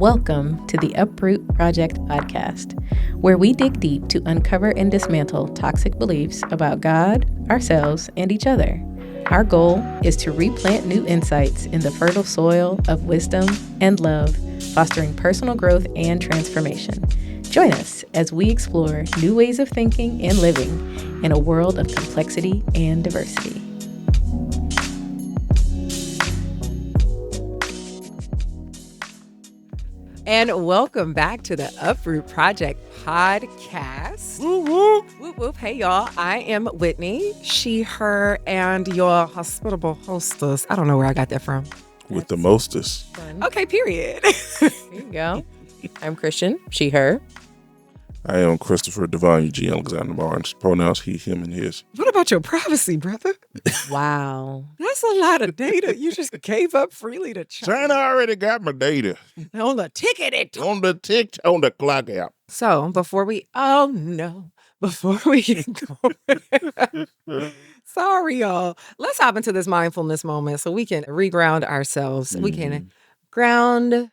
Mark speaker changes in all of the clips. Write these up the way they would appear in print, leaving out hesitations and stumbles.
Speaker 1: Welcome to the Uproot Project podcast, where we dig deep to uncover and dismantle toxic beliefs about God, ourselves, and each other. Our goal is to replant new insights in the fertile soil of wisdom and love, fostering personal growth and transformation. Join us as we explore new ways of thinking and living in a world of complexity and diversity.
Speaker 2: And welcome back to the Uproot Project podcast.
Speaker 3: Whoop, whoop.
Speaker 2: Whoop, whoop. Hey, y'all. I am Whitney, she, her, and your hospitable hostess. I don't know where I got that from.
Speaker 3: With the mostest.
Speaker 1: Fun.
Speaker 2: Okay, period.
Speaker 1: Here you go. I'm Christian, she, her.
Speaker 3: I am Christopher Devon Eugene Alexander Barnes. Pronouns he, him, and his.
Speaker 2: What about your privacy, brother?
Speaker 1: Wow.
Speaker 2: That's a lot of data. You just gave up freely to
Speaker 3: China already got my data
Speaker 2: on the ticket.
Speaker 3: on the clock app.
Speaker 2: So before we get going, sorry, y'all. Let's hop into this mindfulness moment so we can reground ourselves. We can ground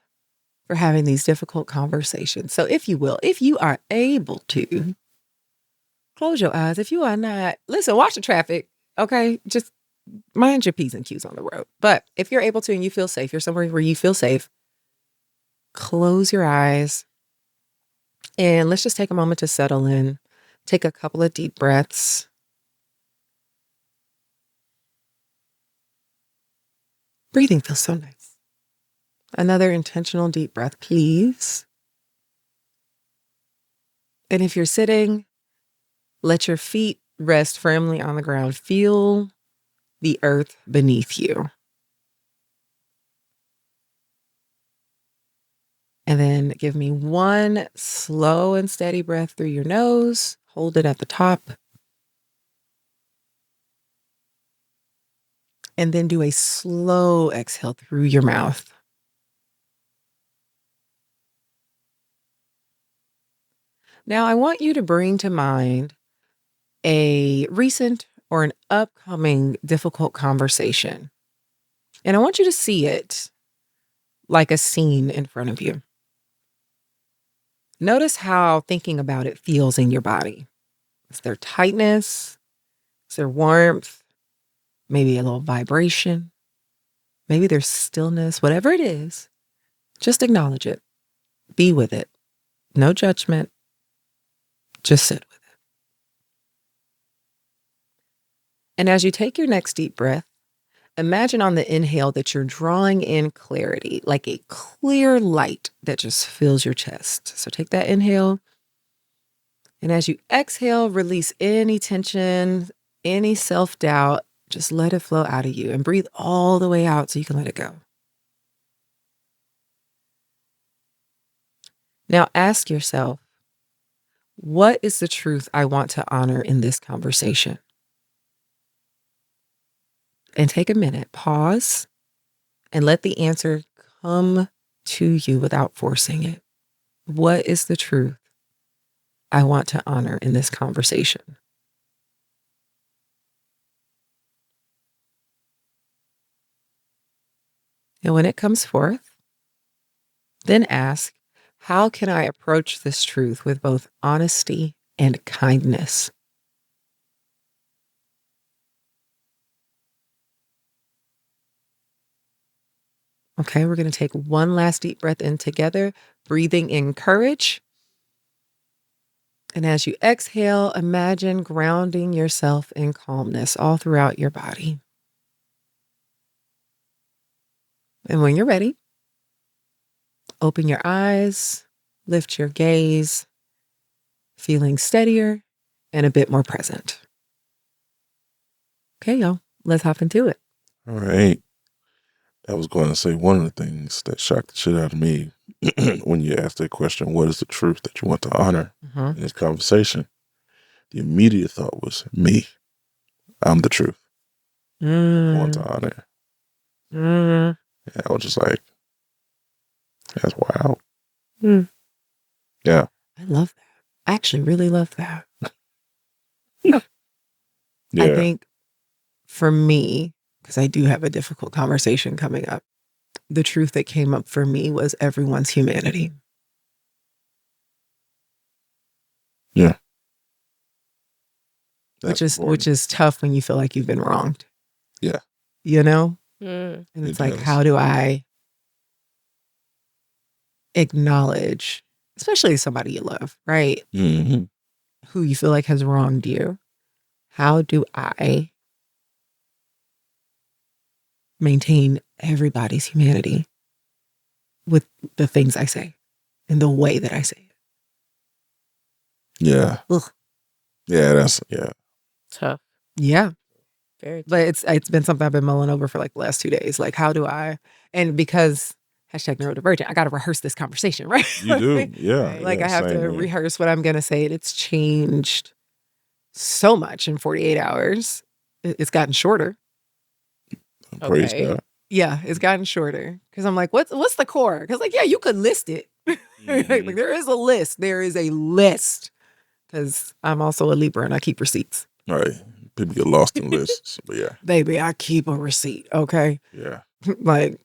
Speaker 2: for having these difficult conversations. So if you will, if you are able to, close your eyes. If you are not, listen, watch the traffic, okay? Just mind your P's and Q's on the road. But if you're able to and you feel safe, you're somewhere where you feel safe, close your eyes and let's just take a moment to settle in. Take a couple of deep breaths. Breathing feels so nice. Another intentional deep breath, please. And if you're sitting, let your feet rest firmly on the ground. Feel the earth beneath you. And then give me one slow and steady breath through your nose. Hold it at the top. And then do a slow exhale through your mouth. Now, I want you to bring to mind a recent or an upcoming difficult conversation. And I want you to see it like a scene in front of you. Notice how thinking about it feels in your body. Is there tightness? Is there warmth? Maybe a little vibration? Maybe there's stillness. Whatever it is, just acknowledge it. Be with it. No judgment. Just sit with it. And as you take your next deep breath, imagine on the inhale that you're drawing in clarity, like a clear light that just fills your chest. So take that inhale. And as you exhale, release any tension, any self-doubt. Just let it flow out of you and breathe all the way out so you can let it go. Now ask yourself, what is the truth I want to honor in this conversation? And take a minute, pause, and let the answer come to you without forcing it. What is the truth I want to honor in this conversation? And when it comes forth, then ask, how can I approach this truth with both honesty and kindness? Okay, we're going to take one last deep breath in together, breathing in courage. And as you exhale, imagine grounding yourself in calmness all throughout your body. And when you're ready, open your eyes, lift your gaze, feeling steadier and a bit more present. Okay, y'all, let's hop into it.
Speaker 3: All right. I was going to say one of the things that shocked the shit out of me when you asked that question, what is the truth that you want to honor in this conversation? The immediate thought was me. I'm the truth. I want to honor. And I was just like, that's wild. Yeah.
Speaker 2: I love that. I actually really love that.
Speaker 3: Yeah.
Speaker 2: I think for me, because I do have a difficult conversation coming up, the truth that came up for me was everyone's humanity.
Speaker 3: Yeah.
Speaker 2: Which
Speaker 3: That's important.
Speaker 2: is tough when you feel like you've been wronged.
Speaker 3: Yeah.
Speaker 2: You know?
Speaker 1: Mm.
Speaker 2: And it's
Speaker 3: It
Speaker 2: like,
Speaker 3: does.
Speaker 2: how do I acknowledge, especially somebody you love, right?
Speaker 3: Mhm.
Speaker 2: Who you feel like has wronged you? How do I maintain everybody's humanity with the things I say and the way that I say it?
Speaker 3: Yeah.
Speaker 2: Ugh.
Speaker 3: Yeah, that's yeah.
Speaker 1: Tough.
Speaker 2: Yeah.
Speaker 1: Very tough.
Speaker 2: But it's been something I've been mulling over for like the last 2 days. Like, how do I, and because #neurodivergent, I got to rehearse this conversation, right?
Speaker 3: You do. Yeah.
Speaker 2: Like
Speaker 3: yeah,
Speaker 2: I have
Speaker 3: same
Speaker 2: to
Speaker 3: here.
Speaker 2: rehearse what I'm going to say. And it's changed so much in 48 hours. It's gotten shorter.
Speaker 3: Praise
Speaker 1: Okay.
Speaker 3: God.
Speaker 2: Yeah, it's gotten shorter. Because I'm like, what's the core? Because like, yeah, you could list it. Like there is a list. There is a list. Because I'm also a Libra and I keep receipts.
Speaker 3: Right. People get lost in lists. But yeah.
Speaker 2: Baby, I keep a receipt. Okay.
Speaker 3: Yeah.
Speaker 2: Like,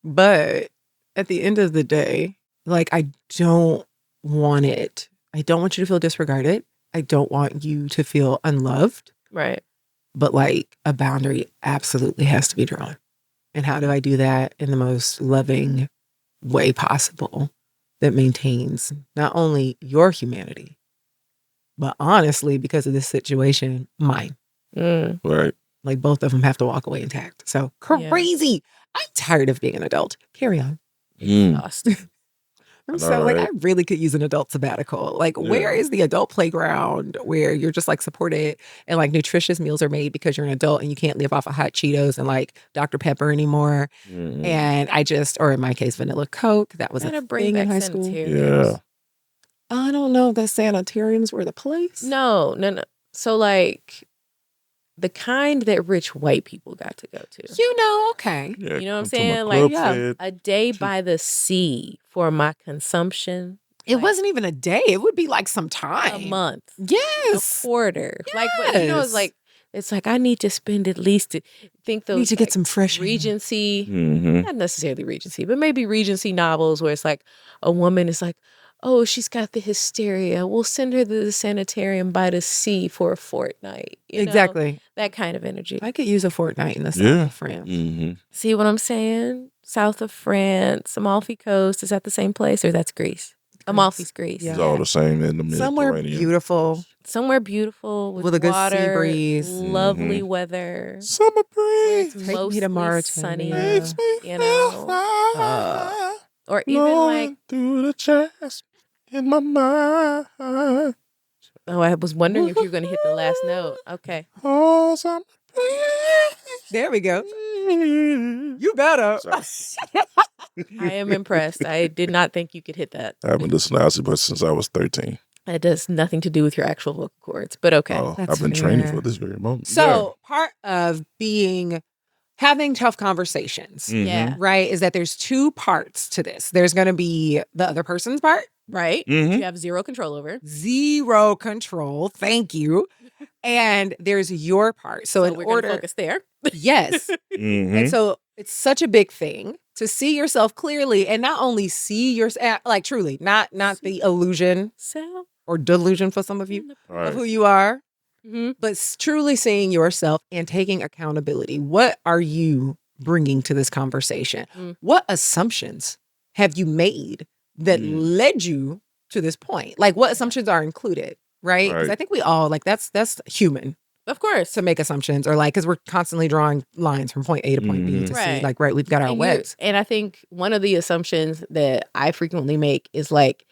Speaker 2: but at the end of the day, like, I don't want it. I don't want you to feel disregarded. I don't want you to feel unloved.
Speaker 1: Right.
Speaker 2: But like, a boundary absolutely has to be drawn. And how do I do that in the most loving way possible that maintains not only your humanity, but honestly, because of this situation, mine.
Speaker 1: Mm.
Speaker 3: Right.
Speaker 2: Like both of them have to walk away intact. So crazy. I'm tired of being an adult. Carry on.
Speaker 1: Exhausted.
Speaker 2: I'm
Speaker 3: I know,
Speaker 2: so like,
Speaker 3: right?
Speaker 2: I really could use an adult sabbatical. Like, where
Speaker 3: Yeah.
Speaker 2: is the adult playground where you're just like supported and like nutritious meals are made because you're an adult and you can't live off of hot Cheetos and like Dr. Pepper anymore.
Speaker 3: Mhm.
Speaker 2: And I just, or in my case, vanilla Coke. That was a
Speaker 1: Gotta bring
Speaker 2: thing in
Speaker 1: back
Speaker 2: high school.
Speaker 1: sanitariums.
Speaker 3: Yeah.
Speaker 2: I don't know if the sanitariums were the place.
Speaker 1: No. So like the kind that rich white people got to go to.
Speaker 2: You know, okay.
Speaker 3: Yeah.
Speaker 1: You know what I'm
Speaker 3: come to my
Speaker 1: saying?
Speaker 3: club
Speaker 1: Like,
Speaker 2: yeah.
Speaker 3: fed.
Speaker 1: a day by the sea for my consumption.
Speaker 2: It
Speaker 1: like,
Speaker 2: wasn't even a day. It would be like some
Speaker 1: a
Speaker 2: time.
Speaker 1: month.
Speaker 2: Yes.
Speaker 1: A quarter. Like, but you know, it's like I need to spend at least think those
Speaker 2: Need to get
Speaker 1: like,
Speaker 2: some fresh air.
Speaker 1: Regency,
Speaker 3: Mhm.
Speaker 1: not necessarily Regency, but maybe Regency novels where it's like a woman is like, oh, she's got the hysteria. We'll send her to the sanitarium by the sea for a fortnight. You know?
Speaker 2: Exactly.
Speaker 1: That kind of energy.
Speaker 2: I could use a fortnight in the south
Speaker 3: Yeah.
Speaker 2: of France.
Speaker 3: Mhm.
Speaker 1: See what I'm saying? South of France, Amalfi Coast. Is that the same place or that's Greece? Amalfi's Greece.
Speaker 2: Yeah.
Speaker 3: It's all the same in the
Speaker 2: Somewhere
Speaker 3: Mediterranean.
Speaker 2: beautiful.
Speaker 1: Somewhere beautiful with
Speaker 2: With a good sea
Speaker 1: water,
Speaker 2: breeze.
Speaker 1: lovely
Speaker 3: Mhm.
Speaker 1: weather.
Speaker 3: Summer
Speaker 1: Where it's
Speaker 3: breeze
Speaker 2: Take me to
Speaker 1: mostly sunny,
Speaker 2: Mauritania.
Speaker 3: makes me
Speaker 1: you
Speaker 3: feel
Speaker 1: know,
Speaker 3: fine.
Speaker 1: or even like,
Speaker 3: Blowing through the chest in my mind.
Speaker 1: oh, I was wondering if you were going to hit the last note. Okay.
Speaker 3: Oh, summer
Speaker 2: There we go.
Speaker 3: breeze.
Speaker 2: You better.
Speaker 3: Sorry.
Speaker 1: I am impressed. I did not think you could hit that.
Speaker 3: I haven't listened to Ozzy but since I was 13.
Speaker 1: It does nothing to do with your actual vocal cords, but okay.
Speaker 3: Oh,
Speaker 2: That's
Speaker 3: I've been training
Speaker 2: fair.
Speaker 3: for this very moment.
Speaker 2: So part of having tough conversations,
Speaker 3: Yeah. Mhm.
Speaker 1: Yeah.
Speaker 2: right, is that there's two parts to this. There's going to be the other person's part,
Speaker 1: Right?
Speaker 3: Mhm.
Speaker 1: You have zero control over.
Speaker 2: zero control. Thank you. And there's your part. So in
Speaker 1: we're going
Speaker 2: order,
Speaker 1: to focus there.
Speaker 2: yes.
Speaker 3: Mhm.
Speaker 2: And so it's such a big thing to see yourself clearly and not only see yourself, like truly, not the illusion
Speaker 1: So,
Speaker 2: or delusion for some of you
Speaker 3: All
Speaker 2: of
Speaker 3: right.
Speaker 2: who you are,
Speaker 1: Mhm.
Speaker 2: but truly seeing yourself and taking accountability. What are you bringing to this conversation?
Speaker 1: Mm.
Speaker 2: What assumptions have you made that led you to this point? Like what assumptions are included, right? Because
Speaker 3: Right.
Speaker 2: I think we all like that's human
Speaker 1: Of course.
Speaker 2: to make assumptions or like because we're constantly drawing lines from point A to point B to see
Speaker 1: Right.
Speaker 2: like right we've got our
Speaker 1: And
Speaker 2: webs.
Speaker 1: and I think one of the assumptions that I frequently make is like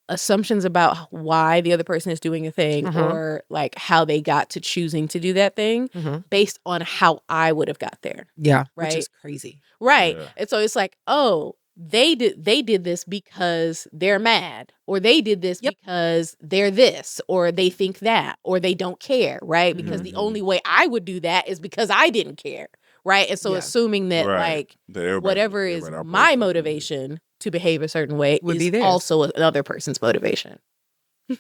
Speaker 1: assumptions about why the other person is doing a thing
Speaker 2: Mhm.
Speaker 1: or like how they got to choosing to do that thing
Speaker 2: Mhm.
Speaker 1: based on how I would have got there.
Speaker 2: Yeah, which
Speaker 1: Right.
Speaker 2: is crazy.
Speaker 1: Right.
Speaker 3: Yeah.
Speaker 1: And so it's like, oh, they did this because they're mad, or they did this
Speaker 2: Yep.
Speaker 1: because they're this, or they think that, or they don't care, right? Because the
Speaker 3: Mhm.
Speaker 1: only way I would do that is because I didn't care. Right. And so
Speaker 2: Yeah.
Speaker 1: assuming that
Speaker 3: Right.
Speaker 1: like
Speaker 3: That everybody-
Speaker 1: whatever is
Speaker 3: everybody operates
Speaker 1: my
Speaker 3: like that.
Speaker 1: motivation to behave a certain way
Speaker 2: Would
Speaker 1: is
Speaker 2: be theirs.
Speaker 1: also another person's motivation.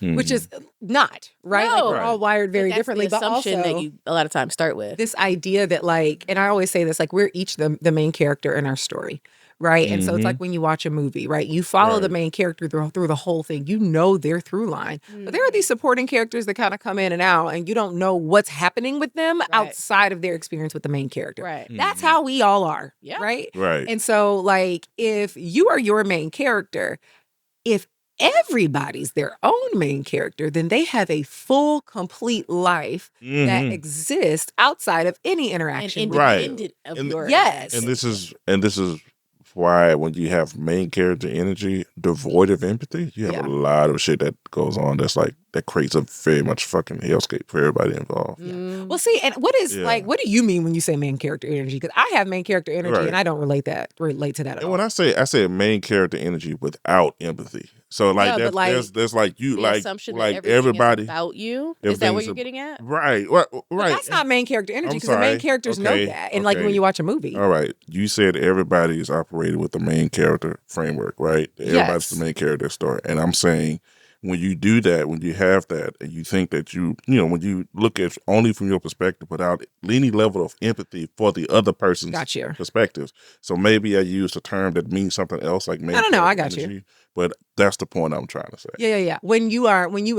Speaker 2: which is not, right? Like,
Speaker 1: No.
Speaker 2: we're all wired very
Speaker 1: That's
Speaker 2: differently,
Speaker 1: the
Speaker 2: but
Speaker 1: assumption
Speaker 2: also
Speaker 1: that you a lot of times start with.
Speaker 2: this idea that, like, and I always say this, like, we're each the main character in our story, right? And so it's like when you watch a movie, right? You follow the main character through the whole thing. You know their through line. But there are these supporting characters that kind of come in and out, and you don't know what's happening with them outside of their experience with the main character.
Speaker 1: Right.
Speaker 2: That's how we all are, right?
Speaker 3: Right.
Speaker 2: And so, like, if you are your main character, if everybody's their own main character, then they have a full, complete life that exists outside of any
Speaker 1: And
Speaker 2: interaction.
Speaker 1: independent of your
Speaker 2: Yes.
Speaker 3: And this is why when you have main character energy devoid of empathy, you have a lot of shit that goes on that creates a very much fucking hellscape for everybody involved.
Speaker 2: Well, see, and what do you mean when you say main character energy? Because I have main character energy and I don't relate to that at
Speaker 3: And
Speaker 2: all.
Speaker 3: when I say main character energy without empathy. So like there's like you
Speaker 1: the
Speaker 3: like
Speaker 1: assumption
Speaker 3: like
Speaker 1: that everything
Speaker 3: everybody
Speaker 1: is about you. Is that what you're getting at?
Speaker 3: Right. Right.
Speaker 2: But that's not main character energy, because the main characters know that. And like when you watch a movie.
Speaker 3: All right. You said everybody is operating with the main character framework, right? Everybody's the main character story. And I'm saying when you do that, when you have that, and you think that when you look at only from your perspective without any level of empathy for the other person's perspectives. So maybe I used a term that means something else, like main character
Speaker 2: I got
Speaker 3: energy,
Speaker 2: you.
Speaker 3: but that's the point I'm trying to say.
Speaker 2: Yeah. When you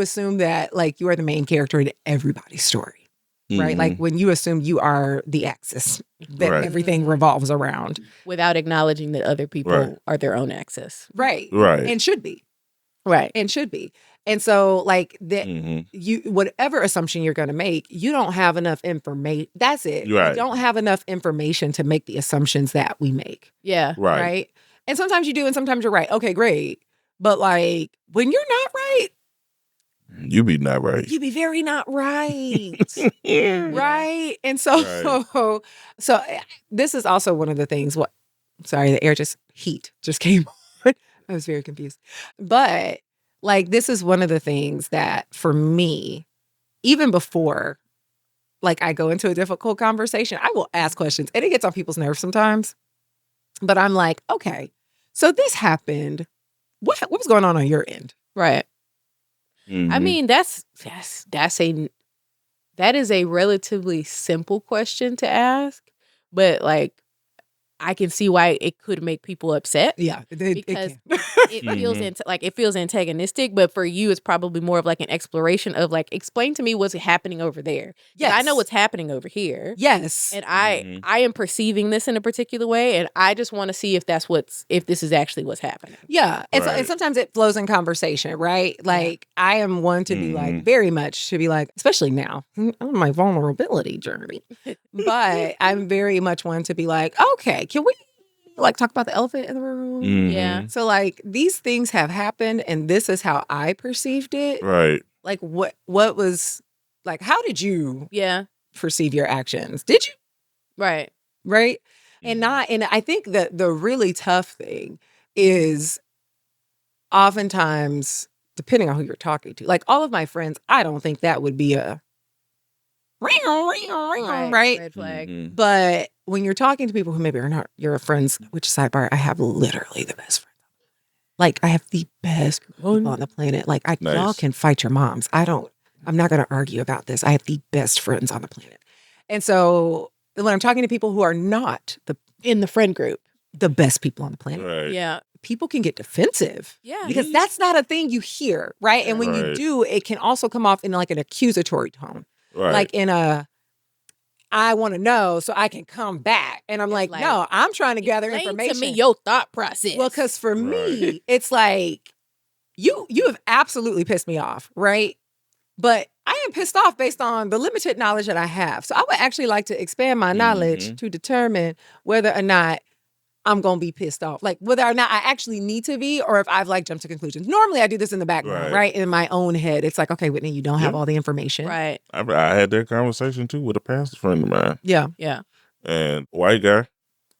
Speaker 2: assume that, like, you are the main character in everybody's story, right? Like when you assume you are the axis that everything revolves around,
Speaker 1: without acknowledging that other people are their own axis.
Speaker 2: Right. And should be.
Speaker 1: Right.
Speaker 2: And should be. And so, like, that you whatever assumption you're going to make, you don't have enough information. That's it.
Speaker 3: Right.
Speaker 2: You don't have enough information to make the assumptions that we make.
Speaker 1: Yeah.
Speaker 2: Right. And sometimes you do, and sometimes you're right. Okay, great. But, like, when you're not right,
Speaker 3: you be not right.
Speaker 2: You be very not right. Right. And so this is also one of the things. The heat just came on. I was very confused. But, like, this is one of the things that, for me, even before, like, I go into a difficult conversation, I will ask questions, and it gets on people's nerves sometimes. But I'm like, okay, so this happened. What was going on your end?
Speaker 1: Right. I mean, that is a relatively simple question to ask, but, like, I can see why it could make people upset.
Speaker 2: Yeah,
Speaker 1: because it feels antagonistic. But for you, it's probably more of like an exploration of, like, explain to me what's happening over there. Yes, I know what's happening over here.
Speaker 2: Yes,
Speaker 1: and I am perceiving this in a particular way, and I just want to see if this is actually what's happening.
Speaker 2: Yeah, and sometimes it flows in conversation, right? Like, I am one to be like, very much to be like, especially now on my vulnerability journey, but I'm very much one to be like, okay, can we, like, talk about the elephant in the room?
Speaker 1: Yeah.
Speaker 2: So, like, these things have happened, and this is how I perceived it.
Speaker 3: Right.
Speaker 2: Like, what was, like, how did you perceive your actions? Did you?
Speaker 1: Right.
Speaker 2: Right. And I think that the really tough thing is oftentimes, depending on who you're talking to, like, all of my friends, I don't think that would be a right?
Speaker 1: Red flag.
Speaker 2: But when you're talking to people who maybe are not your friends, which, sidebar, I have literally the best friends. Like, I have the best people on the planet. Like, y'all can fight your moms. I'm not going to argue about this. I have the best friends on the planet. And so when I'm talking to people who are not
Speaker 1: in the friend group,
Speaker 2: the best people on the planet.
Speaker 3: Right.
Speaker 1: Yeah.
Speaker 2: People can get defensive.
Speaker 1: Yeah.
Speaker 2: Because that's not a thing you hear, right? And when you do, it can also come off in, like, an accusatory tone.
Speaker 3: Right.
Speaker 2: Like, in I want to know so I can come back. And I'm like, no, I'm trying to gather information.
Speaker 1: To me, your thought process.
Speaker 2: Well, because for me, it's like, you have absolutely pissed me off, right? But I am pissed off based on the limited knowledge that I have. So I would actually like to expand my knowledge to determine whether or not I'm going to be pissed off. Like, whether or not I actually need to be, or if I've, like, jumped to conclusions. Normally I do this in the background, right? In my own head. It's like, okay, Whitney, you don't have all the information.
Speaker 1: Right.
Speaker 3: I had that conversation too with a pastor friend of mine.
Speaker 2: Yeah.
Speaker 1: Yeah.
Speaker 3: And white guy.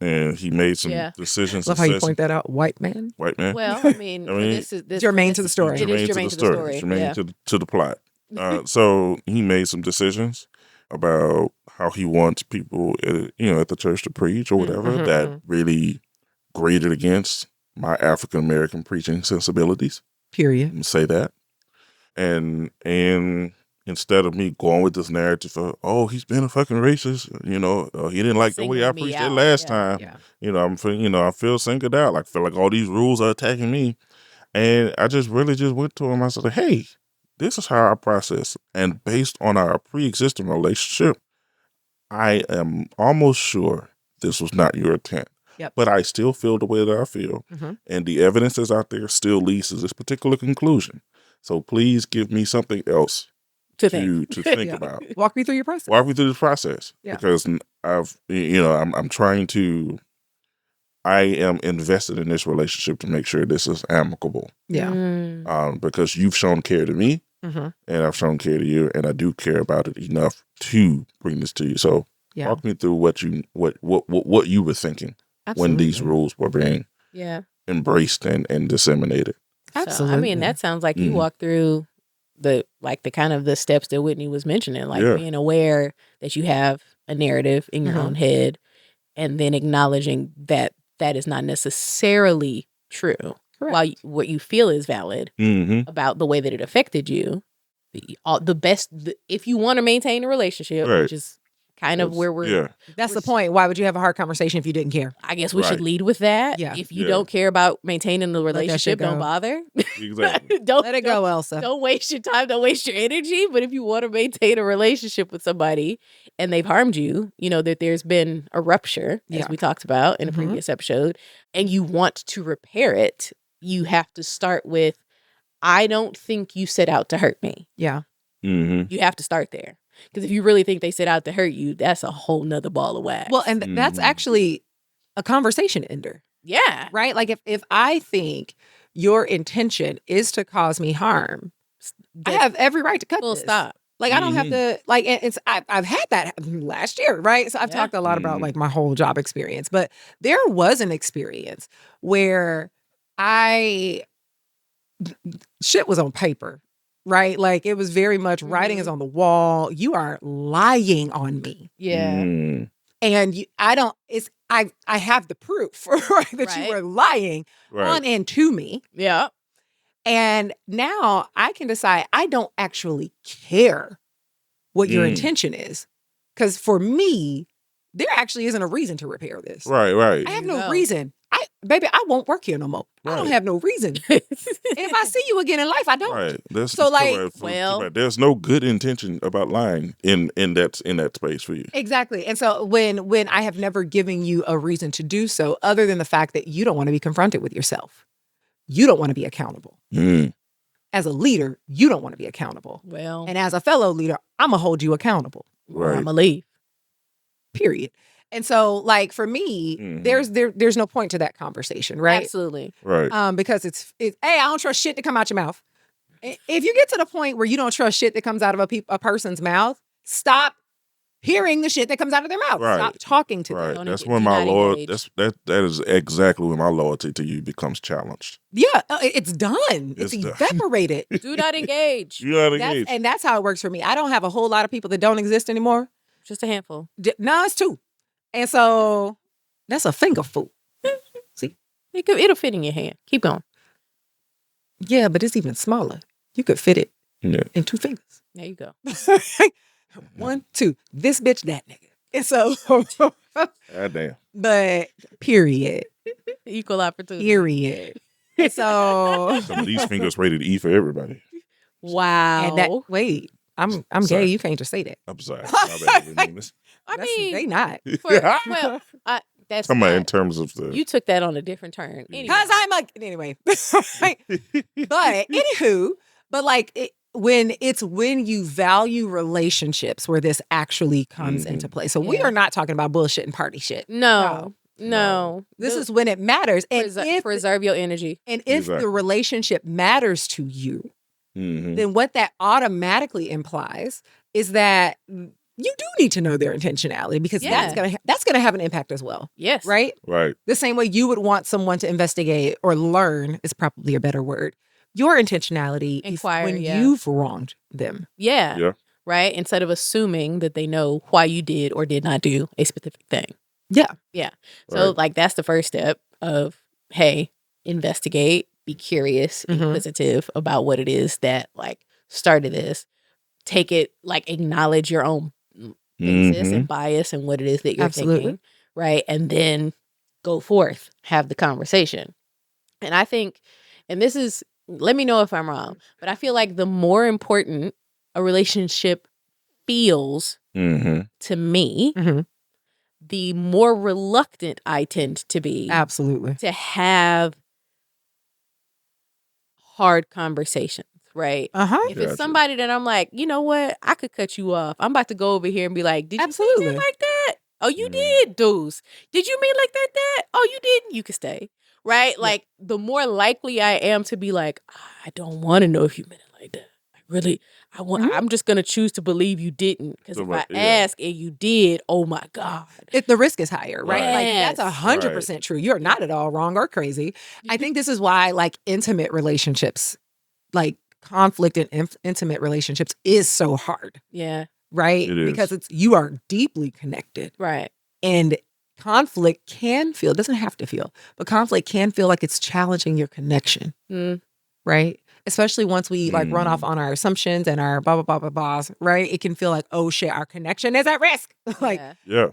Speaker 3: And he made some decisions.
Speaker 2: Love how you point that out. White man.
Speaker 3: White man.
Speaker 1: Well, I mean this
Speaker 2: germane to the story.
Speaker 1: It is germane to the story.
Speaker 3: Germane to the plot. So he made some decisions about how he wants people, at the church to preach or whatever that really grated against my African American preaching sensibilities.
Speaker 2: Period.
Speaker 3: I'm gonna say that. And instead of me going with this narrative of, oh, he's been a fucking racist, he didn't like the way I preached it last time.
Speaker 2: Yeah.
Speaker 3: I feel singled out. Like, I feel like all these rules are attacking me. And I just really just went to him. I said, hey, this is how I process. And based on our pre-existing relationship, I am almost sure this was not your intent.
Speaker 2: Yep.
Speaker 3: But I still feel the way that I feel.
Speaker 2: Mm-hmm.
Speaker 3: And the evidence that's out there still leads to this particular conclusion. So please give me something else to think about.
Speaker 2: Walk me through your process.
Speaker 3: Walk me through this process.
Speaker 2: Yeah.
Speaker 3: Because I'm trying to, I am invested in this relationship to make sure this is amicable.
Speaker 2: Yeah.
Speaker 3: Because you've shown care to me,
Speaker 2: Mm-hmm.
Speaker 3: and I've shown care to you, and I do care about it enough to bring this to you. So walk me through what you were thinking when these rules were being embraced and disseminated.
Speaker 1: So, I mean, that sounds like you walked through the kind of the steps that Whitney was mentioning, like being aware that you have a narrative in your own head, and then acknowledging that that is not necessarily true. Correct. While what you feel is valid about the way that it affected you, the best, if you want to maintain a relationship, which is kind of where we're...
Speaker 2: That's the point. Why would you have a hard conversation if you didn't care?
Speaker 1: I guess we should lead with that.
Speaker 2: Yeah.
Speaker 1: If you don't care about maintaining the relationship, don't bother.
Speaker 3: Exactly.
Speaker 2: Let it go, Elsa.
Speaker 1: Don't waste your time. Don't waste your energy. But if you want to maintain a relationship with somebody and they've harmed you, that there's been a rupture, as we talked about in a previous episode, and you want to repair it, you have to start with, I don't think you set out to hurt me.
Speaker 2: Yeah.
Speaker 3: Mm-hmm.
Speaker 1: You have to start there. Because if you really think they set out to hurt you, that's a whole nother ball of wax.
Speaker 2: Well, and that's actually a conversation ender.
Speaker 1: Yeah.
Speaker 2: Right? Like if I think your intention is to cause me harm, I have every right to cut
Speaker 1: full
Speaker 2: this.
Speaker 1: stop.
Speaker 2: Like I don't have to, like, I've had that last year, right? So I've talked a lot about like my whole job experience, but there was an experience where shit was on paper. Right? Like it was very much writing is on the wall. You are lying on me.
Speaker 1: Yeah.
Speaker 2: And I have the proof, right? That you were lying on and to me.
Speaker 1: Yeah.
Speaker 2: And now I can decide I don't actually care what your intention is. Because for me, there actually isn't a reason to repair this.
Speaker 3: Right.
Speaker 2: I have no reason. Baby, I won't work here no more. Right. I don't have no reason. And if I see you again in life, I don't.
Speaker 3: Right.
Speaker 2: So like,
Speaker 3: there's no good intention about lying in that space for you.
Speaker 2: Exactly. And so when I have never given you a reason to do so, other than the fact that you don't want to be confronted with yourself, you don't want to be accountable. As a leader, you don't want to be accountable.
Speaker 1: Well,
Speaker 2: and as a fellow leader, I'm gonna hold you accountable.
Speaker 3: Right.
Speaker 1: I'm gonna leave.
Speaker 2: Period. And so, like for me, there's no point to that conversation, right?
Speaker 1: Absolutely,
Speaker 3: right.
Speaker 2: Because it's hey, I don't trust shit to come out your mouth. If you get to the point where you don't trust shit that comes out of a person's mouth, stop hearing the shit that comes out of their mouth.
Speaker 3: Right.
Speaker 2: Stop talking to
Speaker 3: right.
Speaker 2: them.
Speaker 3: That's when my loyalty. That is exactly when my loyalty to you becomes challenged.
Speaker 2: Yeah, it's done. It's evaporated.
Speaker 1: Do not engage.
Speaker 3: Do not engage.
Speaker 2: And that's how it works for me. I don't have a whole lot of people that don't exist anymore.
Speaker 1: Just a handful.
Speaker 2: No, it's two. And so that's a fingerful. See?
Speaker 1: It'll fit in your hand. Keep going.
Speaker 2: Yeah, but it's even smaller. You could fit it in 2 fingers.
Speaker 1: There you go.
Speaker 2: 1, 2. This bitch, that nigga. And so
Speaker 3: God damn.
Speaker 2: But period.
Speaker 1: Equal opportunity.
Speaker 2: Period. And so
Speaker 3: some of these fingers rated E for everybody.
Speaker 1: Wow.
Speaker 2: And wait. I'm gay. You can't just say that.
Speaker 3: I'm sorry.
Speaker 1: I mean,
Speaker 2: they not.
Speaker 1: That's
Speaker 2: talking
Speaker 3: about in terms of the.
Speaker 1: You took that on a different turn.
Speaker 2: Because anyway. But anywho, but like when you value relationships where this actually comes into play. So we are not talking about bullshit and party shit.
Speaker 1: No.
Speaker 2: This is when it matters. And
Speaker 1: preserve your energy.
Speaker 2: And if the relationship matters to you, then what that automatically implies is that you do need to know their intentionality, because that's gonna have an impact as well.
Speaker 1: Yes.
Speaker 2: Right?
Speaker 3: Right.
Speaker 2: The same way you would want someone to investigate or learn is probably a better word. Your intentionality
Speaker 1: Inquire,
Speaker 2: when you've wronged them.
Speaker 1: Yeah.
Speaker 3: Yeah.
Speaker 1: Right? Instead of assuming that they know why you did or did not do a specific thing.
Speaker 2: Yeah.
Speaker 1: Yeah. So like that's the first step of, hey, investigate, be curious, inquisitive about what it is that like started this. Take it, like, acknowledge your own basis and bias and what it is that you're thinking, right? And then go forth, have the conversation. And I think, and this is, let me know if I'm wrong, but I feel like the more important a relationship feels to me, the more reluctant I tend to be to have hard conversations, right? If it's somebody that I'm like, you know what, I could cut you off. I'm about to go over here and be like, did you mean it like that? Oh, you did, Deuce. Did you mean like that? Oh, you didn't? You can stay, right? Like, the more likely I am to be like, I don't want to know if you meant it like that. I'm just going to choose to believe you didn't. Because if I ask and you did, oh my God.
Speaker 2: The risk is higher, right?
Speaker 1: Yes.
Speaker 2: Like, that's 100% true. You're not at all wrong or crazy. I think this is why, like, intimate relationships, like conflict in intimate relationships is so hard.
Speaker 1: Yeah.
Speaker 2: Right?
Speaker 3: It is.
Speaker 2: Because you are deeply connected.
Speaker 1: Right.
Speaker 2: And conflict can feel, doesn't have to feel, but conflict can feel like it's challenging your connection. Right? Especially once we like run off on our assumptions and our blah, blah, blah, blah, blah, right? It can feel like, oh shit, our connection is at risk.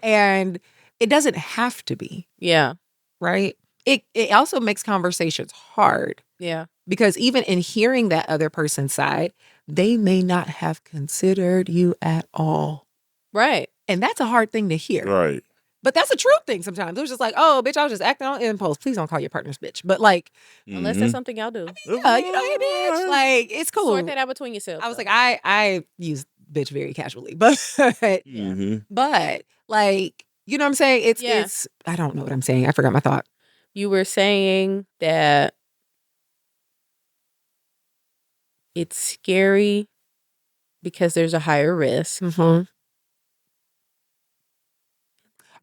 Speaker 2: And it doesn't have to be.
Speaker 1: Yeah.
Speaker 2: Right? It also makes conversations hard.
Speaker 1: Yeah.
Speaker 2: Because even in hearing that other person's side, they may not have considered you at all.
Speaker 1: Right.
Speaker 2: And that's a hard thing to hear.
Speaker 3: Right.
Speaker 2: But that's a true thing sometimes. It was just like, oh, bitch, I was just acting on impulse. Please don't call your partner's bitch. But like,
Speaker 1: unless that's something y'all do.
Speaker 2: yeah, you know, hey, bitch. Like, it's cool.
Speaker 1: Sort that out between yourselves.
Speaker 2: I was like, I use bitch very casually. But but like, you know what I'm saying? It's I don't know what I'm saying. I forgot my thought.
Speaker 1: You were saying that it's scary because there's a higher risk.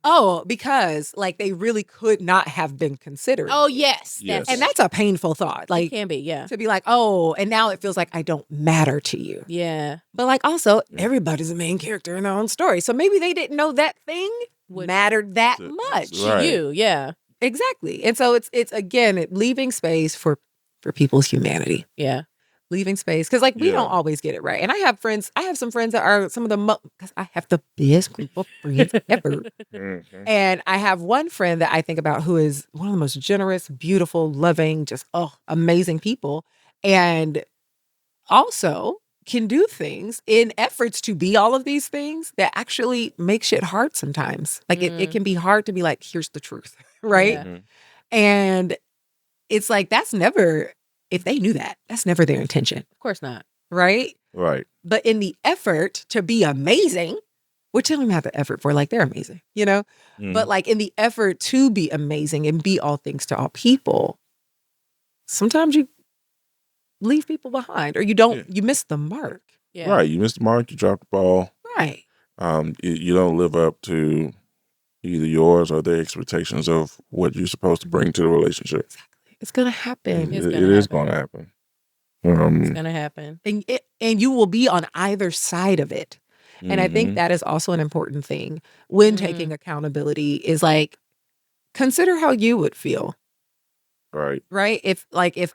Speaker 2: Oh, because like they really could not have been considered.
Speaker 1: Oh, yes.
Speaker 2: And that's a painful thought. Like,
Speaker 1: it can be, yeah.
Speaker 2: To be like, oh, and now it feels like I don't matter to you.
Speaker 1: Yeah.
Speaker 2: But like also, everybody's a main character in their own story. So maybe they didn't know that thing mattered that much
Speaker 1: to you. Yeah.
Speaker 2: Exactly. And so it's again, leaving space for people's humanity.
Speaker 1: Yeah.
Speaker 2: Leaving space. Because like we don't always get it right. And I have some friends that are some of the because I have the biggest group of friends ever. And I have one friend that I think about who is one of the most generous, beautiful, loving, just amazing people. And also can do things in efforts to be all of these things that actually make shit hard sometimes. Like it can be hard to be like, here's the truth. Right.
Speaker 1: Yeah.
Speaker 2: And it's like, that's never, if they knew that, that's never their intention.
Speaker 1: Of course not.
Speaker 2: Right.
Speaker 3: Right.
Speaker 2: But in the effort to be amazing, which they don't even have the effort for, like they're amazing, you know? But like in the effort to be amazing and be all things to all people, sometimes you leave people behind or you don't, you miss the mark.
Speaker 1: Yeah.
Speaker 3: Right. You missed the mark, you dropped the ball.
Speaker 2: Right.
Speaker 3: You don't live up to either yours or their expectations of what you're supposed to bring to the relationship.
Speaker 2: Exactly. It's going to happen.
Speaker 3: It is going to happen.
Speaker 1: It's going to happen.
Speaker 2: And you will be on either side of it. And I think that is also an important thing when taking accountability is like, consider how you would feel.
Speaker 3: Right.
Speaker 2: Right. If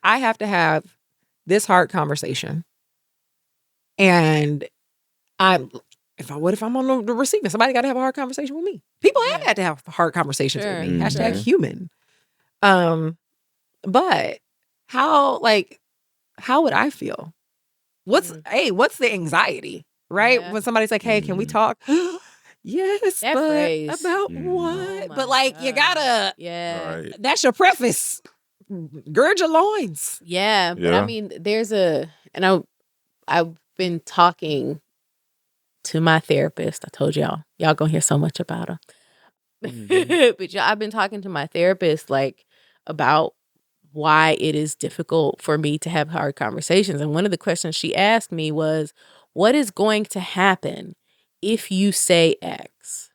Speaker 2: I have to have this hard conversation and if I'm on the receiving, somebody got to have a hard conversation with me. People have had to have hard conversations with me. Hashtag human. But how would I feel? What's the anxiety? Right?
Speaker 1: Yeah.
Speaker 2: When somebody's like, hey, can we talk? Yes,
Speaker 1: That
Speaker 2: but
Speaker 1: phrase.
Speaker 2: about what?
Speaker 1: Oh
Speaker 2: But like, you gotta,
Speaker 3: Right.
Speaker 2: that's your preface. Gird your loins.
Speaker 1: Yeah. But I mean, I've been talking to my therapist. I told y'all gonna hear so much about her. But I've been talking to my therapist like about why it is difficult for me to have hard conversations. And one of the questions she asked me was, what is going to happen if you say X?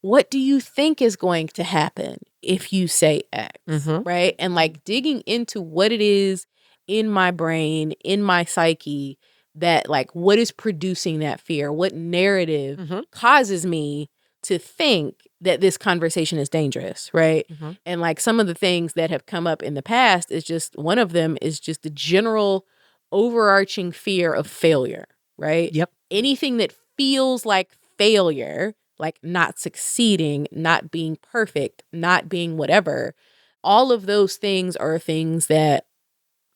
Speaker 1: What do you think is going to happen if you say X? Right? And like digging into what it is in my brain, in my psyche, that like what is producing that fear? What narrative causes me to think that this conversation is dangerous, right? And like some of the things that have come up in the past is just, one of them is just the general overarching fear of failure, right?
Speaker 2: Yep.
Speaker 1: Anything that feels like failure, like not succeeding, not being perfect, not being whatever, all of those things are things that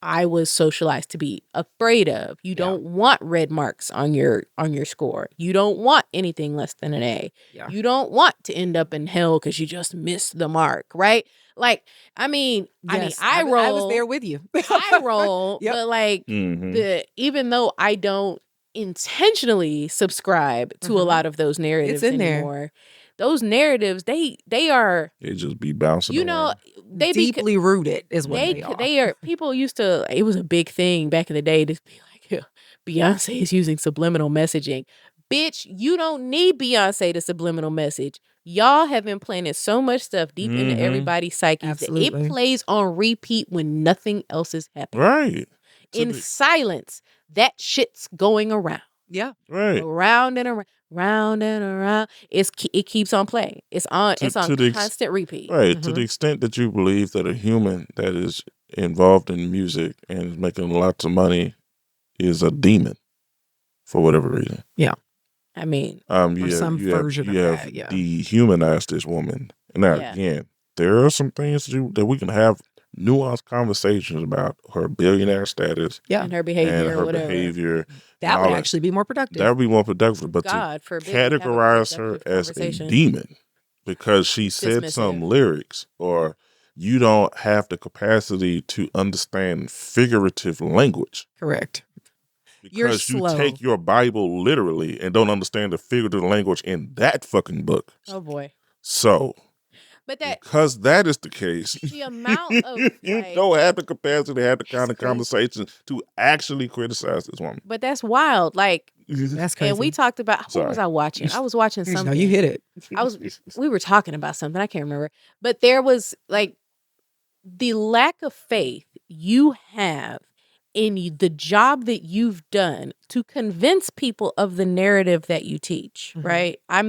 Speaker 1: I was socialized to be afraid of. You don't want red marks on your score. You don't want anything less than an A.
Speaker 2: Yeah.
Speaker 1: You don't want to end up in hell because you just missed the mark, right? Like, I mean,
Speaker 2: Yes,
Speaker 1: I roll.
Speaker 2: I was there with you.
Speaker 1: I roll,
Speaker 2: Yep.
Speaker 1: but like
Speaker 3: Mhm.
Speaker 1: even though I don't intentionally subscribe to a lot of those narratives
Speaker 2: in there.
Speaker 1: anymore, those narratives they are,
Speaker 3: It just be bouncing
Speaker 1: you know,
Speaker 3: around.
Speaker 1: they be
Speaker 2: Deeply rooted is what they are.
Speaker 1: they are people used to, it was a big thing back in the day to be like, "Yeah, Beyonce is using subliminal messaging." Bitch, you don't need Beyonce to subliminal message. Y'all have implanted so much stuff deep into
Speaker 3: Mhm.
Speaker 1: everybody's psyches
Speaker 2: Absolutely.
Speaker 1: that it plays on repeat when nothing else is happening.
Speaker 3: Right.
Speaker 1: In silence, that shit's going around.
Speaker 2: Yeah.
Speaker 3: Right.
Speaker 1: Around and around, round and around. It keeps on playing. It's on constant repeat.
Speaker 3: Right. To the extent that you believe that a human that is involved in music and is making lots of money is a demon for whatever reason.
Speaker 2: Yeah.
Speaker 1: I mean,
Speaker 3: You have dehumanized this woman. Now, again, there are some things that we can have nuanced conversations about her billionaire status,
Speaker 1: and her behavior,
Speaker 3: and her
Speaker 1: whatever.
Speaker 3: behavior.
Speaker 2: That would actually be more productive.
Speaker 3: That would be more productive. But
Speaker 1: God
Speaker 3: to
Speaker 1: forbid we have a
Speaker 3: categorize her
Speaker 1: productive
Speaker 3: as a
Speaker 1: conversation.
Speaker 3: demon because she said some lyrics, or you don't have the capacity to understand figurative language.
Speaker 2: Correct.
Speaker 3: Because you take your Bible literally and don't understand the figurative language in that fucking book.
Speaker 1: Oh boy.
Speaker 3: So,
Speaker 1: but
Speaker 3: because that is the case,
Speaker 1: the amount of
Speaker 3: you don't have the capacity to have the kind of conversation to actually criticize this woman.
Speaker 1: But that's wild. Like,
Speaker 2: that's crazy.
Speaker 1: And we talked about, what was I watching? I was watching something.
Speaker 2: No, you hit it.
Speaker 1: We were talking about something. I can't remember. But there was like the lack of faith you have in the job that you've done to convince people of the narrative that you teach, right? I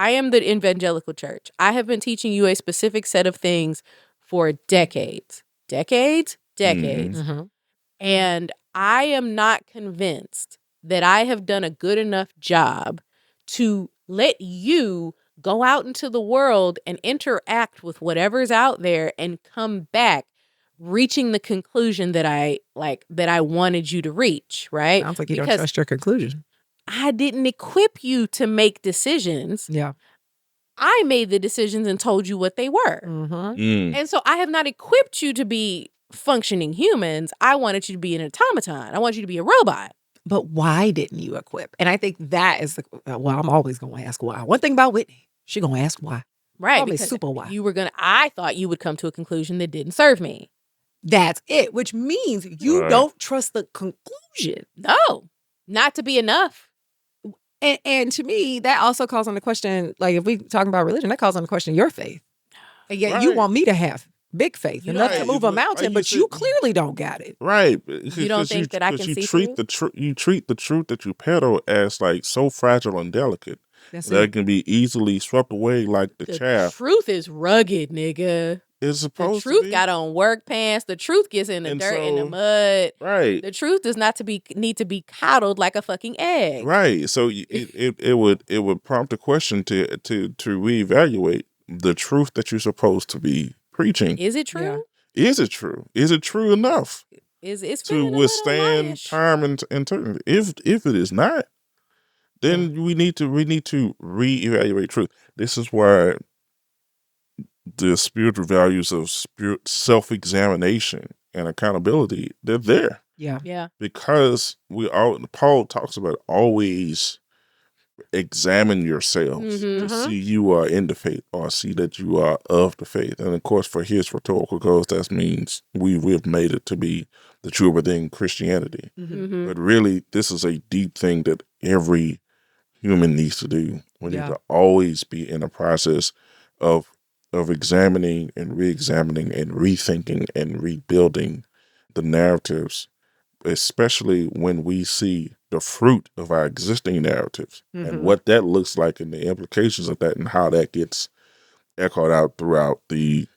Speaker 1: am the evangelical church. I have been teaching you a specific set of things for decades. And I am not convinced that I have done a good enough job to let you go out into the world and interact with whatever's out there and come back reaching the conclusion that I wanted you to reach, right?
Speaker 2: Sounds like you don't trust your conclusion.
Speaker 1: I didn't equip you to make decisions.
Speaker 2: Yeah.
Speaker 1: I made the decisions and told you what they were. And so I have not equipped you to be functioning humans. I wanted you to be an automaton. I want you to be a robot.
Speaker 2: But why didn't you equip? And I think that is I'm always going to ask why. One thing about Whitney, she's going to ask why.
Speaker 1: Right.
Speaker 2: Probably super why.
Speaker 1: I thought you would come to a conclusion that didn't serve me.
Speaker 2: That's it, which means you don't trust the conclusion.
Speaker 1: No, not to be enough.
Speaker 2: And to me, that also calls on the question, like if we talking about religion, that calls on the question your faith. And yet you want me to have big faith, enough to move a mountain, but you clearly don't got it.
Speaker 3: Right.
Speaker 1: You don't think that I can see through?
Speaker 3: You treat the truth that you peddle as like so fragile and delicate that it can be easily swept away like the chaff.
Speaker 1: The truth is rugged, nigga.
Speaker 3: It's supposed
Speaker 1: the truth
Speaker 3: to be.
Speaker 1: Got on work pants. The truth gets in the dirt and the mud.
Speaker 3: Right.
Speaker 1: The truth does not need to be coddled like a fucking egg.
Speaker 3: Right. So it would prompt a question to reevaluate the truth that you're supposed to be preaching.
Speaker 1: Is it true?
Speaker 3: Yeah. Is it true? Is it true enough?
Speaker 1: It's
Speaker 3: to withstand time and eternity? If it is not, then we need to reevaluate truth. This is why the spiritual values of self-examination and accountability, they're there.
Speaker 1: Yeah.
Speaker 3: Because Paul talks about always examine yourselves to see you are in the faith or see that you are of the faith. And of course, for his rhetorical goals, that means we've made it to be the true within Christianity. But really, this is a deep thing that every human needs to do. We need to always be in a process of examining and re-examining and rethinking and rebuilding the narratives, especially when we see the fruit of our existing narratives and what that looks like and the implications of that and how that gets echoed out throughout the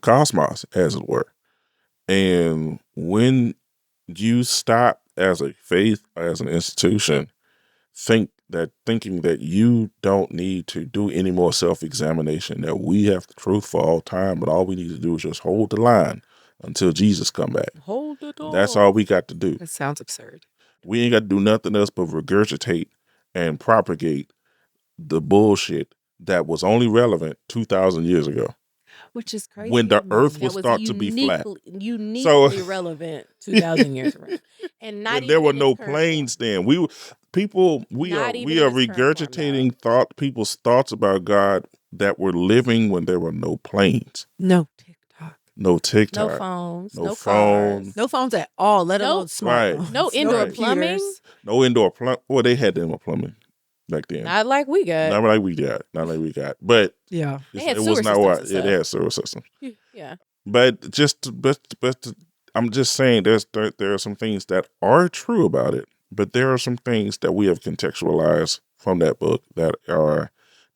Speaker 3: cosmos, as it were. And when you stop as a faith, as an institution, thinking that you don't need to do any more self-examination, that we have the truth for all time, but all we need to do is just hold the line until Jesus come back.
Speaker 2: Hold the door.
Speaker 3: That's all we got to do.
Speaker 2: That sounds absurd.
Speaker 3: We ain't got to do nothing else but regurgitate and propagate the bullshit that was only relevant 2,000 years ago.
Speaker 2: Which is crazy.
Speaker 3: When the earth
Speaker 1: That
Speaker 3: was thought to be flat.
Speaker 1: Uniquely relevant 2,000 years ago. And not
Speaker 3: When
Speaker 1: even
Speaker 3: there were
Speaker 1: in
Speaker 3: no
Speaker 1: its current
Speaker 3: planes
Speaker 1: form.
Speaker 3: then. We
Speaker 1: Not
Speaker 3: are
Speaker 1: even
Speaker 3: we
Speaker 1: in
Speaker 3: are
Speaker 1: its current form,
Speaker 3: regurgitating people's thoughts about God that were living when there were no planes,
Speaker 2: No TikTok.
Speaker 3: no TikTok,
Speaker 1: No phones,
Speaker 3: no
Speaker 1: no
Speaker 3: phone.
Speaker 1: cars.
Speaker 2: No phones at all, let
Speaker 1: Nope.
Speaker 2: alone smartphones.
Speaker 3: Right.
Speaker 1: No indoor
Speaker 3: Right.
Speaker 1: plumbing.
Speaker 2: computers.
Speaker 3: no indoor plumbing. Well, they had indoor plumbing back then.
Speaker 1: Not like we got.
Speaker 3: Not like we got. But
Speaker 2: Yeah.
Speaker 1: They had
Speaker 3: it
Speaker 1: sewer
Speaker 3: was not
Speaker 1: systems
Speaker 3: what
Speaker 1: and
Speaker 3: they
Speaker 1: stuff.
Speaker 3: had sewer systems.
Speaker 1: Yeah.
Speaker 3: But I'm just saying there are some things that are true about it, but there are some things that we have contextualized from that book that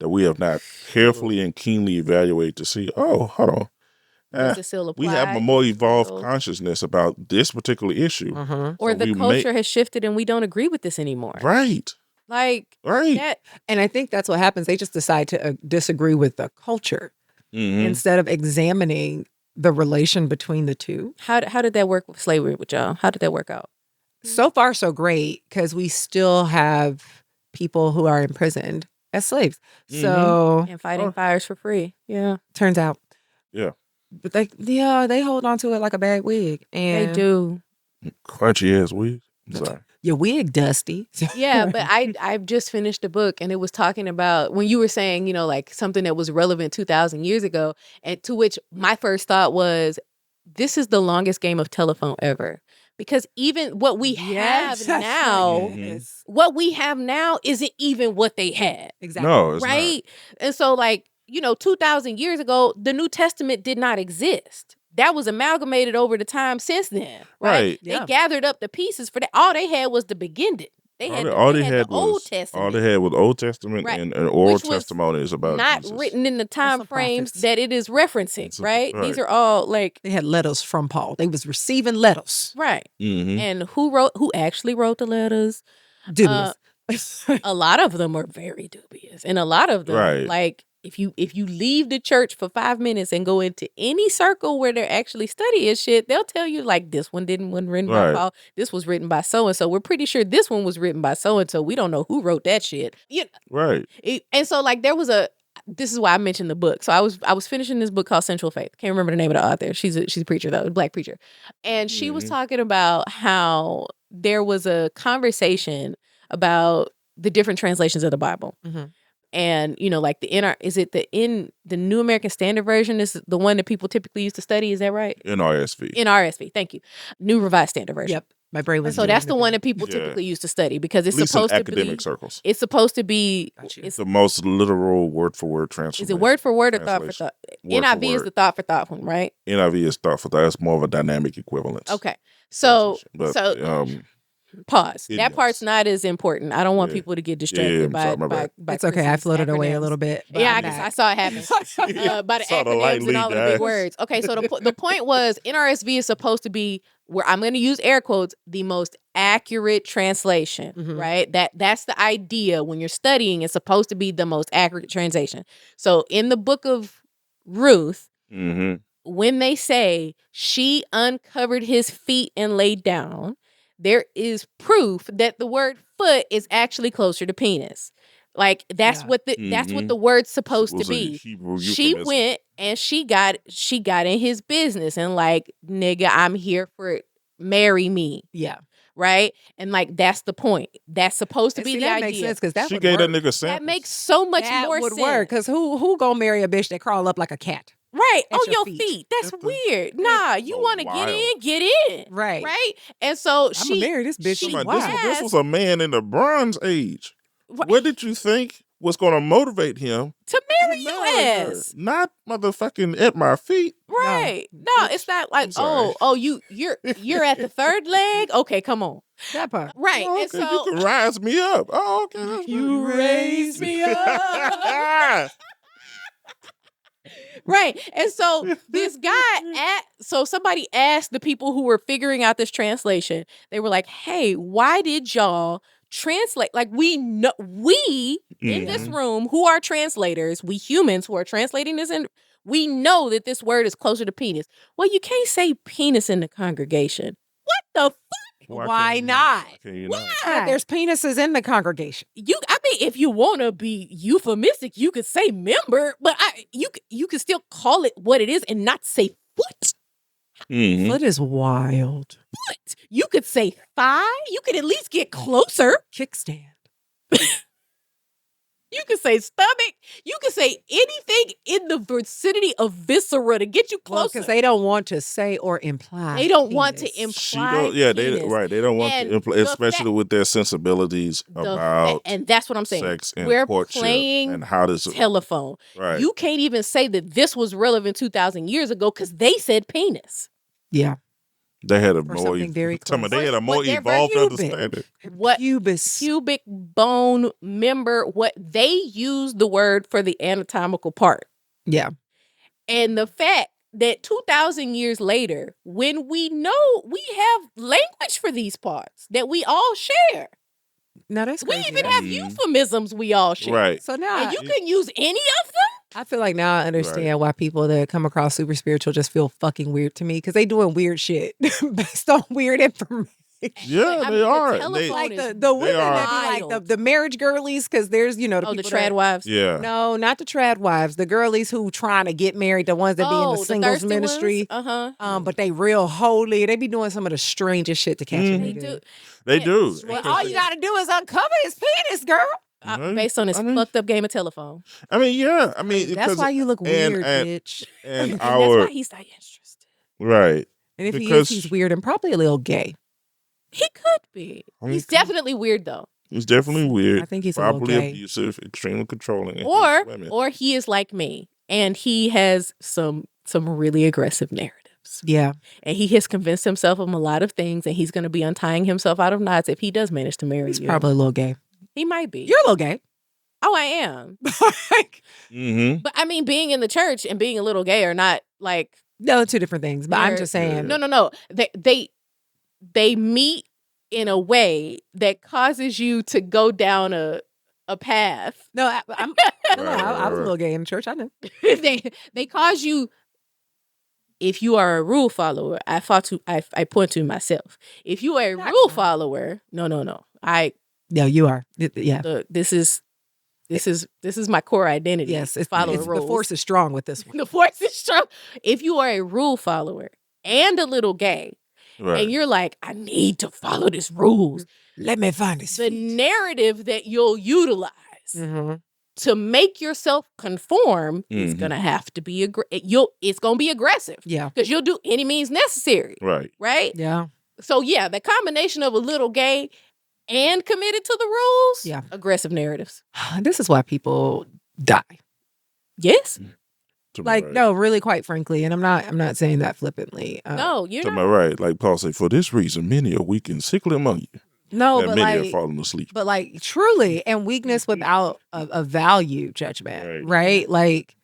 Speaker 3: we have not carefully and keenly evaluated to see, oh, hold on.
Speaker 1: Does it still apply?
Speaker 3: We have a more evolved
Speaker 1: Still-
Speaker 3: consciousness about this particular issue.
Speaker 1: Or
Speaker 3: So
Speaker 1: the
Speaker 3: we
Speaker 1: culture has shifted and we don't agree with this anymore.
Speaker 3: Right.
Speaker 1: Like
Speaker 3: Right.
Speaker 1: that.
Speaker 2: And I think that's what happens. They just decide to disagree with the culture
Speaker 3: Mhm.
Speaker 2: instead of examining the relation between the two.
Speaker 1: How did that work with slavery with y'all? How did that work out?
Speaker 2: So far, so great, because we still have people who are imprisoned as slaves. So
Speaker 1: And fighting fires for free. Yeah.
Speaker 2: turns out.
Speaker 3: Yeah.
Speaker 2: But they hold on to it like a bag wig. And
Speaker 1: They do.
Speaker 3: Crunchy ass wig. I'm sorry.
Speaker 2: your wig dusty.
Speaker 1: Yeah, but I've just finished a book and it was talking about when you were saying, like something that was relevant 2,000 years ago, and to which my first thought was, this is the longest game of telephone ever. Because even what we have now,
Speaker 2: Yes.
Speaker 1: what we have now isn't even what they had.
Speaker 2: Exactly.
Speaker 3: No, it's
Speaker 1: Right? And so 2,000 years ago, the New Testament did not exist. That was amalgamated over the time since then, right?
Speaker 3: Right.
Speaker 1: They
Speaker 2: Yeah.
Speaker 1: gathered up the pieces for that. All they had was the beginning. They had the Old Testament.
Speaker 3: All they had was Old Testament
Speaker 1: Right.
Speaker 3: and oral
Speaker 1: Which was
Speaker 3: testimonies about
Speaker 1: not
Speaker 3: Jesus.
Speaker 1: written in the time
Speaker 2: some
Speaker 1: frames
Speaker 2: prophets.
Speaker 1: that it is referencing, right?
Speaker 3: Right.
Speaker 1: These are all
Speaker 2: They had letters from Paul. They was receiving letters.
Speaker 1: right.
Speaker 3: Mhm.
Speaker 1: And who actually wrote the letters?
Speaker 2: Dubious.
Speaker 1: A lot of them are very dubious, and a lot of them,
Speaker 3: Right.
Speaker 1: like if you leave the church for 5 minutes and go into any circle where they're actually studying shit, they'll tell you like this one wasn't written by
Speaker 3: Right.
Speaker 1: Paul. This was written by so and so. We're pretty sure this one was written by so and so. We don't know who wrote that shit.
Speaker 3: Right.
Speaker 1: And so there was this is why I mentioned the book. So I was finishing this book called Central Faith. Can't remember the name of the author. She's a preacher though, a Black preacher. And she was talking about how there was a conversation about the different translations of the Bible.
Speaker 2: Mhm.
Speaker 1: And the New American Standard Version is the one that people typically used to study, is that right?
Speaker 3: NRSV.
Speaker 1: NRSV, thank you. New Revised Standard Version.
Speaker 2: Yep. My brain
Speaker 1: And
Speaker 2: was
Speaker 1: so that's the
Speaker 2: doing
Speaker 1: one
Speaker 2: it.
Speaker 1: that people
Speaker 3: Yeah.
Speaker 1: typically used to study because it's
Speaker 3: At least in
Speaker 1: supposed to
Speaker 3: academic
Speaker 1: be
Speaker 3: circles.
Speaker 1: it's supposed to be
Speaker 2: Gotcha.
Speaker 1: it's
Speaker 3: The most literal word for word translation.
Speaker 1: is it word for word or thought for
Speaker 3: Translation.
Speaker 1: thought?
Speaker 3: Word for
Speaker 1: NIV is
Speaker 3: word.
Speaker 1: the thought for thought one, right?
Speaker 3: NIV is thought for that. It's more of a dynamic equivalence.
Speaker 1: Okay. So
Speaker 3: translation. But,
Speaker 1: pause. That
Speaker 3: idioms.
Speaker 1: part's not as important. I don't want
Speaker 3: Yeah.
Speaker 1: people to get
Speaker 3: Yeah,
Speaker 1: distracted
Speaker 3: I'm
Speaker 1: by,
Speaker 3: sorry, my
Speaker 1: by,
Speaker 3: bad.
Speaker 1: by
Speaker 2: It's okay. I
Speaker 1: Chrissy's
Speaker 2: floated away a
Speaker 1: acronyms.
Speaker 2: little bit. but
Speaker 1: Yeah,
Speaker 2: I'm
Speaker 1: I
Speaker 2: back.
Speaker 1: saw it happen by the
Speaker 3: Saw the
Speaker 1: acronyms
Speaker 3: light
Speaker 1: and
Speaker 3: lead
Speaker 1: all of the big
Speaker 3: down.
Speaker 1: words. Okay, so the point was NRSV is supposed to be, where I'm going to use air quotes, the most accurate translation,
Speaker 2: Mhm.
Speaker 1: right? That's the idea when you're studying. It's supposed to be the most accurate translation. So in the book of Ruth,
Speaker 3: Mm-hmm.
Speaker 1: when they say she uncovered his feet and laid down, there is proof that the word foot is actually closer to penis. Like that's
Speaker 2: Yeah.
Speaker 1: what the word's supposed to
Speaker 3: Was a
Speaker 1: be.
Speaker 3: Hebrew
Speaker 1: She
Speaker 3: euphemism.
Speaker 1: went and she got in his business and like, nigga, I'm here for it. Marry me,
Speaker 2: Yeah.
Speaker 1: right? And like that's the point. That's supposed to
Speaker 2: And
Speaker 1: be
Speaker 2: see,
Speaker 1: the
Speaker 2: that
Speaker 1: idea.
Speaker 2: makes sense because that
Speaker 3: She
Speaker 2: would
Speaker 3: gave
Speaker 2: work.
Speaker 3: that nigga samples.
Speaker 1: That makes so much
Speaker 2: that
Speaker 1: more
Speaker 2: would
Speaker 1: sense.
Speaker 2: work because who gonna marry a bitch that crawl up like a cat?
Speaker 1: Right.
Speaker 2: At
Speaker 1: On
Speaker 2: your
Speaker 1: your
Speaker 2: feet.
Speaker 1: feet. That's
Speaker 3: That's the-
Speaker 1: weird. Nah, you
Speaker 3: so
Speaker 1: want to get
Speaker 3: wild.
Speaker 1: in, get in.
Speaker 2: Right.
Speaker 1: Right. And so
Speaker 2: I'm
Speaker 1: she
Speaker 2: gonna marry this bitch.
Speaker 1: she
Speaker 2: She
Speaker 3: Somebody-
Speaker 2: wild.
Speaker 3: this was a man in the Bronze Age.
Speaker 1: Right.
Speaker 3: What did you think was going to motivate him
Speaker 1: to marry
Speaker 3: to
Speaker 1: your
Speaker 3: marry her?
Speaker 1: ass.
Speaker 3: Not motherfucking at my feet.
Speaker 1: Right. No,
Speaker 3: bitch,
Speaker 1: it's not like,
Speaker 3: I'm sorry.
Speaker 1: you're at the third leg. Okay, come on.
Speaker 2: That part.
Speaker 1: Right.
Speaker 3: Oh,
Speaker 1: And
Speaker 3: okay,
Speaker 1: so
Speaker 3: you can rise me up. Oh, okay. that's
Speaker 1: You
Speaker 3: good.
Speaker 1: raise me up. Right. And so this guy, so somebody asked the people who were figuring out this translation, they were like, hey, why did y'all translate? Like, we know, we in this room who are translators, we humans who are translating this, and we know that this word is closer to penis. Well, you can't say penis in the congregation. What the fuck?
Speaker 2: Why not?
Speaker 1: Why?
Speaker 2: But there's penises in the congregation.
Speaker 1: I mean, if you want to be euphemistic, you could say member, but you could still call it what it is and not say foot.
Speaker 2: Foot is wild.
Speaker 1: Foot. You could say thigh. You could at least get closer.
Speaker 2: Kickstand.
Speaker 1: You could say stomach. You could say anything in the vicinity of viscera to get you closer.
Speaker 2: Because they don't want to say or imply.
Speaker 1: They don't
Speaker 2: penis.
Speaker 1: want to imply.
Speaker 3: They don't want
Speaker 1: And
Speaker 3: to imply, especially with their sensibilities about
Speaker 1: and that's what I'm saying.
Speaker 3: sex and
Speaker 1: We're
Speaker 3: courtship
Speaker 1: playing
Speaker 3: and how does it
Speaker 1: telephone.
Speaker 3: Right.
Speaker 1: You can't even say that this was relevant 2,000 years ago because they said penis.
Speaker 2: Yeah.
Speaker 3: They had a
Speaker 2: For
Speaker 3: more
Speaker 2: something very close.
Speaker 3: they had a more
Speaker 1: Whatever
Speaker 3: evolved
Speaker 2: cubic.
Speaker 3: understanding.
Speaker 1: What
Speaker 2: Pubis.
Speaker 1: cubic bone member? What they use the word for the anatomical part.
Speaker 2: Yeah.
Speaker 1: And the fact that 2,000 years later, when we know we have language for these parts that we all share,
Speaker 2: No, that's
Speaker 1: we
Speaker 2: crazy.
Speaker 1: even have euphemisms we all share.
Speaker 3: Right.
Speaker 2: So now
Speaker 1: And you can use any of them.
Speaker 2: I feel like now I understand why people that come across super spiritual just feel fucking weird to me because they doing weird shit based on weird information.
Speaker 3: Yeah, they are.
Speaker 2: Like the women that be like the marriage girlies because there's the
Speaker 1: the
Speaker 2: people
Speaker 1: trad wives.
Speaker 3: Yeah.
Speaker 2: No, not the trad wives. The girlies who trying to get married, the ones that be in the singles ministry. But they real holy. They be doing some of the strangest shit to catch you.
Speaker 3: They do.
Speaker 2: Well, all you gotta do is uncover his penis, girl.
Speaker 1: Based on his fucked up game of telephone.
Speaker 3: I mean, yeah. I mean,
Speaker 2: that's why you look weird, bitch.
Speaker 3: And
Speaker 1: that's why he's not interested.
Speaker 3: Right.
Speaker 2: And if he is, he's weird and probably a little gay.
Speaker 1: He could be. He's definitely weird though.
Speaker 3: He's definitely weird.
Speaker 2: I think he's
Speaker 3: probably
Speaker 2: a little gay.
Speaker 3: Abusive, extremely controlling.
Speaker 1: Or he is like me, and he has some really aggressive narratives.
Speaker 2: Yeah.
Speaker 1: And he has convinced himself of a lot of things, and he's going to be untying himself out of knots if he does manage to marry you.
Speaker 2: He's probably a little gay.
Speaker 1: He might be.
Speaker 2: You're a little gay.
Speaker 1: Oh, I am. But I mean, being in the church and being a little gay are not like
Speaker 2: no, two different things. But I'm just saying.
Speaker 1: No. They meet in a way that causes you to go down a path.
Speaker 2: No, I was a little gay in church. I know.
Speaker 1: They cause you. If you are a rule follower, I point to myself. If you are a rule follower, no.
Speaker 2: No, you are. Yeah.
Speaker 1: This is my core identity.
Speaker 2: Yes,
Speaker 1: follow rules.
Speaker 2: The force is strong with this one.
Speaker 1: The force is strong. If you are a rule follower and a little gay, and you're like, I need to follow this rules.
Speaker 2: Let me find this.
Speaker 1: The narrative that you'll utilize to make yourself conform is gonna have to be it's gonna be aggressive.
Speaker 2: Yeah,
Speaker 1: because you'll do any means necessary. Right.
Speaker 2: Yeah.
Speaker 1: So yeah, the combination of a little gay and committed to the rules.
Speaker 2: Yeah,
Speaker 1: aggressive narratives.
Speaker 2: This is why people die.
Speaker 1: Yes.
Speaker 2: No, really, quite frankly, and I'm not saying that flippantly.
Speaker 1: No, you're
Speaker 3: not. Right. Like Paul said, for this reason, many are weak and sickly among you.
Speaker 2: No, but
Speaker 3: many are falling asleep.
Speaker 2: But like truly, and weakness without a value judgment, right? Like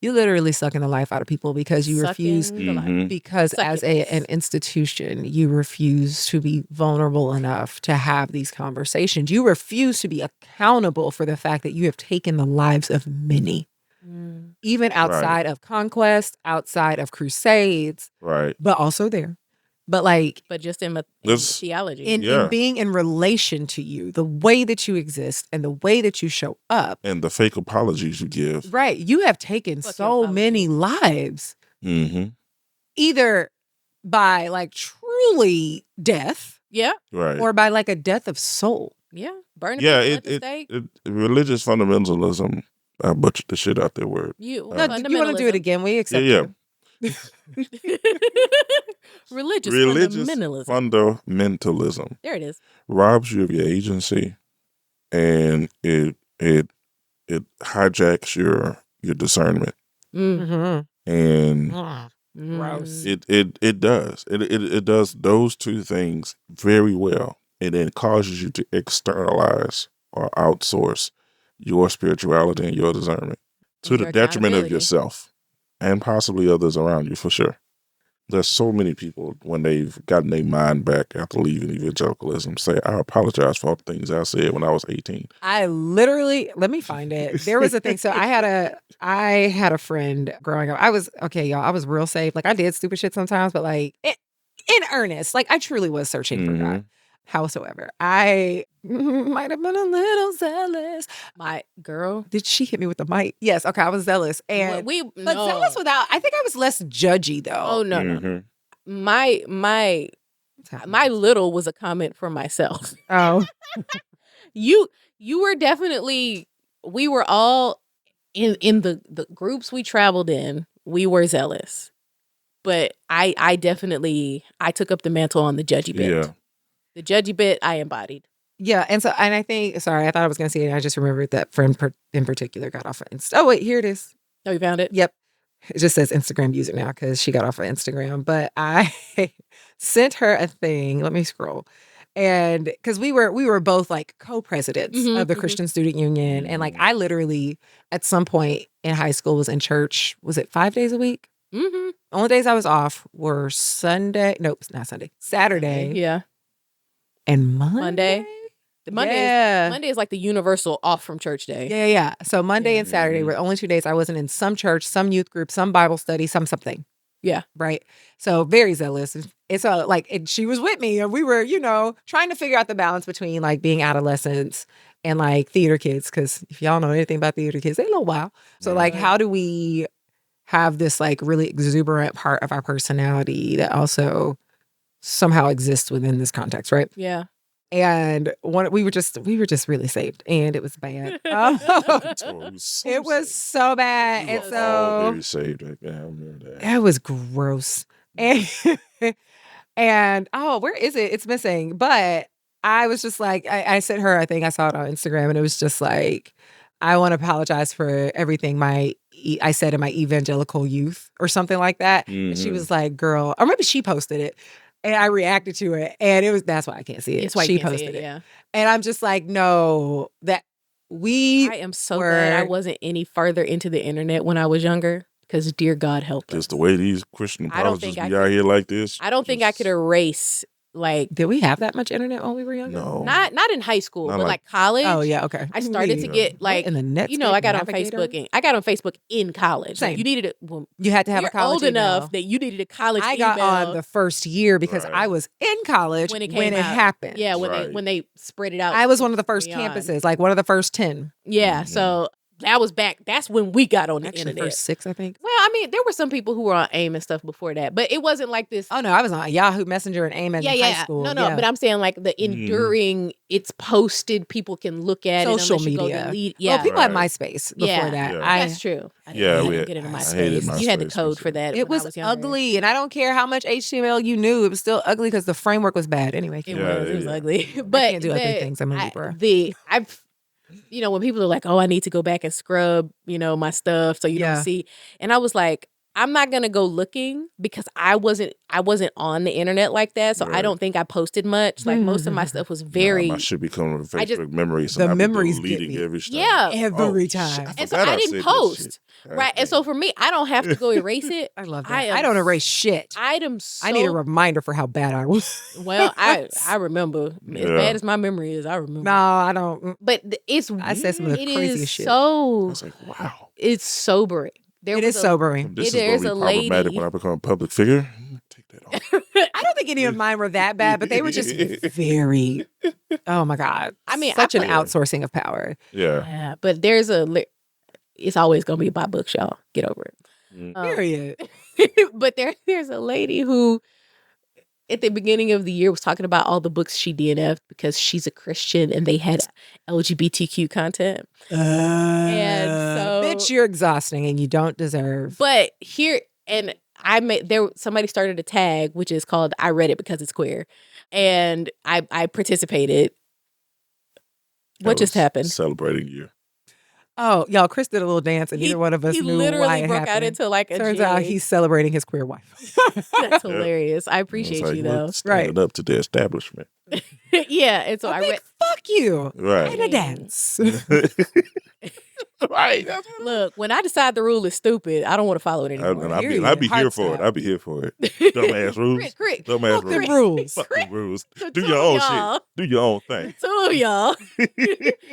Speaker 2: you literally sucking the life out of people because you refuse. Because as an institution, you refuse to be vulnerable enough to have these conversations. You refuse to be accountable for the fact that you have taken the lives of many. Even outside of conquest, outside of crusades, but also there. But
Speaker 1: just in theology.
Speaker 2: In being in relation to you, the way that you exist and the way that you show up.
Speaker 3: And the fake apologies you give.
Speaker 2: Right. You have taken so many lives. Either by like truly death.
Speaker 1: Yeah.
Speaker 3: Right.
Speaker 2: Or by like a death of soul.
Speaker 1: Yeah. Burning
Speaker 3: religious fundamentalism. I butchered the shit out that word.
Speaker 2: You want to do it again? We accept
Speaker 3: you.
Speaker 1: Religious
Speaker 3: fundamentalism.
Speaker 1: There it is.
Speaker 3: Robs you of your agency, and it hijacks your discernment. And
Speaker 2: gross.
Speaker 3: It does. It does those two things very well, and then causes you to externalize or outsource your spirituality and your discernment to the detriment of yourself. and possibly others around you for sure. There's so many people when they've gotten their mind back after leaving evangelicalism say, I apologize for all the things I said when I was 18.
Speaker 2: I literally, let me find it. There was a thing. So I had a friend growing up. I was real safe. Like I did stupid shit sometimes, but like in earnest, like I truly was searching for God. Howsoever, I might have been a little zealous. My girl, did she hit me with the mic? Yes. Okay, I was zealous, and but zealous without. I think I was less judgy though.
Speaker 1: Oh no, no. My little was a comment for myself.
Speaker 2: Oh,
Speaker 1: you were definitely. We were all in the groups we traveled in. We were zealous, but I definitely took up the mantle on the judgy bit.
Speaker 3: Yeah.
Speaker 1: The judgy bit I embodied.
Speaker 2: Yeah, and I think, sorry, I thought I was going to say it. I just remembered that friend in particular got off of Insta. Oh, wait, here it is.
Speaker 1: Oh, you found it?
Speaker 2: Yep. It just says Instagram user now because she got off of Instagram. But I sent her a thing. Let me scroll. And because we were both like co-presidents of the Christian Student Union. And like I literally, at some point in high school, was in church. Was it 5 days a week?
Speaker 1: Mm-hmm.
Speaker 2: Only days I was off were Sunday. Nope, not Sunday. Saturday.
Speaker 1: Yeah.
Speaker 2: And Monday.
Speaker 1: Monday is like the universal off from church day.
Speaker 2: Yeah. So Monday and Saturday were the only 2 days I wasn't in some church, some youth group, some Bible study, something.
Speaker 1: Yeah.
Speaker 2: Right. So very zealous. It's she was with me and we were, trying to figure out the balance between like being adolescents and like theater kids. Cause if y'all know anything about theater kids, they a little wild. So like, how do we have this like really exuberant part of our personality that also somehow exists within this context, right?
Speaker 1: Yeah.
Speaker 2: And we were just really saved, and it was bad. It was so bad, and so
Speaker 3: very saved. I remember that.
Speaker 2: It was gross. And where is it? It's missing. But I was just like, I sent her. I think I saw it on Instagram, and it was just like, I want to apologize for everything I said in my evangelical youth, or something like that. And she was like, "Girl," or maybe she posted it. And I reacted to it, and that's why I can't see it.
Speaker 1: It's why
Speaker 2: she
Speaker 1: you can't
Speaker 2: posted
Speaker 1: see it,
Speaker 2: it.
Speaker 1: yeah.
Speaker 2: And I'm just like, no, I
Speaker 1: am so glad I wasn't any further into the internet when I was younger, because dear God help us.
Speaker 3: Just the way these Christian apologists be out here like this.
Speaker 1: I don't think I could erase. Like,
Speaker 2: did we have that much internet when we were younger?
Speaker 3: No,
Speaker 1: not in high school, but like college.
Speaker 2: Oh yeah, okay.
Speaker 1: I started to get like
Speaker 2: in the net.
Speaker 1: I got on Facebook in college.
Speaker 2: Same.
Speaker 1: You needed it.
Speaker 2: You had to have a college
Speaker 1: old
Speaker 2: email.
Speaker 1: enough that you needed a college.
Speaker 2: I got on the first year because I was in college when it happened.
Speaker 1: Yeah, when they spread it out.
Speaker 2: I was one of the first campuses, like one of the first 10.
Speaker 1: Yeah, so. That was back. That's when we got on the internet.
Speaker 2: First 6, I think.
Speaker 1: Well, I mean, there were some people who were on AIM and stuff before that, but it wasn't like this.
Speaker 2: Oh no, I was on Yahoo Messenger and AIM in high school.
Speaker 1: No, but I'm saying like the enduring. It's posted. People can look at
Speaker 2: social
Speaker 1: it.
Speaker 2: media.
Speaker 1: Yeah,
Speaker 2: well, people had MySpace before that.
Speaker 3: Yeah.
Speaker 1: That's true. I didn't get into MySpace. You had the code for that.
Speaker 2: It was ugly, and I don't care how much HTML you knew. It was still ugly because the framework was bad. Anyway,
Speaker 1: it was ugly. But
Speaker 2: I can't do ugly things. I'm a Libra.
Speaker 1: When people are like, "Oh, I need to go back and scrub, my stuff so you don't see," and I was like, I'm not gonna go looking because I wasn't on the internet like that, so I don't think I posted much. Like most of my stuff was very.
Speaker 3: I should be coming to Facebook memories.
Speaker 2: The memories
Speaker 3: deleting every time.
Speaker 1: Yeah,
Speaker 2: every time.
Speaker 1: And so I didn't post. Right, and so for me, I don't have to go erase it.
Speaker 2: I love that. I don't erase shit.
Speaker 1: I
Speaker 2: need a reminder for how bad I was.
Speaker 1: Well, I remember as bad as my memory is. I remember.
Speaker 2: No, I don't.
Speaker 1: But
Speaker 2: I said some of the craziest shit.
Speaker 3: I was like, wow,
Speaker 1: it's sobering.
Speaker 2: It is sobering.
Speaker 3: This is going to be problematic when I become a public figure. Take that off.
Speaker 2: I don't think any of mine were that bad, but they were just very. Oh my God! I mean, such an outsourcing of power.
Speaker 3: Yeah.
Speaker 1: But it's always going to be by books, y'all. Get over it.
Speaker 2: Period.
Speaker 1: But there's a lady who, at the beginning of the year, was talking about all the books she DNF'd because she's a Christian and they had LGBTQ content. And so,
Speaker 2: bitch, you're exhausting and you don't deserve.
Speaker 1: But here, and somebody started a tag which is called "I read it because it's queer," and I participated. What just happened?
Speaker 3: Celebrating you.
Speaker 2: Oh, y'all, Chris did a little dance and neither one of us knew why it happened. He literally broke out into
Speaker 1: like a
Speaker 2: Turns out he's celebrating his queer wife.
Speaker 1: That's hilarious. I appreciate you though.
Speaker 3: Standing up to the establishment.
Speaker 1: Yeah, and so I read.
Speaker 2: Fuck you.
Speaker 3: Right.
Speaker 2: And a dance.
Speaker 3: Right. That's what
Speaker 1: Look, when I decide the rule is stupid, I don't want to follow it anymore.
Speaker 3: and
Speaker 2: Period.
Speaker 3: I'd be here
Speaker 2: Hard
Speaker 3: for it.
Speaker 2: stop.
Speaker 3: I'd be here for it. Dumbass rules.
Speaker 1: Crick.
Speaker 3: Dumbass
Speaker 2: Fuck them
Speaker 3: rules.
Speaker 2: rules.
Speaker 3: Fuck them rules.
Speaker 1: The
Speaker 3: Do
Speaker 1: two
Speaker 3: your
Speaker 1: of
Speaker 3: own
Speaker 1: y'all.
Speaker 3: shit. Do your own thing.
Speaker 1: Two of y'all.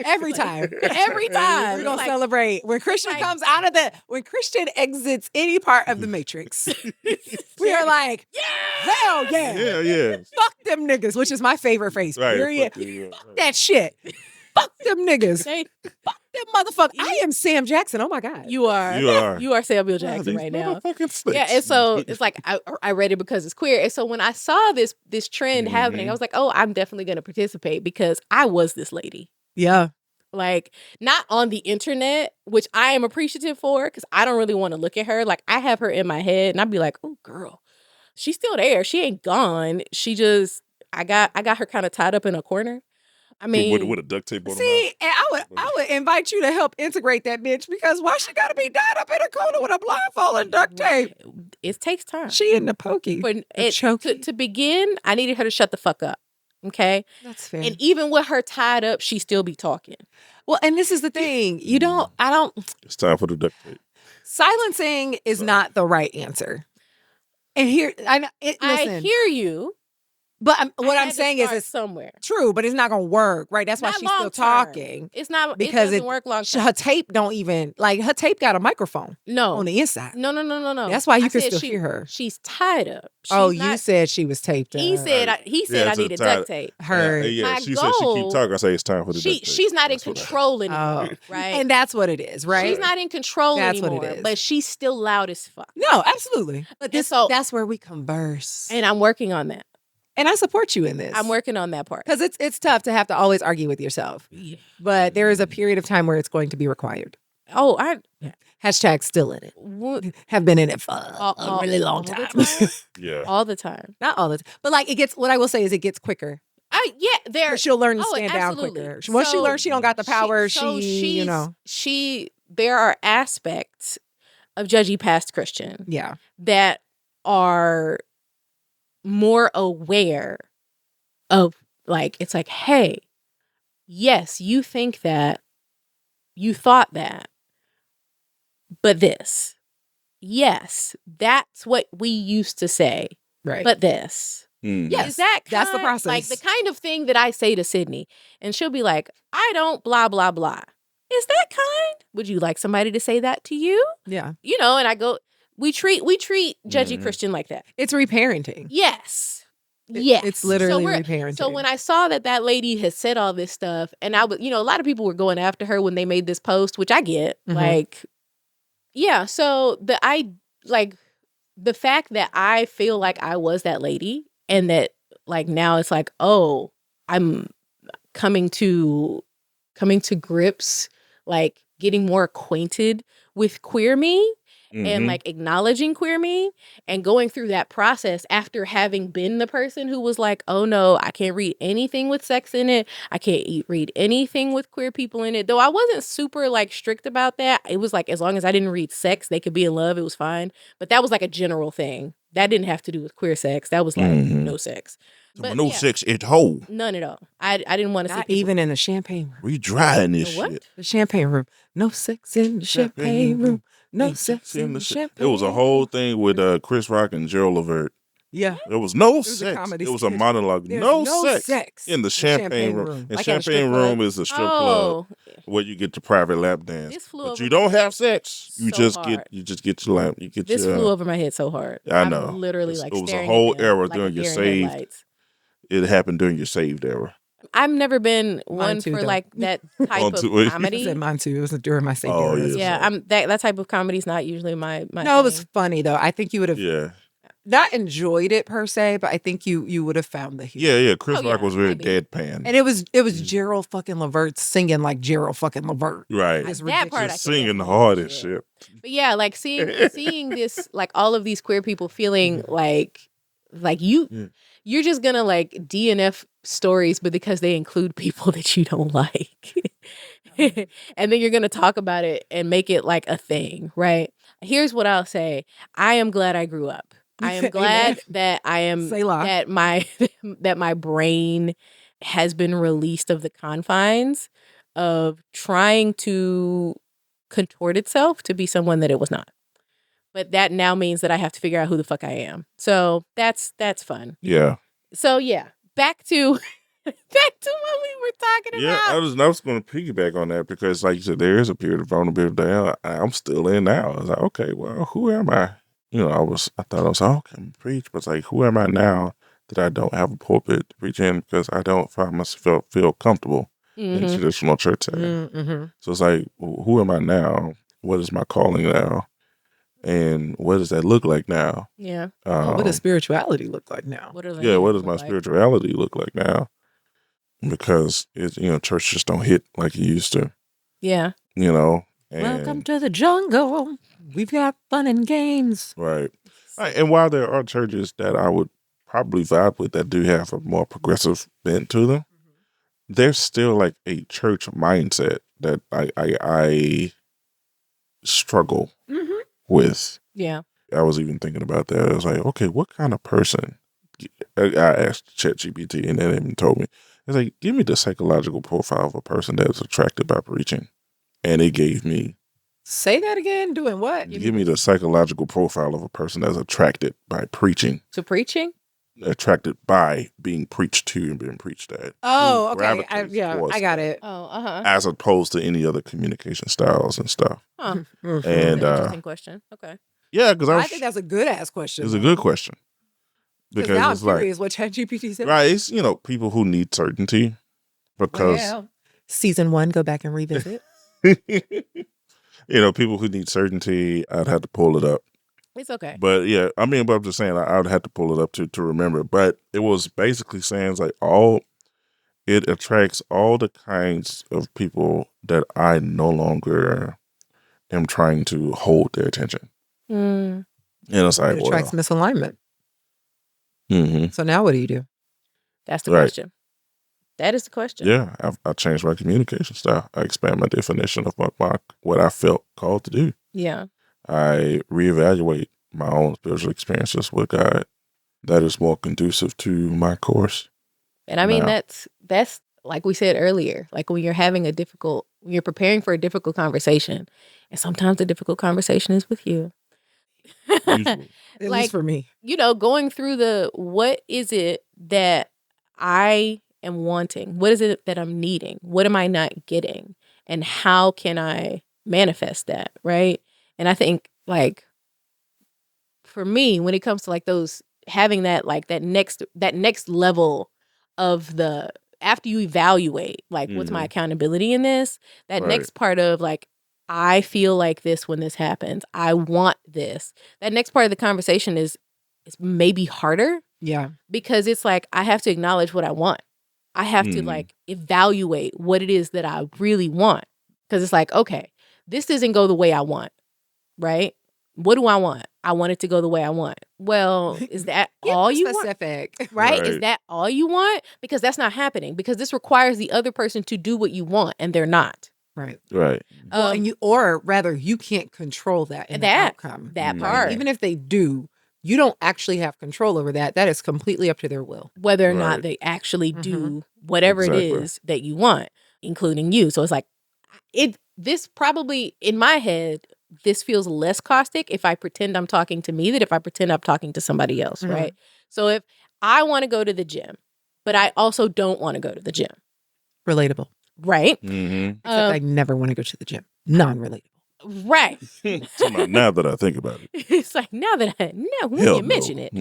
Speaker 2: Every time.
Speaker 1: Every time.
Speaker 2: We're gonna
Speaker 1: Like,
Speaker 2: celebrate when Christian
Speaker 1: like-
Speaker 2: comes out of when Christian exits any part of the matrix. We are like, hell yeah.
Speaker 3: Yeah.
Speaker 2: Fuck them niggas, which is my favorite phrase.
Speaker 3: Right.
Speaker 2: Period.
Speaker 3: Fuck you,
Speaker 2: Fuck that shit. Fuck them niggas.
Speaker 1: They-
Speaker 2: Fuck them motherfuckers. I am Sam Jackson. Oh my God.
Speaker 1: you are.
Speaker 3: You are.
Speaker 1: You are Samuel
Speaker 3: Wow,
Speaker 1: Jackson
Speaker 3: these
Speaker 1: right now.
Speaker 3: motherfucking slicks.
Speaker 1: Yeah, and so it's like I read it because it's queer. And so when I saw this trend happening, I was like, oh, I'm definitely going to participate because I was this lady.
Speaker 2: Yeah.
Speaker 1: Like, not on the internet, which I am appreciative for because I don't really want to look at her. Like, I have her in my head and I'd be like, oh, girl, she's still there. She ain't gone. She just, I got her kind of tied up in a corner. I mean,
Speaker 3: with a duct tape on her
Speaker 2: See, and I would invite you to help integrate that bitch because why she gotta be tied up in a corner with a blindfold and duct tape?
Speaker 1: it takes time.
Speaker 2: She in the pokey.
Speaker 1: For
Speaker 2: the choky.
Speaker 1: to begin, I needed her to shut the fuck up. Okay.
Speaker 2: That's fair.
Speaker 1: And even with her tied up, she still be talking.
Speaker 2: Well, and this is the thing.
Speaker 3: It's time for the duct tape.
Speaker 2: Silencing is not the right answer. And here,
Speaker 1: I
Speaker 2: listen,
Speaker 1: hear you.
Speaker 2: but what
Speaker 1: I
Speaker 2: I'm
Speaker 1: had to
Speaker 2: saying is
Speaker 1: start
Speaker 2: it's
Speaker 1: somewhere.
Speaker 2: true, but it's not gonna work, right? That's why
Speaker 1: Not
Speaker 2: she's still
Speaker 1: long-term.
Speaker 2: talking.
Speaker 1: It's not
Speaker 2: Because
Speaker 1: it doesn't work long term.
Speaker 2: Her tape don't even, like, her tape got a microphone
Speaker 1: No.
Speaker 2: on the inside.
Speaker 1: No.
Speaker 2: That's why you
Speaker 1: I
Speaker 2: can
Speaker 1: said
Speaker 2: still hear her.
Speaker 1: She's tied up.
Speaker 2: Oh,
Speaker 1: She's
Speaker 2: you
Speaker 1: not-
Speaker 2: said she was taped up.
Speaker 1: He said
Speaker 3: Yeah,
Speaker 1: I
Speaker 3: so
Speaker 1: needed
Speaker 3: tied-
Speaker 1: duct tape.
Speaker 2: Her.
Speaker 1: My
Speaker 3: She said she keep
Speaker 1: goal-
Speaker 3: talking. I say it's time for the duct tape.
Speaker 1: She's not in
Speaker 3: That's what I-
Speaker 1: control anymore.
Speaker 2: Oh.
Speaker 1: Right.
Speaker 2: And that's what it is, right?
Speaker 1: She's not in control
Speaker 2: That's what
Speaker 1: anymore.
Speaker 2: it is.
Speaker 1: But she's still loud as fuck.
Speaker 2: No, absolutely. But
Speaker 1: And so-
Speaker 2: that's where we converse.
Speaker 1: And I'm working on that.
Speaker 2: And I support you in this.
Speaker 1: I'm working on that part.
Speaker 2: Because it's tough to have to always argue with yourself. But there is a period of time where it's going to be required.
Speaker 1: Oh, I
Speaker 2: Hashtag still in it. Have been in it for a really long
Speaker 1: all the
Speaker 2: time.
Speaker 3: Yeah.
Speaker 1: all the time.
Speaker 2: Not all the time. But like what I will say is it gets quicker.
Speaker 1: There.
Speaker 2: She'll learn to
Speaker 1: Oh,
Speaker 2: stand down
Speaker 1: absolutely.
Speaker 2: quicker. Once she
Speaker 1: So
Speaker 2: learns she don't got the power,
Speaker 1: there are aspects of judgy past Christian
Speaker 2: yeah.
Speaker 1: that are more aware of, like, it's like, hey, yes, you think that, you thought that, but this, yes, that's what we used to say,
Speaker 2: Right.
Speaker 1: but this.
Speaker 3: Mm.
Speaker 2: Yes,
Speaker 1: Is that
Speaker 2: that's the
Speaker 1: kind-
Speaker 2: process.
Speaker 1: Like the kind of thing that I say to Sydney, and she'll be like, I don't blah, blah, blah. Is that kind? Would you like somebody to say that to you?
Speaker 2: Yeah.
Speaker 1: You know, and I go, we treat judgy
Speaker 3: Mhm.
Speaker 1: Christian like that.
Speaker 2: It's reparenting.
Speaker 1: Yes. Yes.
Speaker 2: It's literally
Speaker 1: we're-
Speaker 2: reparenting.
Speaker 1: So when I saw that lady had said all this stuff, and I was, a lot of people were going after her when they made this post, which I get.
Speaker 2: Mhm.
Speaker 1: Like, yeah. So the fact that I feel like I was that lady, and that like now it's like, oh, I'm coming to grips, like getting more acquainted with queer me. And
Speaker 3: Mhm.
Speaker 1: like acknowledging queer me and going through that process after having been the person who was like, oh no, I can't read anything with sex in it. I can't read anything with queer people in it. Though I wasn't super like strict about that. It was like, as long as I didn't read sex, they could be in love. It was fine. But that was like a general thing. That didn't have to do with queer sex. That was like
Speaker 3: Mhm.
Speaker 1: no sex. But
Speaker 3: no
Speaker 1: yeah,
Speaker 3: sex at whole.
Speaker 1: none at all. I didn't want to see
Speaker 2: Not
Speaker 1: people.
Speaker 2: even in the champagne room.
Speaker 3: We drying this
Speaker 1: The what?
Speaker 3: shit.
Speaker 2: The champagne room. No sex in the champagne room. No sex in the champagne
Speaker 3: It was a whole thing with Chris Rock and Gerald Levert.
Speaker 2: Yeah.
Speaker 3: There was no
Speaker 2: was a
Speaker 3: sex.
Speaker 2: comedy
Speaker 3: It was a
Speaker 2: skit.
Speaker 3: monologue.
Speaker 2: There's
Speaker 3: No,
Speaker 2: no
Speaker 3: sex,
Speaker 2: sex
Speaker 3: in the champagne room. And
Speaker 2: Like at a strip
Speaker 3: champagne
Speaker 2: club.
Speaker 3: room is a strip club
Speaker 1: Oh,
Speaker 3: where you get your private lap dance.
Speaker 1: this flew
Speaker 3: But
Speaker 1: over
Speaker 3: you
Speaker 1: my
Speaker 3: don't
Speaker 1: head
Speaker 3: have sex. You
Speaker 1: so
Speaker 3: just
Speaker 1: hard.
Speaker 3: get your lap. You get
Speaker 1: This
Speaker 3: your.
Speaker 1: flew over my head so hard.
Speaker 3: I
Speaker 1: I'm
Speaker 3: know.
Speaker 1: literally
Speaker 3: It's-
Speaker 1: like
Speaker 3: it was a
Speaker 1: staring
Speaker 3: whole
Speaker 1: at them
Speaker 3: era
Speaker 1: like a
Speaker 3: during your
Speaker 1: deer in
Speaker 3: saved.
Speaker 1: headlights.
Speaker 3: It happened during your saved era.
Speaker 1: I've never been
Speaker 2: Mine
Speaker 1: one
Speaker 2: too,
Speaker 1: for
Speaker 2: though.
Speaker 1: like that type
Speaker 3: On
Speaker 1: of
Speaker 3: to it.
Speaker 2: I
Speaker 1: comedy.
Speaker 2: said mine too. It was during my safety.
Speaker 3: Oh,
Speaker 2: era.
Speaker 3: yeah.
Speaker 1: Yeah, I'm that type of comedy is not usually my
Speaker 2: No, it was
Speaker 1: thing.
Speaker 2: funny though. I think you would have
Speaker 3: Yeah,
Speaker 2: not enjoyed it per se, but I think you would have found the humor.
Speaker 3: yeah. Chris
Speaker 1: Oh,
Speaker 3: Rock
Speaker 1: yeah,
Speaker 3: was very
Speaker 1: maybe.
Speaker 3: deadpan.
Speaker 2: And it was Gerald fucking Levert singing like Gerald fucking Levert.
Speaker 3: Right.
Speaker 2: It's
Speaker 1: That part I
Speaker 3: Just
Speaker 1: can
Speaker 3: singing the
Speaker 1: definitely
Speaker 3: hardest
Speaker 1: appreciate.
Speaker 3: shit.
Speaker 1: But yeah, like seeing this, like all of these queer people feeling like you
Speaker 3: Yeah.
Speaker 1: you're just gonna like DNF stories, but because they include people that you don't like. And then you're gonna talk about it and make it like a thing, right? Here's what I'll say. I am glad I grew up. I am glad
Speaker 2: Amen.
Speaker 1: that I am
Speaker 2: Selah.
Speaker 1: that my brain has been released of the confines of trying to contort itself to be someone that it was not. But that now means that I have to figure out who the fuck I am. So that's fun.
Speaker 3: Yeah.
Speaker 1: So yeah, back to what we were talking
Speaker 3: Yeah,
Speaker 1: about.
Speaker 3: I was going to piggyback on that because, like you said, there is a period of vulnerability that I'm still in now. I was like, okay, well, who am I? You know, I thought I was like, okay, I'm preach, but it's like, who am I now that I don't have a pulpit to preach in because I don't find myself feel comfortable in traditional church setting.
Speaker 2: Mm-hmm.
Speaker 3: So it's like, who am I now? What is my calling now? And what does that look like now?
Speaker 1: Yeah.
Speaker 2: What does spirituality look like now?
Speaker 3: What does my spirituality look like now? Because church just don't hit like it used to.
Speaker 1: Yeah.
Speaker 3: And,
Speaker 2: Welcome to the jungle. We've got fun and games.
Speaker 3: Right. And while there are churches that I would probably vibe with that do have a more progressive bent to them, there's still like a church mindset that I struggle with.
Speaker 1: Yeah.
Speaker 3: I was even thinking about that. I was like, okay, what kind of person? I asked ChatGPT and it even told me. It's like, give me the psychological profile of a person that is attracted by preaching. And it gave me.
Speaker 2: Say that again? Doing what?
Speaker 3: Give me the psychological profile of a person that's attracted by preaching.
Speaker 1: To preaching?
Speaker 3: Attracted by being preached to and being preached at.
Speaker 2: Oh, okay. I got it.
Speaker 1: Oh,
Speaker 3: as opposed to any other communication styles and stuff.
Speaker 1: Huh.
Speaker 3: And
Speaker 1: interesting question. Okay.
Speaker 3: Yeah, because
Speaker 2: I think that's a good ass question.
Speaker 3: It's a good question.
Speaker 2: Because now I'm curious what ChatGPT said.
Speaker 3: Right, it's people who need certainty because
Speaker 2: season 1, go back and revisit.
Speaker 3: People who need certainty, I'd have to pull it up.
Speaker 1: It's okay.
Speaker 3: But yeah, but I'm just saying I would have to pull it up to remember. But it was basically saying like it attracts all the kinds of people that I no longer am trying to hold their attention. And it's like,
Speaker 2: it attracts misalignment.
Speaker 3: Mm-hmm.
Speaker 2: So now what do you do?
Speaker 1: That's the question. That is the question.
Speaker 3: Yeah, I changed my communication style. I expand my definition of what I felt called to do.
Speaker 1: Yeah.
Speaker 3: I reevaluate my own spiritual experiences with God that is more conducive to my course.
Speaker 1: And I mean, that's like we said earlier, like when you're preparing for a difficult conversation, and sometimes the difficult conversation is with you.
Speaker 2: Usually. At least for me.
Speaker 1: Going through what is it that I am wanting? What is it that I'm needing? What am I not getting? And how can I manifest that, right? And I think for me, when it comes to those having that next level of after you evaluate what's my accountability in this, that next part of I feel like this when this happens, I want this, that next part of the conversation is maybe harder.
Speaker 2: Yeah,
Speaker 1: because it's I have to acknowledge what I want. I have to evaluate what it is that I really want, because it's okay, this doesn't go the way I want, right? What do I want? I want it to go the way I want. Well, is that all you
Speaker 2: specific.
Speaker 1: Want? Right? Is that all you want? Because that's not happening. Because this requires the other person to do what you want, and they're not.
Speaker 3: Right.
Speaker 2: Well, and you can't control that in the outcome.
Speaker 1: That part.
Speaker 2: Even if they do, you don't actually have control over that. That is completely up to their will.
Speaker 1: Whether or not they actually do whatever it is that you want, including you. So it's this probably, in my head, this feels less caustic if I pretend I'm talking to me than if I pretend I'm talking to somebody else, right? So if I want to go to the gym, but I also don't want to go to the gym.
Speaker 2: Relatable.
Speaker 1: Right?
Speaker 2: Except I never want to go to the gym. Non-relatable.
Speaker 1: Right.
Speaker 3: Now that I think about it.
Speaker 1: It's when you mention it.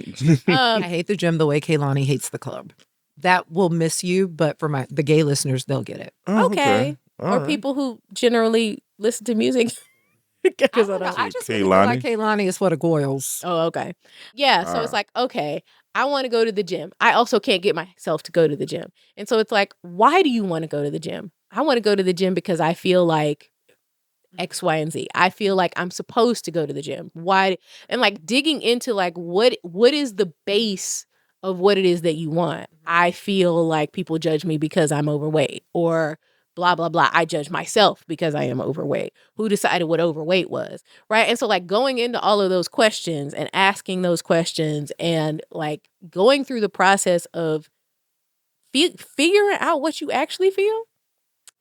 Speaker 2: I hate the gym the way Kaylani hates the club. That will miss you, but for the gay listeners, they'll get it.
Speaker 1: Oh, okay. Or people who generally listen to music.
Speaker 2: I just feel like Kaylani is for the goyles.
Speaker 1: Oh, okay. Yeah, so it's okay, I want to go to the gym. I also can't get myself to go to the gym. And so it's why do you want to go to the gym? I want to go to the gym because I feel like X, Y, and Z. I feel like I'm supposed to go to the gym. Why? And digging into what is the base of what it is that you want. I feel like people judge me because I'm overweight, or blah, blah, blah. I judge myself because I am overweight. Who decided what overweight was, right? And so going into all of those questions and asking those questions and going through the process of figuring out what you actually feel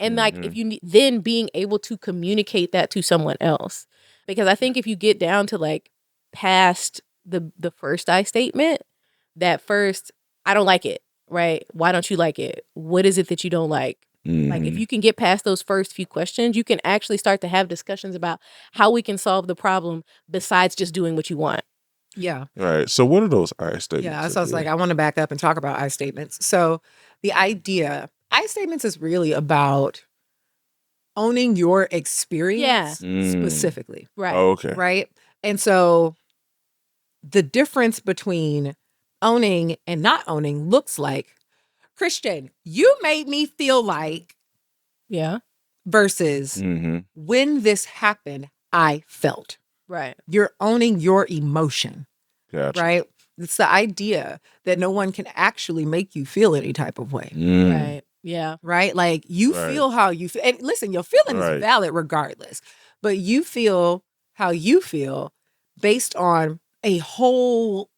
Speaker 1: And like, if you then being able to communicate that to someone else, because I think if you get down to like past the first I statement, that first, I don't like it, right? Why don't you like it? What is it that you don't like? Like, if you can get past those first few questions, you can actually start to have discussions about how we can solve the problem besides just doing what you want.
Speaker 2: Yeah.
Speaker 3: Right. So what are those I statements?
Speaker 2: Yeah. So I was like, I want to back up and talk about I statements. So the idea, I statements is really about owning your experience specifically.
Speaker 1: Right.
Speaker 3: Oh, okay.
Speaker 2: Right. And so the difference between owning and not owning looks like, Christian, you made me feel like,
Speaker 1: Yeah.
Speaker 2: versus when this happened, I felt.
Speaker 1: Right.
Speaker 2: You're owning your emotion.
Speaker 3: Gotcha.
Speaker 2: Right. It's the idea that no one can actually make you feel any type of way.
Speaker 1: Right. Yeah.
Speaker 2: Right. Like you feel how you feel. And listen, your feeling is valid regardless, but you feel how you feel based on a whole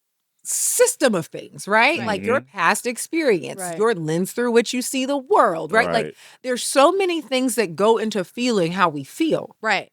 Speaker 2: system of things, right? Like your past experience, your lens through which you see the world, right? Like there's so many things that go into feeling how we feel.
Speaker 1: Right.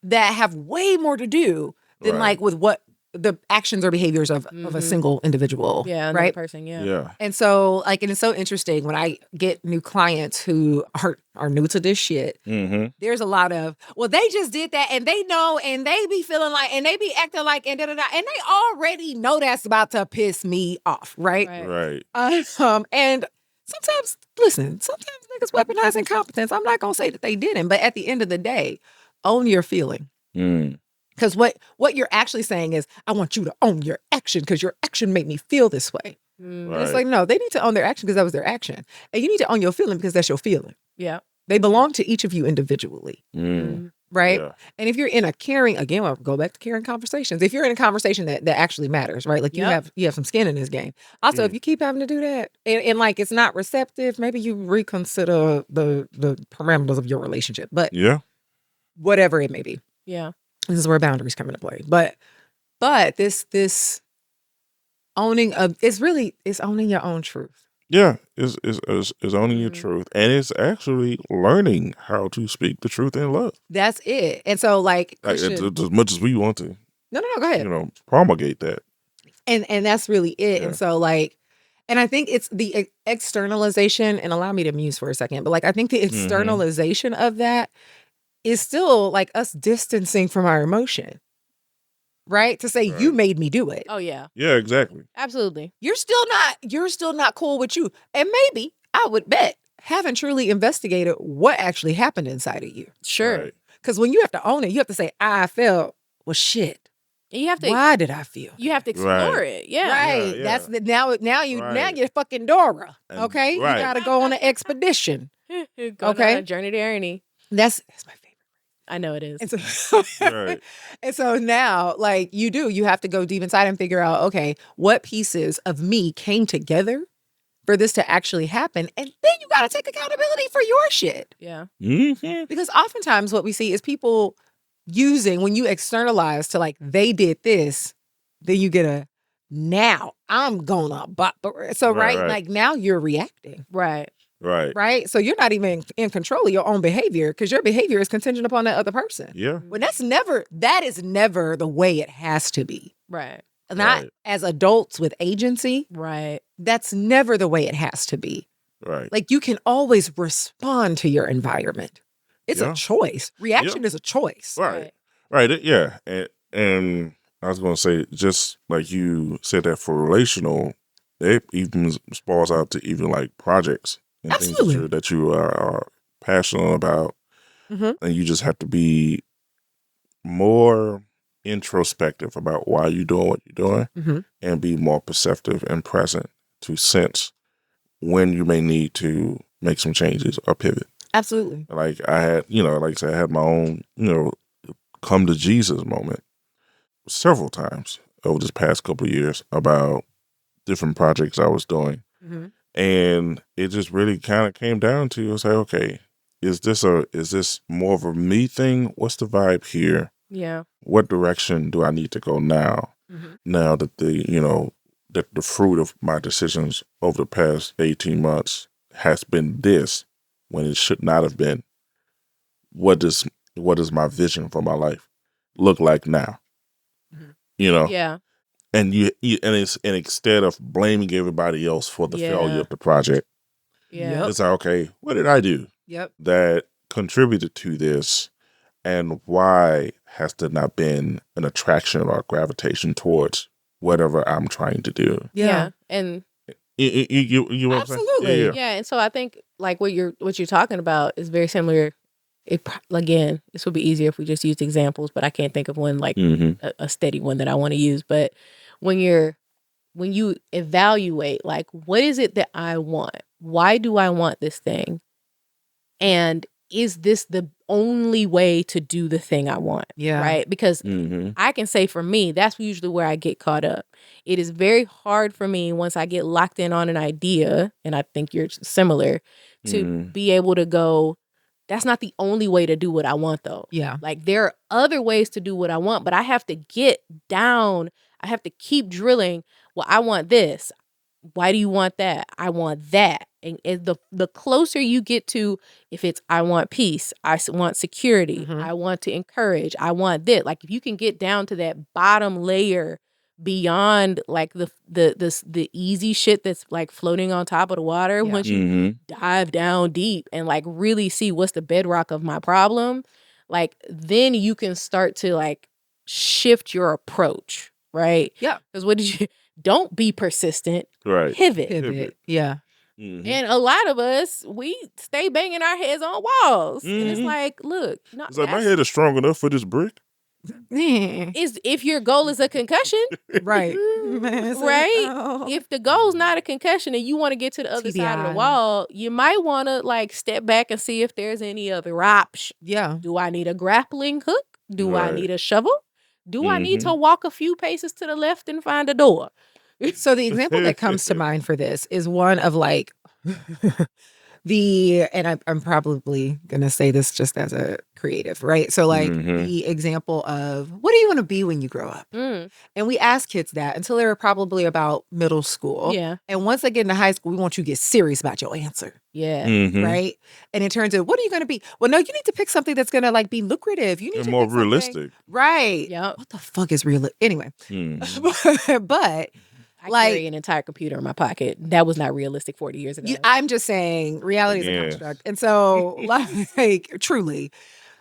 Speaker 2: That have way more to do than like with what the actions or behaviors of a single individual.
Speaker 1: Yeah.
Speaker 2: Right.
Speaker 1: Person. Yeah.
Speaker 3: Yeah.
Speaker 2: And so like, and it's so interesting when I get new clients who are new to this shit. There's a lot of, well, they just did that and they know and they be feeling like and they be acting like and da-da-da, and they already know that's about to piss me off. Right.
Speaker 3: Right.
Speaker 2: And sometimes, listen, sometimes niggas weaponize incompetence. I'm not gonna say that they didn't, but at the end of the day, own your feeling. Because what you're actually saying is, I want you to own your action because your action made me feel this way. And it's like, no, they need to own their action because that was their action. And you need to own your feeling because that's your feeling.
Speaker 1: Yeah.
Speaker 2: They belong to each of you individually. Right?
Speaker 3: Yeah.
Speaker 2: And if you're in a caring, again, I'll go back to caring conversations. If you're in a conversation that actually matters, right? Like you have some skin in this game. Also, if you keep having to do that and like it's not receptive, maybe you reconsider the parameters of your relationship. But whatever it may be.
Speaker 1: Yeah.
Speaker 2: This is where boundaries come into play. But this owning of it's owning your own truth.
Speaker 3: Yeah, is owning your truth, and it's actually learning how to speak the truth in love.
Speaker 2: That's it. And so, like
Speaker 3: as much as we want to,
Speaker 2: no, go ahead.
Speaker 3: Promulgate that,
Speaker 2: and that's really it.
Speaker 3: Yeah.
Speaker 2: And so, like, and I think it's the externalization. And allow me to muse for a second, but like, I think the externalization of that is still like us distancing from our emotion. Right? To say you made me do it.
Speaker 1: Oh yeah.
Speaker 3: Yeah, exactly.
Speaker 1: Absolutely.
Speaker 2: You're still not cool with you. And maybe I would bet haven't truly investigated what actually happened inside of you.
Speaker 1: Sure.
Speaker 2: Because when you have to own it, you have to say, I felt, well, shit.
Speaker 1: And you have to.
Speaker 2: Why did I feel?
Speaker 1: You have to explore it. Yeah.
Speaker 2: Right.
Speaker 3: Yeah.
Speaker 2: That's the now you're fucking Dora. Okay. You gotta go on an expedition.
Speaker 1: Go on a journey to Ernie.
Speaker 2: That's my favorite.
Speaker 1: I know it is.
Speaker 2: And so, and so now, like you have to go deep inside and figure out, okay, what pieces of me came together for this to actually happen? And then you got to take accountability for your shit.
Speaker 1: Yeah.
Speaker 2: Because oftentimes what we see is people using, when you externalize to like, they did this, then you get now I'm gonna, like now you're reacting.
Speaker 1: Right.
Speaker 2: Right. So you're not even in control of your own behavior because your behavior is contingent upon that other person.
Speaker 3: Yeah.
Speaker 2: When that is never the way it has to be.
Speaker 1: Right.
Speaker 2: Not as adults with agency.
Speaker 1: Right.
Speaker 2: That's never the way it has to be.
Speaker 3: Right.
Speaker 2: Like you can always respond to your environment. It's a choice. Reaction is a choice.
Speaker 3: Right. Yeah. And I was going to say, just like you said that for relational, it even spalls out to even like projects. And
Speaker 2: Absolutely.
Speaker 3: things that you are passionate about, and you just have to be more introspective about why you're doing what you're doing, and be more perceptive and present to sense when you may need to make some changes or pivot.
Speaker 2: Absolutely.
Speaker 3: Like I had, like I said, I had my own, come to Jesus moment several times over this past couple of years about different projects I was doing. And it just really kind of came down to, say, okay, is this more of a me thing? What's the vibe here?
Speaker 1: Yeah.
Speaker 3: What direction do I need to go now? Now that that the fruit of my decisions over the past 18 months has been this, when it should not have been. What does my vision for my life look like now? You know?
Speaker 1: Yeah.
Speaker 3: And and instead of blaming everybody else for the failure of the project,
Speaker 1: Yeah.
Speaker 3: it's like, okay, what did I do that contributed to this, and why has there not been an attraction or gravitation towards whatever I'm trying to do?
Speaker 1: Yeah. And
Speaker 3: you know what I'm saying?
Speaker 2: Absolutely.
Speaker 1: yeah, and so I think like what you're talking about is very similar. Again, this would be easier if we just used examples, but I can't think of one like a steady one that I want to use. But when you evaluate, like, what is it that I want? Why do I want this thing? And is this the only way to do the thing I want?
Speaker 2: Yeah.
Speaker 1: Right? Because I can say for me, that's usually where I get caught up. It is very hard for me once I get locked in on an idea, and I think you're similar, to be able to go, that's not the only way to do what I want, though.
Speaker 2: Yeah.
Speaker 1: Like, there are other ways to do what I want, but I have to get down. I have to keep drilling. Well, I want this. Why do you want that? I want that. And the closer you get to, if it's I want peace, I want security, I want to encourage, I want this. Like, if you can get down to that bottom layer beyond like the easy shit that's like floating on top of the water, once you dive down deep and like really see what's the bedrock of my problem, like then you can start to like shift your approach, right?
Speaker 2: Yeah.
Speaker 1: Because don't be persistent,
Speaker 3: Right.
Speaker 1: pivot.
Speaker 2: Yeah.
Speaker 1: And a lot of us, we stay banging our heads on walls. And it's like, look, no,
Speaker 3: It's like, my head is strong enough for this brick.
Speaker 1: is if your goal is a concussion,
Speaker 2: Right.
Speaker 1: right? If the goal's not a concussion and you want to get to the other side of the
Speaker 2: TBI.
Speaker 1: wall, you might want to like step back and see if there's any other option.
Speaker 2: Yeah.
Speaker 1: Do I need a grappling hook? Do I
Speaker 3: Right.
Speaker 1: need a shovel? Do I need to walk a few paces to the left and find a door?
Speaker 2: So the example that comes to mind for this is one of like and I'm probably going to say this just as a creative, right? So like the example of, what do you want to be when you grow up? And we ask kids that until they were probably about middle school.
Speaker 1: Yeah.
Speaker 2: And once they get into high school, we want you to get serious about your answer.
Speaker 1: Yeah.
Speaker 2: Right. And in terms of, what are you going to be? Well, no, you need to pick something that's going to like be lucrative. You need
Speaker 3: And
Speaker 2: to
Speaker 3: more
Speaker 2: pick something-
Speaker 3: realistic.
Speaker 2: Right.
Speaker 1: Yep.
Speaker 2: What the fuck is real? Anyway. But
Speaker 1: I
Speaker 2: like,
Speaker 1: carry an entire computer in my pocket. That was not realistic 40 years ago.
Speaker 2: I'm just saying reality is a construct. And so like truly.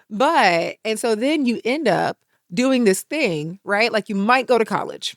Speaker 2: But, and so then you end up doing this thing, right? Like you might go to college.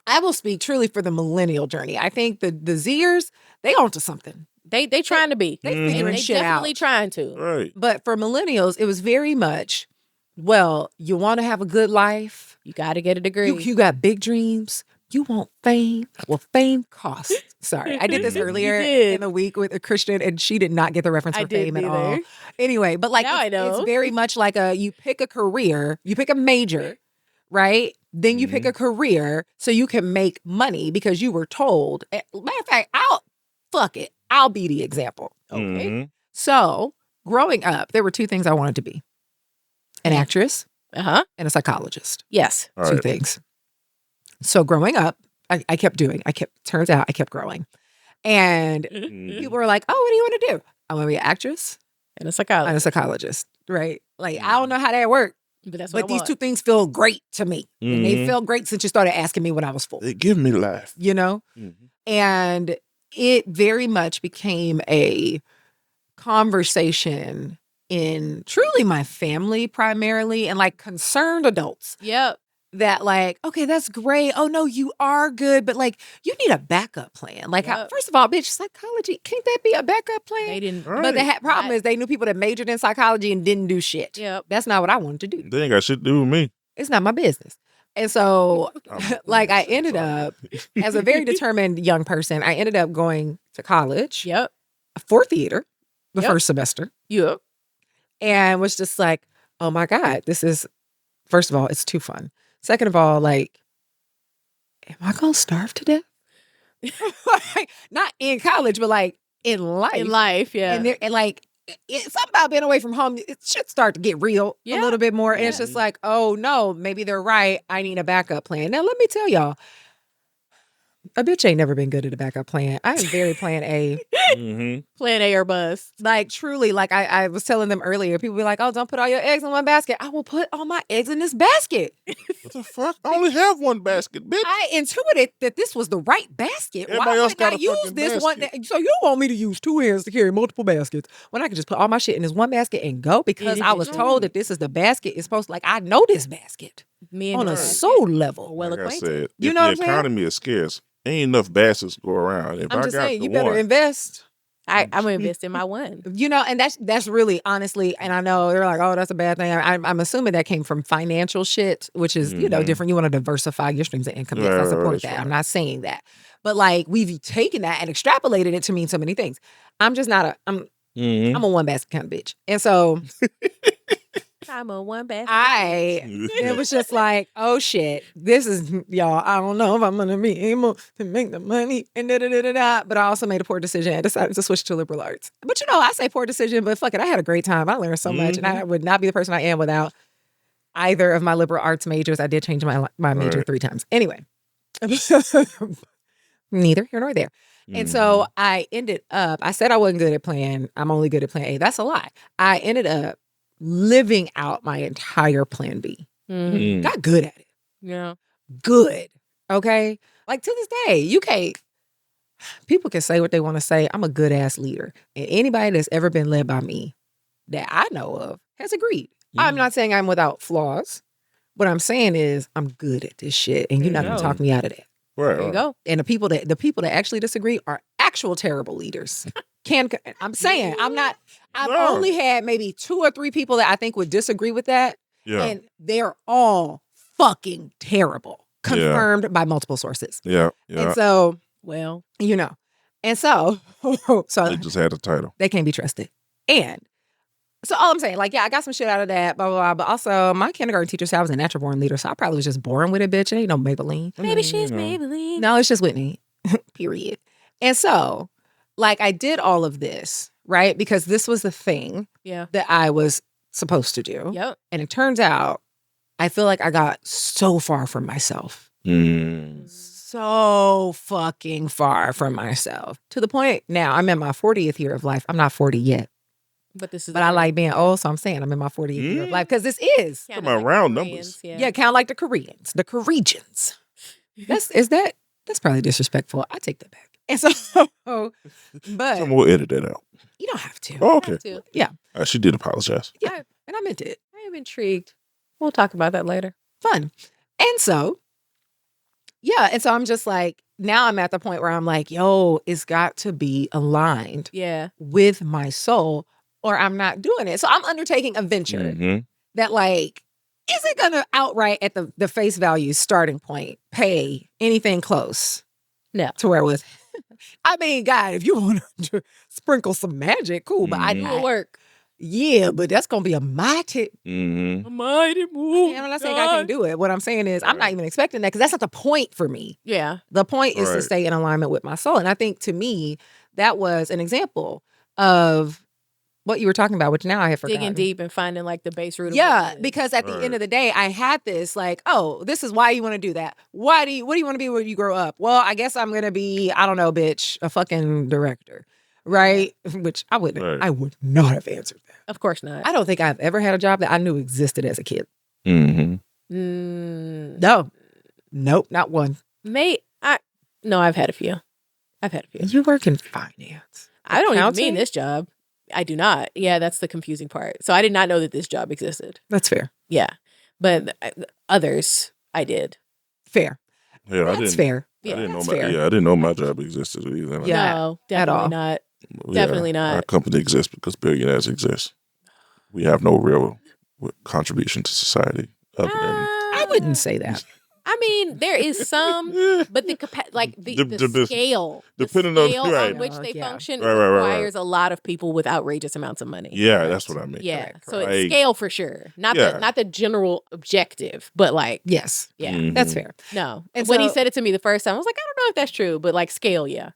Speaker 2: I will speak truly for the millennial journey. I think the Zers, they onto something.
Speaker 1: They trying to be.
Speaker 2: They figuring
Speaker 1: They
Speaker 2: shit out.
Speaker 1: definitely trying to.
Speaker 3: Right.
Speaker 2: But for millennials, it was very much, well, you want to have a good life.
Speaker 1: You got to get a degree.
Speaker 2: You got big dreams. You want fame. Well, fame costs. Sorry. I did this earlier in the week with a Christian, and she did not get the reference for fame at all. Anyway, but like,
Speaker 1: Now I know.
Speaker 2: it's very much like you pick a career, you pick a major, right? Then you pick a career so you can make money because you were told. Matter of fact, I'll be the example. Okay. So growing up, there were two things I wanted to be: an actress and a psychologist.
Speaker 1: Yes.
Speaker 3: All
Speaker 2: Two
Speaker 3: right.
Speaker 2: things. So growing up, I kept growing. And people were like, oh, what do you want to do? I want to be an actress
Speaker 1: And a psychologist.
Speaker 2: and a psychologist, right? Like, I don't know how that worked,
Speaker 1: But that's what
Speaker 2: but
Speaker 1: I
Speaker 2: these
Speaker 1: want.
Speaker 2: two things feel great to me. And they felt great since you started asking me when I was 4,
Speaker 3: They give me life.
Speaker 2: you know? And it very much became a conversation in truly my family primarily and like concerned adults.
Speaker 1: Yep.
Speaker 2: That like, okay, that's great. Oh no, you are good, but like you need a backup plan. Like,
Speaker 1: Yep.
Speaker 2: first of all, bitch, psychology, can't that be a backup plan?
Speaker 1: They didn't.
Speaker 2: But the problem is they knew people that majored in psychology and didn't do shit.
Speaker 1: Yep.
Speaker 2: That's not what I wanted to do.
Speaker 3: They ain't got shit to do with me.
Speaker 2: It's not my business. And so like I ended up as a very determined young person, I ended up going to college
Speaker 1: Yep.
Speaker 2: for theater the
Speaker 1: Yep.
Speaker 2: first semester
Speaker 1: Yep.
Speaker 2: and was just like, oh my God, this is, first of all, it's too fun. Second of all, like, am I going to starve to death? Like, not in college, but like in life.
Speaker 1: In life, yeah.
Speaker 2: And like, something about being away from home, it should start to get real a little bit more. And it's just like, oh no, maybe they're right. I need a backup plan. Now, let me tell y'all, A bitch ain't never been good at a backup plan. I am very plan A.
Speaker 1: Plan A or bust.
Speaker 2: Like, truly, like I was telling them earlier, people be like, oh, don't put all your eggs in one basket. I will put all my eggs in this basket.
Speaker 3: What the fuck? I only have one basket, bitch.
Speaker 2: I intuited that this was the right basket.
Speaker 3: Everybody
Speaker 2: Why
Speaker 3: else
Speaker 2: wouldn't I
Speaker 3: got a
Speaker 2: use
Speaker 3: fucking
Speaker 2: this one?
Speaker 3: basket.
Speaker 2: So you want me to use 2 hands to carry multiple baskets when I could just put all my shit in this one basket and go? Because I was told that this is the basket. It's supposed to, like, I know this basket
Speaker 1: Me and
Speaker 2: on
Speaker 1: the
Speaker 2: a
Speaker 1: basket
Speaker 2: soul level.
Speaker 1: well
Speaker 3: Like I
Speaker 1: acquainted.
Speaker 3: said,
Speaker 2: You
Speaker 3: if
Speaker 2: know what I'm
Speaker 3: the
Speaker 2: saying?
Speaker 3: economy is scarce, ain't enough baskets to go around. If
Speaker 2: I'm
Speaker 3: I
Speaker 2: just
Speaker 3: got
Speaker 2: saying,
Speaker 3: the
Speaker 2: you better
Speaker 3: one,
Speaker 2: invest.
Speaker 1: I'm gonna invest in my one.
Speaker 2: You know, and that's really, honestly, and I know they're like, oh, that's a bad thing. I'm assuming that came from financial shit, which is, you know, different. You want to diversify your streams of income. Yes, I support
Speaker 3: That's
Speaker 2: that.
Speaker 3: right.
Speaker 2: I'm not saying that. But like, we've taken that and extrapolated it to mean so many things. I'm just not I'm a one basket kind of bitch. And so
Speaker 1: I'm a one basket.
Speaker 2: it was just like, oh shit, this is, y'all, I don't know if I'm gonna be able to make the money and da-da-da-da-da. But I also made a poor decision and decided to switch to liberal arts. But you know, I say poor decision, but fuck it, I had a great time. I learned so much, and I would not be the person I am without either of my liberal arts majors. I did change my major
Speaker 3: Right.
Speaker 2: 3 times. Anyway, neither here nor there. And so I ended up, I said I wasn't good at plan. I'm only good at plan A. That's a lie. I ended up living out my entire plan B. Got good at it.
Speaker 1: Yeah.
Speaker 2: Good. Okay. Like, to this day, you can't, people can say what they want to say. I'm a good ass leader. And anybody that's ever been led by me that I know of has agreed. I'm not saying I'm without flaws. What I'm saying is I'm good at this shit. And you're not going to talk me out of that.
Speaker 3: Right,
Speaker 1: There you go.
Speaker 2: And the people that actually disagree are actual terrible leaders. I'm saying I've
Speaker 3: No.
Speaker 2: only had maybe 2 or 3 people that I think would disagree with that.
Speaker 3: Yeah.
Speaker 2: And they're all fucking terrible. Confirmed by multiple sources.
Speaker 3: Yeah.
Speaker 2: And so,
Speaker 1: Well,
Speaker 2: you know. And so
Speaker 3: They just had the title.
Speaker 2: they can't be trusted. And so all I'm saying, like, yeah, I got some shit out of that, blah, blah, blah. But also, my kindergarten teacher said I was a natural born leader. So I probably was just born with it, bitch. It ain't no Maybelline.
Speaker 1: maybe she's Maybelline.
Speaker 2: No, it's just Whitney. Period. And so, like, I did all of this, right? Because this was the thing
Speaker 1: Yeah.
Speaker 2: that I was supposed to do.
Speaker 1: Yep.
Speaker 2: And it turns out, I feel like I got so far from myself. So fucking far from myself. To the point now, I'm in my 40th year of life. I'm not 40 yet.
Speaker 1: But this is.
Speaker 2: But I like being old, so I'm saying I'm in my 40th year of life. Because this is.
Speaker 1: Kinda
Speaker 3: Talking about round
Speaker 1: Koreans,
Speaker 3: numbers.
Speaker 2: Yeah, kind of like the Koreans. The Koreans. That's probably disrespectful. I take that back. And so, but
Speaker 3: Someone will edit that out.
Speaker 2: you don't have to.
Speaker 3: Oh, okay.
Speaker 1: Have to.
Speaker 2: Yeah.
Speaker 3: She did apologize.
Speaker 2: Yeah. And I meant it.
Speaker 1: I am intrigued. We'll talk about that later.
Speaker 2: Fun. And so, yeah. And so I'm just like, now I'm at the point where I'm like, yo, it's got to be aligned
Speaker 1: Yeah.
Speaker 2: with my soul or I'm not doing it. So I'm undertaking a venture that, like, isn't going to outright at the face value starting point pay anything close.
Speaker 1: No.
Speaker 2: To where it was. I mean, God, if you want to sprinkle some magic, cool. But
Speaker 1: It will work.
Speaker 2: yeah, but that's going to be a mighty.
Speaker 1: A mighty move.
Speaker 2: I'm not saying I can do it. What I'm saying is I'm not even expecting that because that's not the point for me.
Speaker 1: Yeah.
Speaker 2: The point is to
Speaker 3: Right.
Speaker 2: stay in alignment with my soul. And I think to me, that was an example of what you were talking about, which now I have forgotten.
Speaker 1: Digging deep and finding like the base root of
Speaker 2: Yeah,
Speaker 1: what it is.
Speaker 2: because at the end
Speaker 3: Right.
Speaker 2: of the day, I had this like, oh, this is why you want to do that. What do you want to be when you grow up? Well, I guess I'm gonna be, I don't know, bitch, a fucking director, right? Which I wouldn't.
Speaker 3: Right.
Speaker 2: I would not have answered that.
Speaker 1: Of course not.
Speaker 2: I don't think I've ever had a job that I knew existed as a kid.
Speaker 1: Mm,
Speaker 2: No, nope, not one.
Speaker 1: No, I've had a few.
Speaker 2: You work in finance.
Speaker 1: I don't even
Speaker 2: Accounting?
Speaker 1: mean this job. I do not. Yeah, that's the confusing part. So I did not know that this job existed.
Speaker 2: That's fair.
Speaker 1: Yeah. But others, I did.
Speaker 2: Fair.
Speaker 3: Yeah, I
Speaker 2: That's
Speaker 3: didn't.
Speaker 2: fair.
Speaker 3: I didn't know
Speaker 2: that's
Speaker 3: my.
Speaker 2: fair.
Speaker 3: Yeah, I didn't know my job existed either.
Speaker 2: Yeah,
Speaker 1: No,
Speaker 2: at all.
Speaker 1: definitely not.
Speaker 3: Yeah,
Speaker 1: Definitely not.
Speaker 3: Our company exists because billionaires exist. We have no real contribution to society other than.
Speaker 2: I wouldn't say that.
Speaker 1: I mean, there is some, but the scale,
Speaker 3: depending
Speaker 1: the
Speaker 3: on-
Speaker 1: scale
Speaker 3: right.
Speaker 1: on which they
Speaker 2: Yeah.
Speaker 1: function
Speaker 3: Right.
Speaker 1: requires a lot of people with outrageous amounts of money.
Speaker 3: Yeah, that's what I mean.
Speaker 1: Yeah,
Speaker 2: Correct,
Speaker 1: so
Speaker 3: correct.
Speaker 1: it's scale for sure, not
Speaker 3: Yeah.
Speaker 1: the general objective, but like
Speaker 2: Yes,
Speaker 1: yeah,
Speaker 3: Mhm.
Speaker 2: that's fair.
Speaker 1: no.
Speaker 2: And
Speaker 1: When he
Speaker 2: so-
Speaker 1: said it to me the first time, I was like, I don't know if that's true, but like scale, yeah,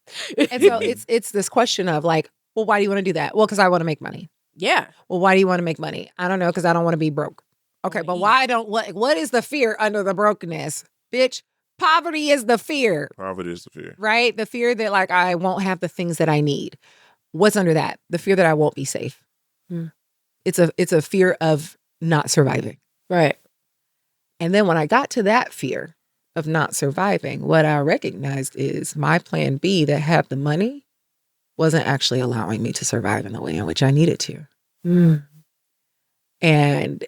Speaker 2: And so it's this question of like, well, why do you want to do that? Well, because I want to make money.
Speaker 1: yeah.
Speaker 2: Well, why do you want to make money? I don't know, because I don't want to be broke. Okay,
Speaker 1: wanna
Speaker 2: but
Speaker 1: eat.
Speaker 2: why don't what is the fear under the brokenness? Bitch, Poverty is the fear.
Speaker 3: Poverty is the fear.
Speaker 2: Right? The fear that like I won't have the things that I need. What's under that? The fear that I won't be safe. It's a fear of not surviving.
Speaker 1: Right.
Speaker 2: And then when I got to that fear of not surviving, what I recognized is my plan B that had the money wasn't actually allowing me to survive in the way in which I needed to. And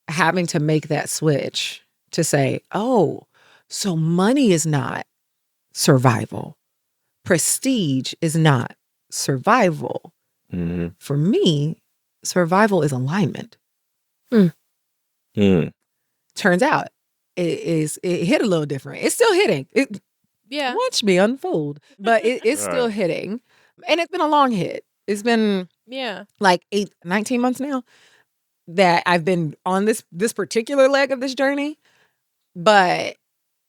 Speaker 2: having to make that switch to say, oh, so money is not survival. Prestige is not survival. For me, survival is alignment. Turns out it hit a little different. It's still hitting. Watch me unfold. But it's still hitting. And it's been a long hit. It's been like 19 months now that I've been on this particular leg of this journey. But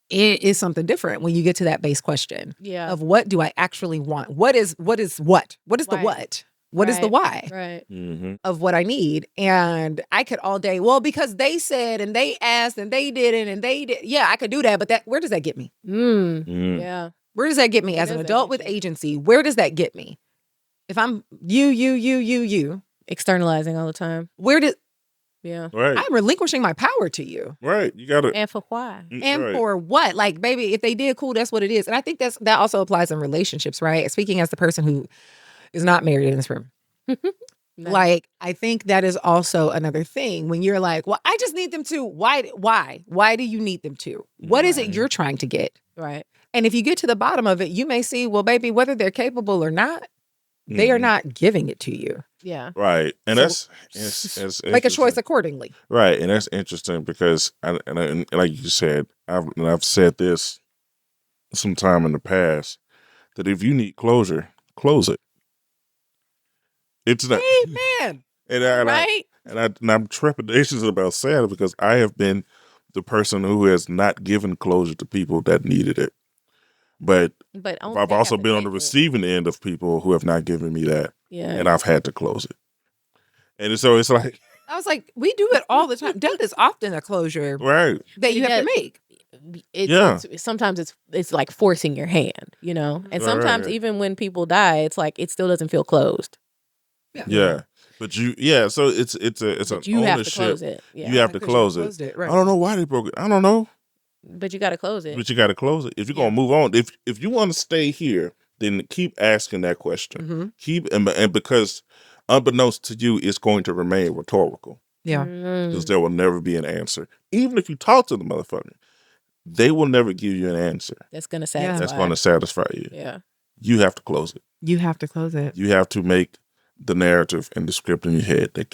Speaker 2: it is something different when you get to that base question of what do I actually want? What is what? What is the what? What is the why of what I need? And I could all day, well, because they said and they asked and they didn't and they did. Yeah, I could do that. But where does that get me?
Speaker 1: Yeah.
Speaker 2: Where does that get me as an adult with agency? Where does that get me? If I'm you.
Speaker 1: Externalizing all the time.
Speaker 2: Yeah.
Speaker 3: Right.
Speaker 2: I'm relinquishing my power to you.
Speaker 3: Right. You got to.
Speaker 1: And for why?
Speaker 2: And for what? Like, baby, if they did, cool, that's what it is. And I think that also applies in relationships, right? Speaking as the person who is not married in this room.
Speaker 1: Nice.
Speaker 2: Like, I think that is also another thing when you're like, well, I just need them to. Why? Why do you need them to? What is it you're trying to get?
Speaker 1: Right.
Speaker 2: And if you get to the bottom of it, you may see, well, baby, whether they're capable or not, they are not giving it to you.
Speaker 1: Yeah.
Speaker 3: Right. And
Speaker 2: So,
Speaker 3: that's
Speaker 2: make a choice accordingly.
Speaker 3: Right. And that's interesting because, and like you said, I've said this sometime in the past, that if you need closure, close it. It's not.
Speaker 2: Amen.
Speaker 3: And I'm trepidatious about saying it because I have been the person who has not given closure to people that needed it. But I've also been on the receiving end of people who have not given me that.
Speaker 1: Yeah.
Speaker 3: And I've had to close it. And so it's like.
Speaker 2: I was like, we do it all the time. Death is often a closure that you have to make.
Speaker 1: Sometimes it's like forcing your hand, you know? And sometimes even when people die, it's like it still doesn't feel closed.
Speaker 3: Yeah. But so it's an
Speaker 1: you
Speaker 3: ownership.
Speaker 1: have to close it. Yeah.
Speaker 3: You have to close it. Right. I don't know why they broke it. I don't know.
Speaker 1: But you got to close it.
Speaker 3: But you got to close it. If you're going to move on, if you want to stay here, then keep asking that question. And because unbeknownst to you, it's going to remain rhetorical.
Speaker 2: Yeah.
Speaker 3: Because there will never be an answer. Even if you talk to the motherfucker, they will never give you an answer.
Speaker 1: That's going to satisfy.
Speaker 3: That's going to satisfy you.
Speaker 1: Yeah.
Speaker 3: You have to close it.
Speaker 2: You have to close it.
Speaker 3: You have to make the narrative and the script in your head that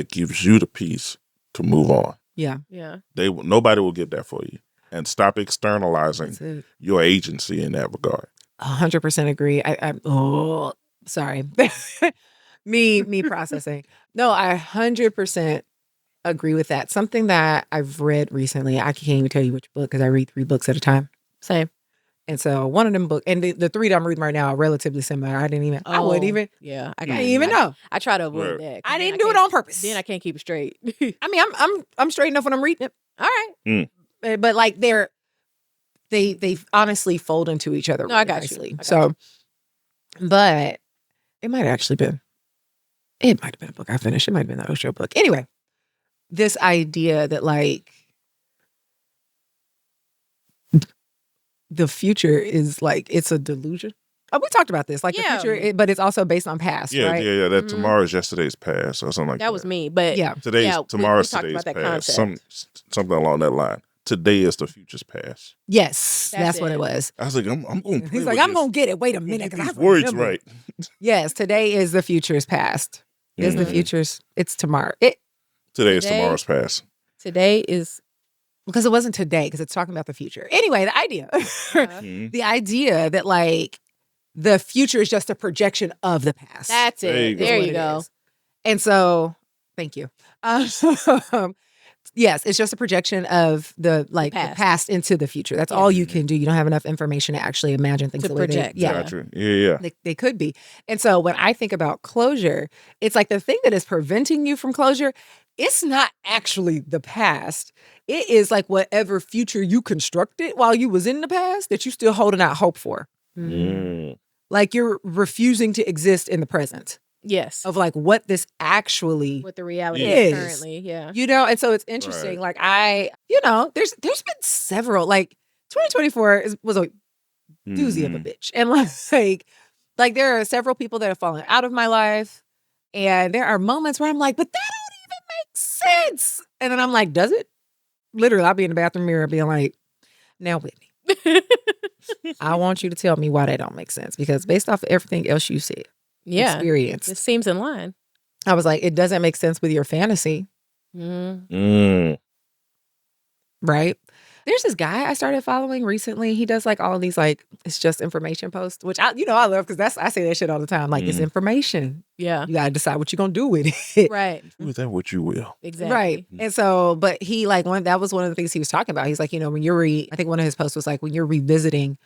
Speaker 3: gives you the peace to move on.
Speaker 2: Yeah.
Speaker 1: Yeah.
Speaker 3: Nobody will get that for you. And stop externalizing your agency in that regard.
Speaker 2: 100% agree. Sorry. me processing. No, I 100% agree with that. Something that I've read recently, I can't even tell you which book because I read 3 books at a time.
Speaker 1: Same.
Speaker 2: And so one of them books, and the 3 that I'm reading right now are relatively similar. I wouldn't even.
Speaker 1: Yeah.
Speaker 2: I didn't even know.
Speaker 1: I try to avoid that.
Speaker 2: I didn't do it on purpose.
Speaker 1: Then I can't keep it straight.
Speaker 2: I mean, I'm straight enough when I'm reading it.
Speaker 1: All right.
Speaker 2: But like they honestly fold into each other.
Speaker 1: No,
Speaker 2: really
Speaker 1: I got
Speaker 2: nicely.
Speaker 1: you.
Speaker 2: But it might have been a book I finished. It might have been the Osho book. Anyway, this idea that like the future is like, it's a delusion. Oh, we talked about this, like the future, but it's also based on past, right?
Speaker 3: Yeah. That tomorrow is yesterday's past or something like that.
Speaker 1: That was me, but
Speaker 3: tomorrow's
Speaker 1: we
Speaker 3: today's
Speaker 1: about that
Speaker 3: past.
Speaker 1: concept.
Speaker 3: Something along that line. Today is the future's past.
Speaker 2: Yes, that's what it was.
Speaker 3: I was like, I'm going to.
Speaker 2: He's like, I'm going to get it. Wait a minute, because I
Speaker 3: words
Speaker 2: remember.
Speaker 3: right.
Speaker 2: Yes, today is the future's past. Is the future's? It's tomorrow.
Speaker 3: Today is tomorrow's past.
Speaker 1: Today is.
Speaker 2: Because it wasn't today, because it's talking about the future. Anyway, the idea. The idea that like the future is just a projection of the past.
Speaker 1: That's it. There you go.
Speaker 2: And so, thank you. Yes, it's just a projection of the past into the future. That's all you can do. You don't have enough information to actually imagine things
Speaker 1: To
Speaker 2: the way
Speaker 1: project.
Speaker 3: Gotcha. Yeah.
Speaker 2: they could be. And so when I think about closure, it's like the thing that is preventing you from closure, it's not actually the past. It is like whatever future you constructed while you was in the past that you still holding out hope for. Like you're refusing to exist in the present.
Speaker 1: Yes.
Speaker 2: Of like what this actually
Speaker 1: What the reality
Speaker 2: is
Speaker 1: currently. Yeah.
Speaker 2: You know, and so it's interesting. Like there's been several, like 2024 was a doozy of a bitch. And like there are several people that have fallen out of my life. And there are moments where I'm like, but that don't even make sense. And then I'm like, does it? Literally, I'll be in the bathroom mirror being like, now Whitney, I want you to tell me why that don't make sense. Because based off of everything else you said, experienced.
Speaker 1: It seems in line.
Speaker 2: I was like, it doesn't make sense with your fantasy. Right? There's this guy I started following recently. He does like all these like, it's just information posts, which I love because I say that shit all the time. Like it's information.
Speaker 1: Yeah.
Speaker 2: You got to decide what you're going to do with it.
Speaker 1: Right.
Speaker 3: Do with that what you will.
Speaker 1: Exactly.
Speaker 2: Right. And so, but he that was one of the things he was talking about. He's like, when you're I think one of his posts was like, when you're revisiting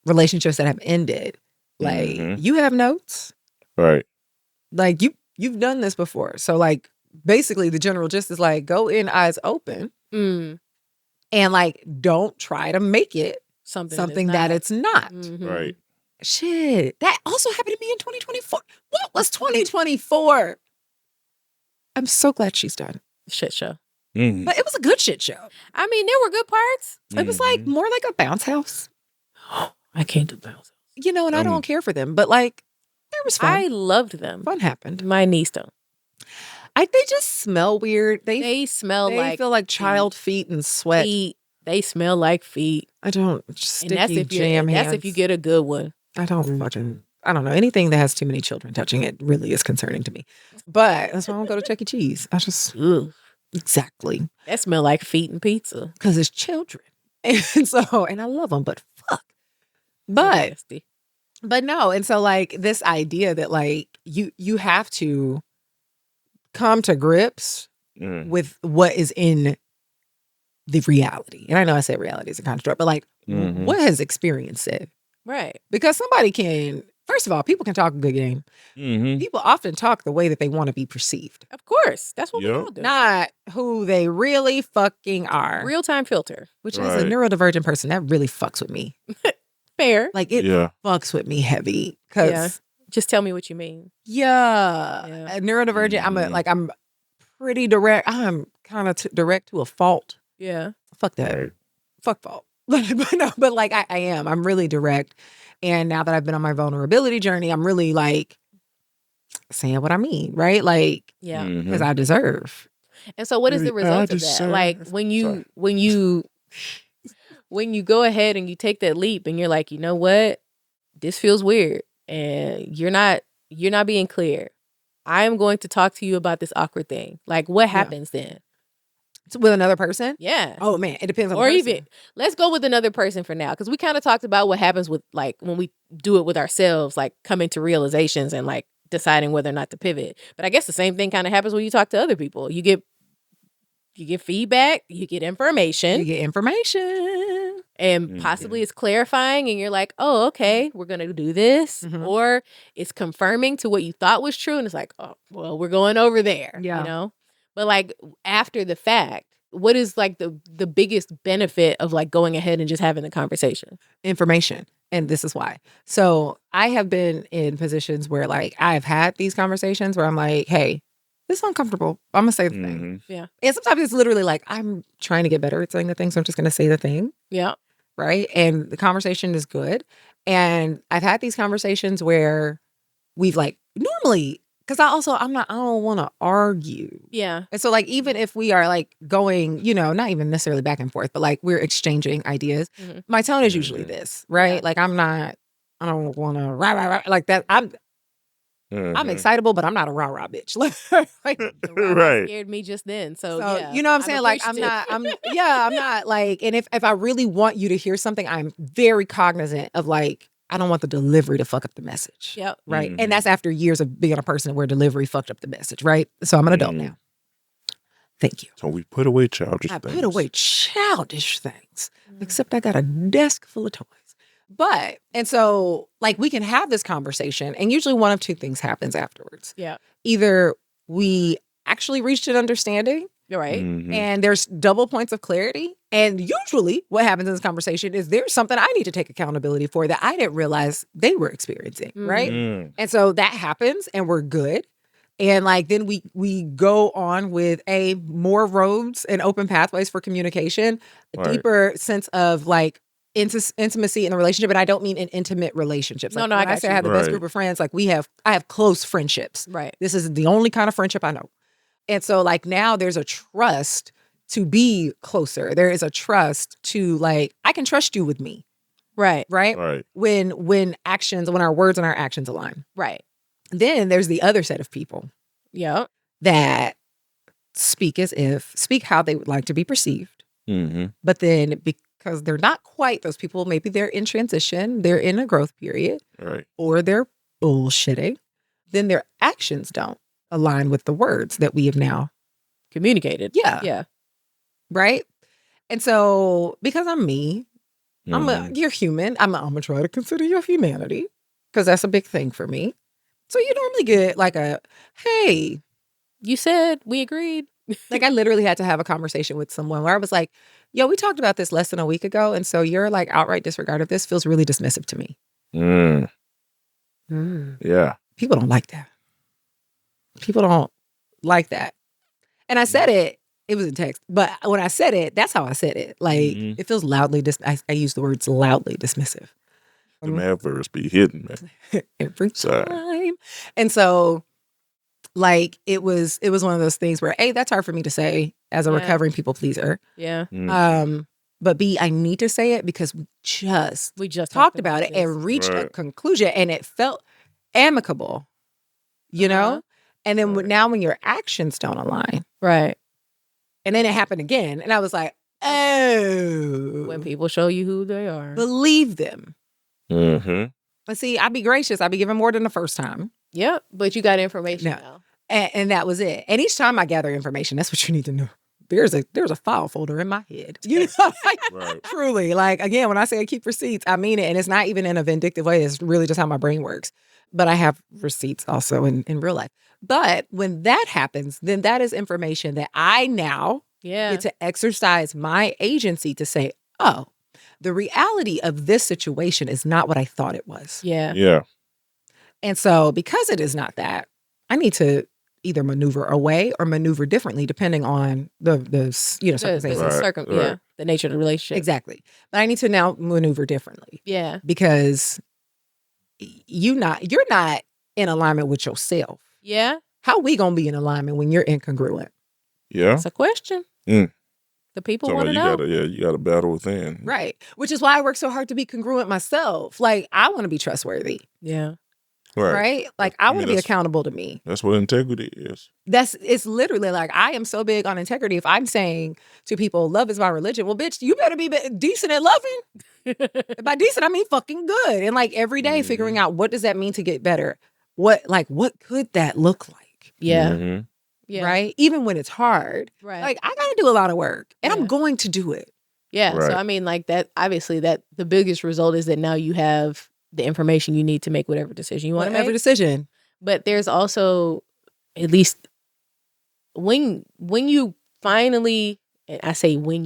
Speaker 2: relationships that have ended, like you have notes.
Speaker 3: Right.
Speaker 2: Like you've done this before. So like basically the general gist is like go in eyes open and like don't try to make it something that it's not.
Speaker 3: Right.
Speaker 2: Shit. That also happened to me in 2024. What was 2024? I'm so glad she's done.
Speaker 1: Shit show.
Speaker 2: But it was a good shit show.
Speaker 1: I mean, there were good parts.
Speaker 2: It was like more like a bounce house.
Speaker 1: I can't do bounce house.
Speaker 2: And I don't care for them, but like it was fun.
Speaker 1: I loved them.
Speaker 2: Fun happened.
Speaker 1: My niece don't.
Speaker 2: They just smell weird. They feel like child feet and sweat.
Speaker 1: They smell like feet.
Speaker 2: I don't. Sticky
Speaker 1: And that's if
Speaker 2: jam hands.
Speaker 1: That's if you get a good one.
Speaker 2: I don't I don't know. Anything that has too many children touching it really is concerning to me. But that's why I don't go to Chuck E. Cheese. I just exactly.
Speaker 1: That smell like feet and pizza.
Speaker 2: Because it's children, and I love them, but fuck. But no, and so like this idea that like you have to come to grips with what is in the reality. And I know I said reality is a construct, but like what has experience said?
Speaker 1: Right.
Speaker 2: Because somebody can, first of all, people can talk a good game. People often talk the way that they want to be perceived.
Speaker 1: Of course. That's what we all do.
Speaker 2: Not who they really fucking are.
Speaker 1: Real-time filter.
Speaker 2: Which as a neurodivergent person, that really fucks with me.
Speaker 1: Fair.
Speaker 2: Like it fucks with me heavy. Cause
Speaker 1: just tell me what you mean.
Speaker 2: A neurodivergent, I'm pretty direct. I'm kind of direct to a fault.
Speaker 1: Yeah.
Speaker 2: Fuck that. Fuck fault. But like I am. I'm really direct. And now that I've been on my vulnerability journey, I'm really like saying what I mean, right? Like, because I deserve.
Speaker 1: And so what is the result of that? Like when you go ahead and you take that leap and you're like, you know what? This feels weird. And you're not being clear. I am going to talk to you about this awkward thing. Like what happens then?
Speaker 2: With another person?
Speaker 1: Yeah.
Speaker 2: Oh man, it depends on
Speaker 1: or
Speaker 2: the person.
Speaker 1: Even let's go with another person for now, because we kind of talked about what happens with like when we do it with ourselves, like coming to realizations and like deciding whether or not to pivot. But I guess the same thing kind of happens when you talk to other people. You get feedback, you get information. And possibly it's clarifying and you're like, oh, okay, we're going to do this. Or it's confirming to what you thought was true. And it's like, oh, well, we're going over there, you know? But like after the fact, what is like the biggest benefit of like going ahead and just having the conversation?
Speaker 2: Information. And this is why. So I have been in positions where like I've had these conversations where I'm like, hey, this is uncomfortable. I'm going to say the thing.
Speaker 1: Yeah.
Speaker 2: And sometimes it's literally like, I'm trying to get better at saying the thing. So I'm just going to say the thing.
Speaker 1: Yeah.
Speaker 2: Right. And the conversation is good. And I've had these conversations where we've like normally, because I don't want to argue.
Speaker 1: Yeah.
Speaker 2: And so like, even if we are like going, not even necessarily back and forth, but like we're exchanging ideas, my tone is usually this, right?
Speaker 1: Yeah.
Speaker 2: Like I don't want to rah, like that. I'm excitable, but I'm not a rah-rah bitch. Like,
Speaker 3: right.
Speaker 1: Scared me just then. So yeah.
Speaker 2: You know what I'm saying? Like I'm not like, and if I really want you to hear something, I'm very cognizant of like, I don't want the delivery to fuck up the message.
Speaker 1: Yep.
Speaker 2: Right. And that's after years of being a person where delivery fucked up the message. Right. So I'm an adult now. Thank you.
Speaker 3: So we put away childish
Speaker 2: I
Speaker 3: things.
Speaker 2: put away childish things, except I got a desk full of toys. But, and so like we can have this conversation and usually one of two things happens afterwards.
Speaker 1: Yeah.
Speaker 2: Either we actually reached an understanding,
Speaker 1: You're right.
Speaker 3: Mhm.
Speaker 2: and there's double points of clarity. And usually what happens in this conversation is there's something I need to take accountability for that I didn't realize they were experiencing, right?
Speaker 3: Mm.
Speaker 2: And so that happens and we're good. And like then we go on with more roads and open pathways for communication, a
Speaker 3: Right.
Speaker 2: deeper sense of like intimacy in the relationship. And I don't mean in intimate relationships. Like
Speaker 1: No, I
Speaker 2: when I
Speaker 1: got
Speaker 2: say
Speaker 1: you.
Speaker 2: I have the best
Speaker 3: Right.
Speaker 2: group of friends, like I have close friendships.
Speaker 1: Right.
Speaker 2: This is the only kind of friendship I know. And so like now there's a trust to be closer. There is a trust to like, I can trust you with me,
Speaker 1: Right.
Speaker 2: right?
Speaker 3: Right.
Speaker 2: When our words and our actions align.
Speaker 1: Right.
Speaker 2: Then there's the other set of people
Speaker 1: Yep.
Speaker 2: that speak how they would like to be perceived.
Speaker 3: Mm-hmm.
Speaker 2: But then because they're not quite those people, maybe they're in transition, they're in a growth period,
Speaker 3: Right.
Speaker 2: or they're bullshitting, then their actions don't align with the words that we have now.
Speaker 1: Communicated.
Speaker 2: Yeah.
Speaker 1: Yeah.
Speaker 2: Right. And so because I'm me,
Speaker 3: Mhm.
Speaker 2: you're human. I'm gonna try to consider your humanity because that's a big thing for me. So you normally get like hey,
Speaker 1: You said we agreed.
Speaker 2: like I literally had to have a conversation with someone where I was like, yo, we talked about this less than a week ago. And so your like outright disregard of this feels really dismissive to me.
Speaker 3: Mm. Yeah.
Speaker 2: People don't like that. People don't like that. And I said it was in text, but when I said it, that's how I said it. Like it feels loudly, I use the words loudly dismissive.
Speaker 3: The adverbs be hidden, man.
Speaker 2: Every
Speaker 3: Sorry.
Speaker 2: time. And so like it was one of those things where A, that's hard for me to say as a
Speaker 1: Yeah.
Speaker 2: recovering people pleaser.
Speaker 1: Yeah.
Speaker 2: But B, I need to say it because we just talked about it
Speaker 1: this.
Speaker 2: and reached a
Speaker 3: Right.
Speaker 2: conclusion and it felt amicable, you know? And then
Speaker 3: Right.
Speaker 2: now when your actions don't align,
Speaker 1: Right.
Speaker 2: and then it happened again, and I was like, oh,
Speaker 1: When people show you who they are.
Speaker 2: believe them.
Speaker 3: Mm-hmm.
Speaker 2: But see, I'd be gracious. I'd be giving more than the first time.
Speaker 1: Yep. But you got information
Speaker 2: No.
Speaker 1: now.
Speaker 2: And that was it. And each time I gather information, that's what you need to know. There's a file folder in my head. You know, like,
Speaker 3: Right.
Speaker 2: truly. Like again, when I say I keep receipts, I mean it. And it's not even in a vindictive way. It's really just how my brain works. But I have receipts also in real life. But when that happens, then that is information that I now
Speaker 1: Yeah.
Speaker 2: get to exercise my agency to say, oh, the reality of this situation is not what I thought it was.
Speaker 1: Yeah.
Speaker 3: Yeah.
Speaker 2: And so because it is not that, I need to either maneuver away or maneuver differently depending on the circumstances.
Speaker 3: Right.
Speaker 1: Yeah. The nature of the relationship.
Speaker 2: Exactly. But I need to now maneuver differently
Speaker 1: Yeah.
Speaker 2: because you're not in alignment with yourself.
Speaker 1: Yeah.
Speaker 2: How we gonna be in alignment when you're incongruent?
Speaker 3: Yeah.
Speaker 1: That's a question.
Speaker 3: Mm.
Speaker 1: The people
Speaker 3: So
Speaker 1: want to
Speaker 3: you
Speaker 1: know.
Speaker 3: you gotta battle within.
Speaker 2: Right. Which is why I work so hard to be congruent myself. Like I want to be trustworthy.
Speaker 1: Yeah.
Speaker 2: Right. Like I
Speaker 3: I
Speaker 2: want
Speaker 3: mean,
Speaker 2: to be
Speaker 3: that's-
Speaker 2: accountable to me.
Speaker 3: That's what integrity is.
Speaker 2: It's literally like I am so big on integrity. If I'm saying to people, love is my religion, well, bitch, you better be decent at loving. By decent, I mean fucking good. And like every day figuring out what does that mean to get better? What could that look like?
Speaker 1: Yeah.
Speaker 3: Mhm.
Speaker 1: Yeah.
Speaker 2: Right. Even when it's hard.
Speaker 1: Right.
Speaker 2: Like I got to do a lot of work and
Speaker 1: Yeah.
Speaker 2: I'm going to do it.
Speaker 1: Yeah.
Speaker 3: Right.
Speaker 1: So I mean, like that. Obviously, that the biggest result is that now you have the information you need to make whatever decision you want to
Speaker 2: Whatever
Speaker 1: make.
Speaker 2: decision.
Speaker 1: But there's also, at least when you finally, and I say when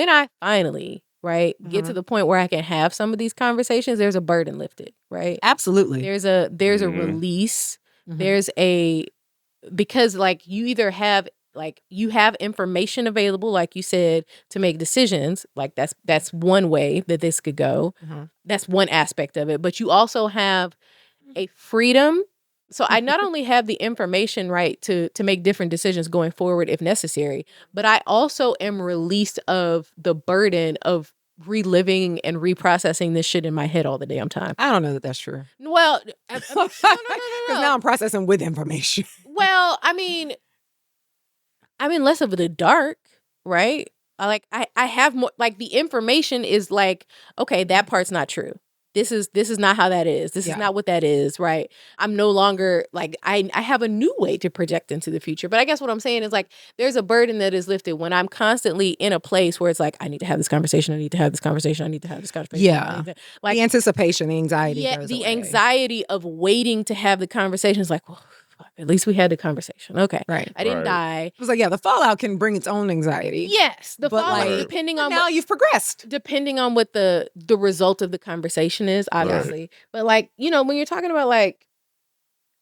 Speaker 1: I finally, right, get to the point where I can have some of these conversations, there's a burden lifted, right?
Speaker 2: Absolutely.
Speaker 1: There's a
Speaker 3: Mhm.
Speaker 1: release.
Speaker 2: Mhm.
Speaker 1: There's because like you either have you have information available, like you said, to make decisions. Like that's one way that this could go.
Speaker 2: Mhm.
Speaker 1: That's one aspect of it. But you also have a freedom. So I not only have the information, right, to make different decisions going forward if necessary, but I also am released of the burden of reliving and reprocessing this shit in my head all the damn time.
Speaker 2: I don't know that that's true.
Speaker 1: Well, no.
Speaker 2: Because now I'm processing with information.
Speaker 1: Well, I mean less of the dark, right? I have more, like the information is like, okay, that part's not true. this is not how that is. This is not what that is, right? I'm no longer like, I have a new way to project into the future. But I guess what I'm saying is like, there's a burden that is lifted when I'm constantly in a place where it's like, I need to have this conversation. I need to have this conversation. I need to have this conversation.
Speaker 2: Yeah.
Speaker 1: Like
Speaker 2: the anticipation, the anxiety.
Speaker 1: Yeah,
Speaker 2: goes
Speaker 1: the
Speaker 2: away.
Speaker 1: anxiety of waiting to have the conversation is like, well, at least we had the conversation. Okay.
Speaker 2: Right.
Speaker 1: I didn't die.
Speaker 2: It was like, the fallout can bring its own anxiety.
Speaker 1: Yes. The
Speaker 2: But,
Speaker 1: fallout,
Speaker 2: like,
Speaker 1: depending on
Speaker 2: now you've progressed.
Speaker 1: depending on what the result of the conversation is, obviously. But like, when you're talking about like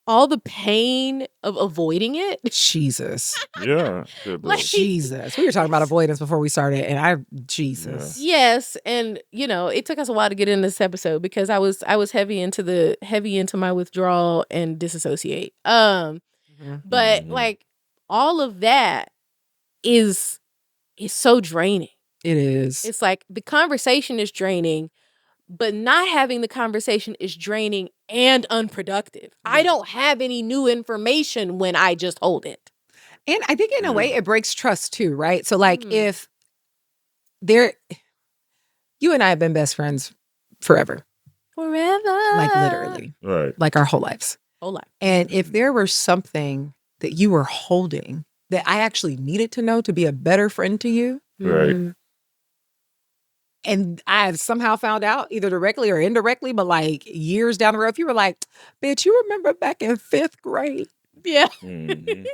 Speaker 1: all the pain of avoiding it.
Speaker 2: Jesus.
Speaker 3: Yeah.
Speaker 1: Like,
Speaker 2: Jesus. We were talking about avoidance before we started, Jesus.
Speaker 1: Yes. And it took us a while to get in this episode because I was heavy into my withdrawal and disassociate. But like all of that is so draining.
Speaker 2: It is.
Speaker 1: It's like the conversation is draining, but not having the conversation is draining and unproductive. I don't have any new information when I just hold it.
Speaker 2: And I think in a way it breaks trust too, right? So like if you and I have been best friends forever. Like literally.
Speaker 3: Right.
Speaker 2: Like our whole lives.
Speaker 1: Whole life.
Speaker 2: And if there were something that you were holding that I actually needed to know to be a better friend to you.
Speaker 3: Right.
Speaker 2: And I've somehow found out either directly or indirectly, but like years down the road, if you were like, bitch, you remember back in 5th grade?
Speaker 1: Yeah.
Speaker 3: Mm-hmm.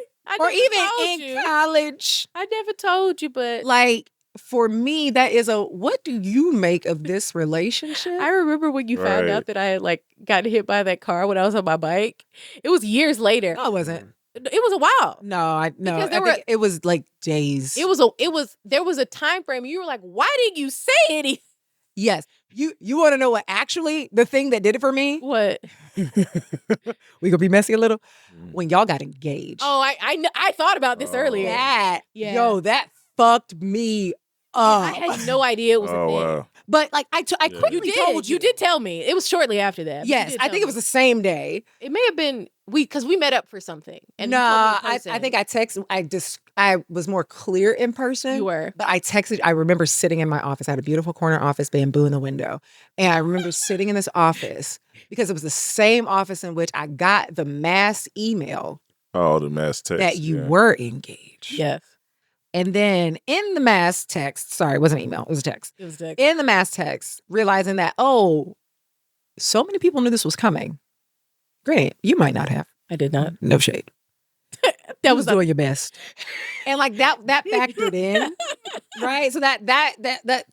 Speaker 2: Or even in college.
Speaker 1: I never told you, but
Speaker 2: like for me, that is what do you make of this relationship?
Speaker 1: I remember when you found out that I had like gotten hit by that car when I was on my bike. It was years later.
Speaker 2: No, it wasn't.
Speaker 1: It was a while.
Speaker 2: No,
Speaker 1: Because
Speaker 2: I think it was like days.
Speaker 1: There was a time frame. You were like, why didn't you say anything?
Speaker 2: Yes. You want to know what actually the thing that did it for me?
Speaker 1: What?
Speaker 2: We gonna be messy a little. When y'all got engaged.
Speaker 1: Oh, I thought about this earlier.
Speaker 2: That fucked me up.
Speaker 1: I had no idea it was a thing.
Speaker 3: Wow.
Speaker 2: But like I quickly told you.
Speaker 1: You did tell me. It was shortly after that.
Speaker 2: Yes, I think it was the same day.
Speaker 1: It may have been because we met up for something. And
Speaker 2: I think I texted. I was more clear in person.
Speaker 1: You were.
Speaker 2: But I texted. I remember sitting in my office. I had a beautiful corner office, bamboo in the window. And I remember sitting in this office because it was the same office in which I got the mass email.
Speaker 3: Oh, the mass text.
Speaker 2: That you were engaged.
Speaker 1: Yes.
Speaker 2: And then in the mass text, sorry, it wasn't an email, it was a text.
Speaker 1: It was text.
Speaker 2: In the mass text, realizing that, so many people knew this was coming. Granted, you might not have.
Speaker 1: I did not.
Speaker 2: No shade.
Speaker 1: That
Speaker 2: was doing your best. And like that factored in, right? So that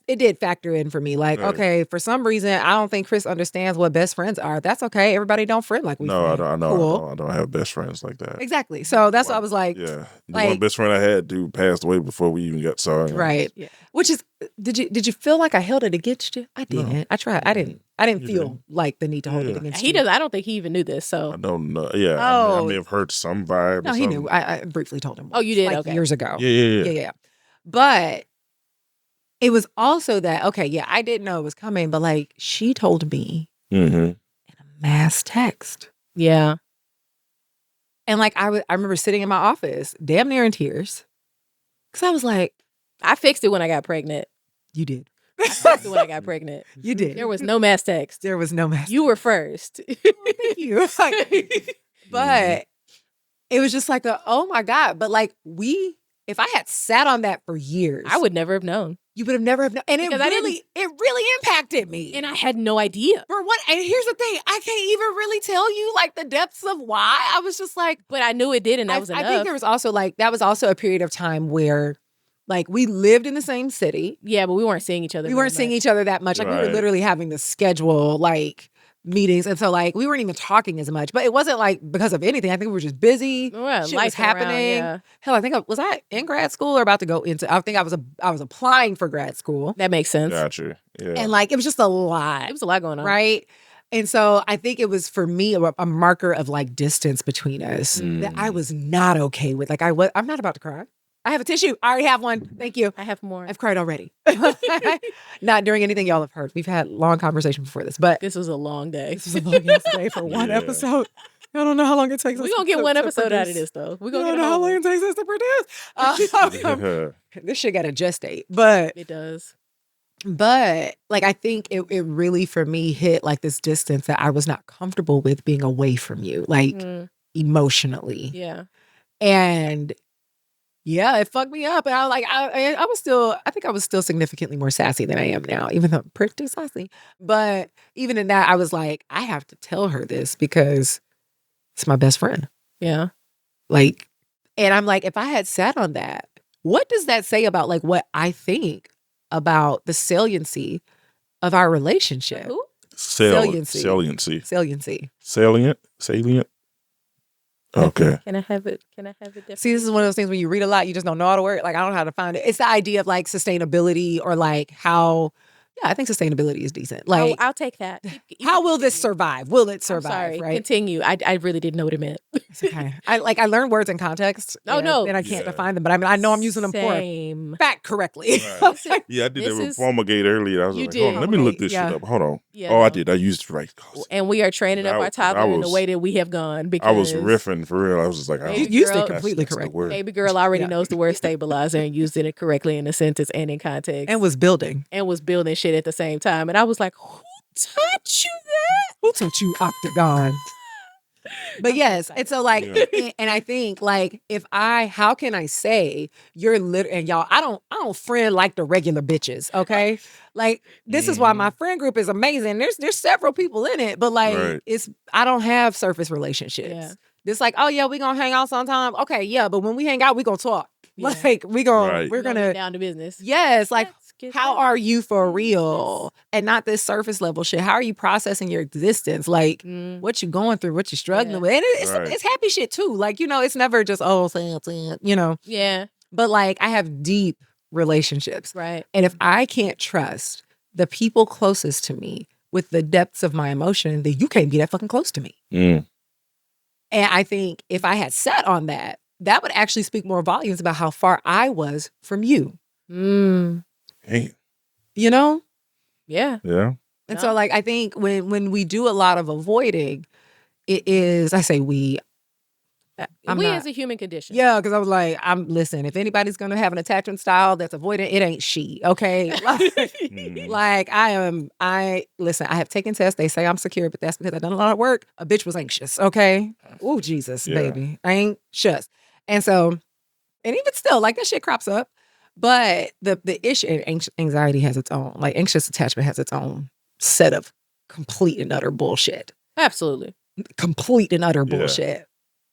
Speaker 2: it did factor in for me. Like, okay, for some reason, I don't think Chris understands what best friends are. That's okay. Everybody don't friend like we friend.
Speaker 3: I don't have best friends like that.
Speaker 2: Exactly. So that's why I was like,
Speaker 3: the one best friend I had, dude, passed away before we even got started.
Speaker 2: Right. Yeah. Which is, did you feel like I held it against you? I didn't. No. I tried. I didn't feel like the need to hold it against you.
Speaker 1: He does. I don't think he even knew this. So
Speaker 3: I don't know. Yeah. I may have heard some vibe.
Speaker 2: No, he knew. I briefly told him.
Speaker 1: Oh, you did?
Speaker 2: Like
Speaker 1: okay.
Speaker 2: Years ago.
Speaker 3: Yeah.
Speaker 2: But it was also that, I didn't know it was coming, but like she told me in a mass text.
Speaker 1: Yeah.
Speaker 2: And like I remember sitting in my office, damn near in tears. Because I was like,
Speaker 1: I fixed it when I got pregnant.
Speaker 2: You did.
Speaker 1: I fixed it when I got pregnant.
Speaker 2: You did.
Speaker 1: There was no mass text.
Speaker 2: There was no mass.
Speaker 1: You were first.
Speaker 2: Thank you. But it was just like oh my God. But like if I had sat on that for years,
Speaker 1: I would never have known.
Speaker 2: You would have never have known. And it really impacted me.
Speaker 1: And I had no idea.
Speaker 2: For what? And here's the thing. I can't even really tell you like the depths of why. I was just like.
Speaker 1: But I knew it did, and that was enough.
Speaker 2: I think there was also that was also a period of time where like we lived in the same city.
Speaker 1: Yeah, but we weren't seeing each other.
Speaker 2: We weren't seeing each other that much. Like we were literally having to schedule like meetings. And so like we weren't even talking as much. But it wasn't like because of anything. I think we were just busy. Shit was happening. Hell, I think was I in grad school or about to go into I think I was applying for grad school.
Speaker 1: That makes sense.
Speaker 3: Gotcha. Yeah.
Speaker 2: And like it was just a lot.
Speaker 1: It was a lot going on.
Speaker 2: Right. And so I think it was for me a marker of like distance between us that I was not okay with. Like I'm not about to cry. I have a tissue. I already have one. Thank you.
Speaker 1: I have more.
Speaker 2: I've cried already. Not during anything y'all have heard. We've had long conversation before this, but
Speaker 1: this was a long day.
Speaker 2: This was a long day for one episode. I don't know how long it takes us.
Speaker 1: We're going to get one episode out of this, though. We're going to get
Speaker 2: how long it takes us to produce. This shit got to gestate, but
Speaker 1: it does.
Speaker 2: But like, I think it really for me hit like this distance that I was not comfortable with being away from you, like emotionally.
Speaker 1: Yeah.
Speaker 2: And yeah, it fucked me up. And I was like, I think I was still significantly more sassy than I am now, even though I'm pretty sassy. But even in that, I was like, I have to tell her this because it's my best friend.
Speaker 1: Yeah.
Speaker 2: Like, and I'm like, if I had sat on that, what does that say about like what I think about the saliency of our relationship?
Speaker 1: Who?
Speaker 2: Saliency.
Speaker 3: Salient. Okay.
Speaker 1: Can I have it? Can I have it?
Speaker 2: See, this is one of those things when you read a lot, you just don't know how to word. Like, I don't know how to find it. It's the idea of like sustainability or like how. Yeah, I think sustainability is decent. Like,
Speaker 1: I'll take that.
Speaker 2: How will this survive? Will it survive?
Speaker 1: I'm sorry.
Speaker 2: Right?
Speaker 1: Continue. I really didn't know what it meant.
Speaker 2: It's okay. I learned words in context.
Speaker 1: Oh, no.
Speaker 2: And I can't define them, but I know I'm using them
Speaker 1: Same.
Speaker 2: for fact correctly.
Speaker 3: Right. Yeah, I did that with promulgate earlier. I was
Speaker 1: You
Speaker 3: like,
Speaker 1: did.
Speaker 3: hold on, let me look this
Speaker 2: Yeah.
Speaker 3: shit up. Hold on.
Speaker 1: Yeah,
Speaker 3: I
Speaker 1: no.
Speaker 3: did. I used it right.
Speaker 1: And we are training up our toddler in the way that we have gone because
Speaker 3: I was riffing for real. I was just like,
Speaker 2: You used it completely
Speaker 3: that's the
Speaker 2: correct.
Speaker 3: word.
Speaker 1: baby girl already knows the word stabilizer and used it correctly in a sentence and in context.
Speaker 2: And was building.
Speaker 1: And was building shit at the same time. And I was like, who taught you that?
Speaker 2: Who taught you octagon? But yes, and so like, and I think like, how can I say you're and y'all, I don't friend like the regular bitches, okay? Like, this is why my friend group is amazing. There's several people in it, but like, I don't have surface relationships.
Speaker 1: Yeah.
Speaker 2: It's like, oh yeah, we gonna hang out sometime. Okay, yeah, but when we hang out, we gonna talk.
Speaker 1: Yeah.
Speaker 2: Like, we're gonna
Speaker 1: get down to business.
Speaker 2: Yes, like,
Speaker 1: get
Speaker 2: how
Speaker 1: down
Speaker 2: are you for real? And not this surface level shit. How are you processing your existence? Like, what you going through, what you struggling with. And it's happy shit too. Like, it's never just, sad,
Speaker 1: Yeah.
Speaker 2: But like, I have deep relationships.
Speaker 1: Right.
Speaker 2: And if I can't trust the people closest to me with the depths of my emotion, then you can't be that fucking close to me.
Speaker 3: Mm.
Speaker 2: And I think if I had sat on that, that would actually speak more volumes about how far I was from you.
Speaker 3: Hey.
Speaker 1: Yeah.
Speaker 3: Yeah.
Speaker 2: And so like, I think when we do a lot of avoiding, it is, I say we
Speaker 1: as a human condition.
Speaker 2: Yeah, because I was like, listen, if anybody's gonna have an attachment style that's avoidant, it ain't she. Okay. Like I have taken tests. They say I'm secure, but that's because I've done a lot of work. A bitch was anxious. Okay. Oh, Jesus, baby. Anxious. And so, and even still, like, that shit crops up. But the issue, anxiety has its own, like, anxious attachment has its own set of complete and utter bullshit.
Speaker 1: Absolutely.
Speaker 2: Complete and utter bullshit.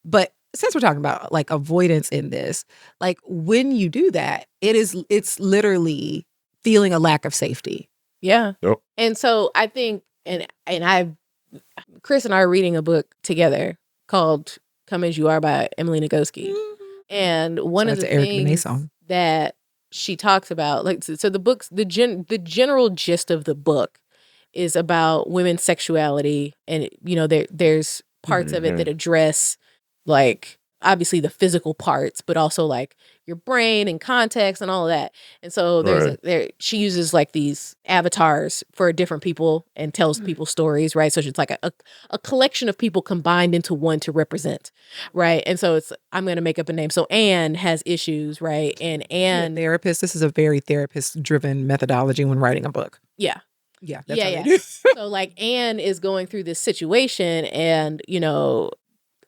Speaker 2: But since we're talking about like avoidance in this, like, when you do that, it's literally feeling a lack of safety.
Speaker 1: Yeah.
Speaker 3: Yep.
Speaker 1: And so I think, Chris and I are reading a book together called Come As You Are by Emily Nagoski. And one of the things that she talks about, like, so the book's, the general gist of the book is about women's sexuality. And, there's parts of it that address, like, obviously the physical parts, but also like your brain and context and all of that. And so she uses like these avatars for different people and tells people stories, right? So it's like a collection of people combined into one to represent, right? And so I'm going to make up a name. So Anne has issues, right? And Anne,
Speaker 2: therapist. This is a very therapist-driven methodology when writing a book.
Speaker 1: Yeah.
Speaker 2: Yeah. That's how they do.
Speaker 1: So like Anne is going through this situation, and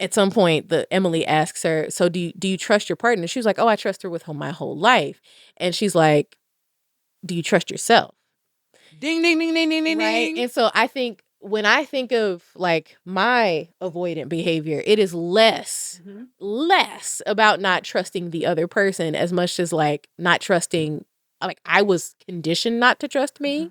Speaker 1: at some point, Emily asks her, so do you trust your partner? She was like, oh, I trust her with my whole life. And she's like, do you trust yourself?
Speaker 2: Ding, ding, ding, ding, ding, ding,
Speaker 1: right?
Speaker 2: ding.
Speaker 1: And so I think when I think of like my avoidant behavior, it is less about not trusting the other person as much as like not trusting, like I was conditioned not to trust me.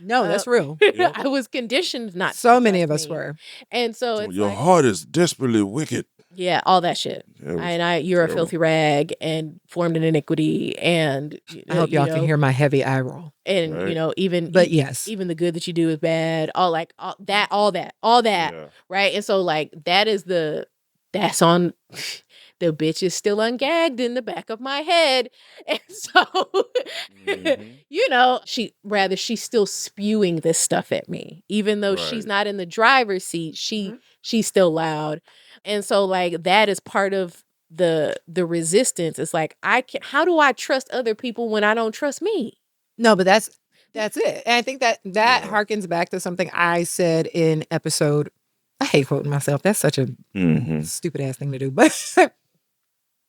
Speaker 2: No, that's real.
Speaker 1: I was conditioned not to
Speaker 2: So many
Speaker 1: trust
Speaker 2: of us
Speaker 1: me.
Speaker 2: were.
Speaker 1: And so it's
Speaker 3: your heart is desperately wicked.
Speaker 1: Yeah, all that shit. You're a filthy rag and formed in iniquity. And
Speaker 2: I hope y'all can hear my heavy eye roll.
Speaker 1: And even the good that you do is bad. All that.
Speaker 3: Yeah.
Speaker 1: Right. And so like that's on the bitch is still ungagged in the back of my head. And so she's still spewing this stuff at me. Even though she's not in the driver's seat, she's still loud. And so like that is part of the resistance. It's like how do I trust other people when I don't trust me?
Speaker 2: No, but that's it. And I think that harkens back to something I said in episode. I hate quoting myself. That's such a stupid ass thing to do. But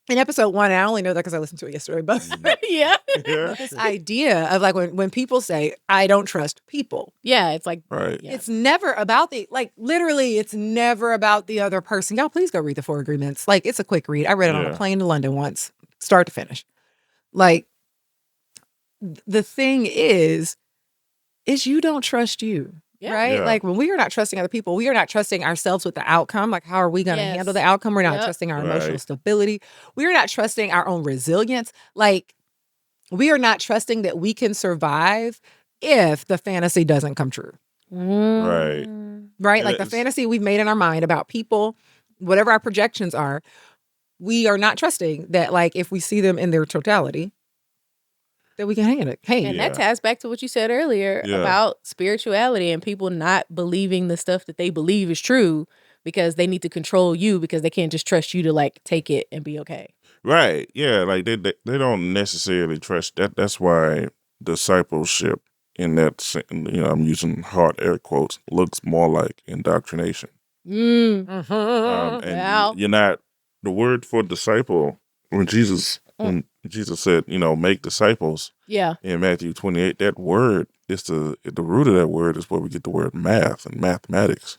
Speaker 2: in episode 1, I only know that because I listened to it yesterday. But
Speaker 1: Yeah.
Speaker 2: this idea of like when people say, I don't trust people.
Speaker 1: Yeah, it's like,
Speaker 3: Right.
Speaker 1: yeah.
Speaker 2: It's never about literally, it's never about the other person. Y'all, please go read the 4 Agreements. Like, it's a quick read. I read it on a plane to London once, start to finish. Like, the thing is you don't trust you.
Speaker 1: Yeah.
Speaker 2: Right?
Speaker 3: Yeah.
Speaker 2: Like when we are not trusting other people, we are not trusting ourselves with the outcome. Like, how are we going to handle the outcome? We're not trusting our emotional stability. We are not trusting our own resilience. Like, we are not trusting that we can survive if the fantasy doesn't come true.
Speaker 3: Right.
Speaker 2: Right? Like the fantasy we've made in our mind about people, whatever our projections are, we are not trusting that, like, if we see them in their totality, that we can hang it.
Speaker 1: And that ties back to what you said earlier about spirituality and people not believing the stuff that they believe is true because they need to control you because they can't just trust you to like take it and be okay.
Speaker 3: Right. Yeah. Like they don't necessarily trust that. That's why discipleship in that, I'm using hard air quotes, looks more like indoctrination. And you're not, the word for disciple, when Jesus said, make disciples in Matthew 28, that word is the root of that word is where we get the word math and mathematics.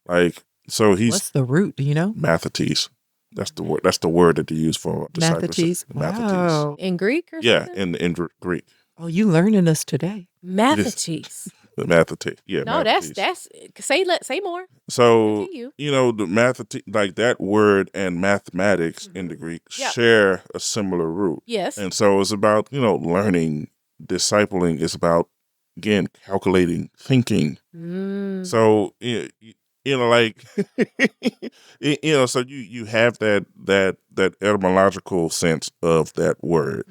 Speaker 3: Like, so
Speaker 2: what's the root? Do you know?
Speaker 3: Mathetes. That's the word. That's the word that they use for discipleship.
Speaker 2: Wow.
Speaker 1: In Greek or something?
Speaker 3: in Greek.
Speaker 2: Oh, you learning us today.
Speaker 1: Mathetes.
Speaker 3: The mathete. Yeah.
Speaker 1: No,
Speaker 3: mathetes.
Speaker 1: that's say more.
Speaker 3: So,
Speaker 1: Continue.
Speaker 3: The mathete, like that word and mathematics in the Greek share a similar root.
Speaker 1: Yes.
Speaker 3: And so it's about, learning, discipling. It's about, again, calculating, thinking. So, like, so you have that etymological sense of that word.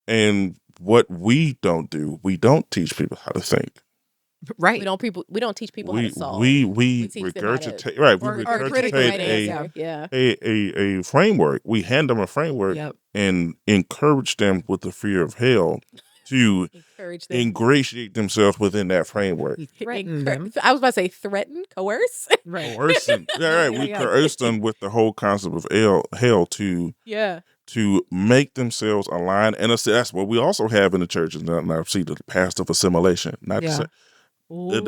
Speaker 3: And what we don't do, we don't teach people how to think.
Speaker 2: Right.
Speaker 1: We don't teach people how to solve.
Speaker 3: We
Speaker 1: teach them
Speaker 3: regurgitate
Speaker 1: how to,
Speaker 3: we
Speaker 1: or critical
Speaker 3: regurgitate a framework. We hand them a framework and encourage them with the fear of hell to ingratiate themselves within that framework.
Speaker 2: Threaten them.
Speaker 1: I was about to say threaten, coerce.
Speaker 2: Right.
Speaker 3: Coercing. We coerce them with the whole concept of hell to make themselves align. And that's what we also have in the churches. And I see the path of assimilation. Not to say,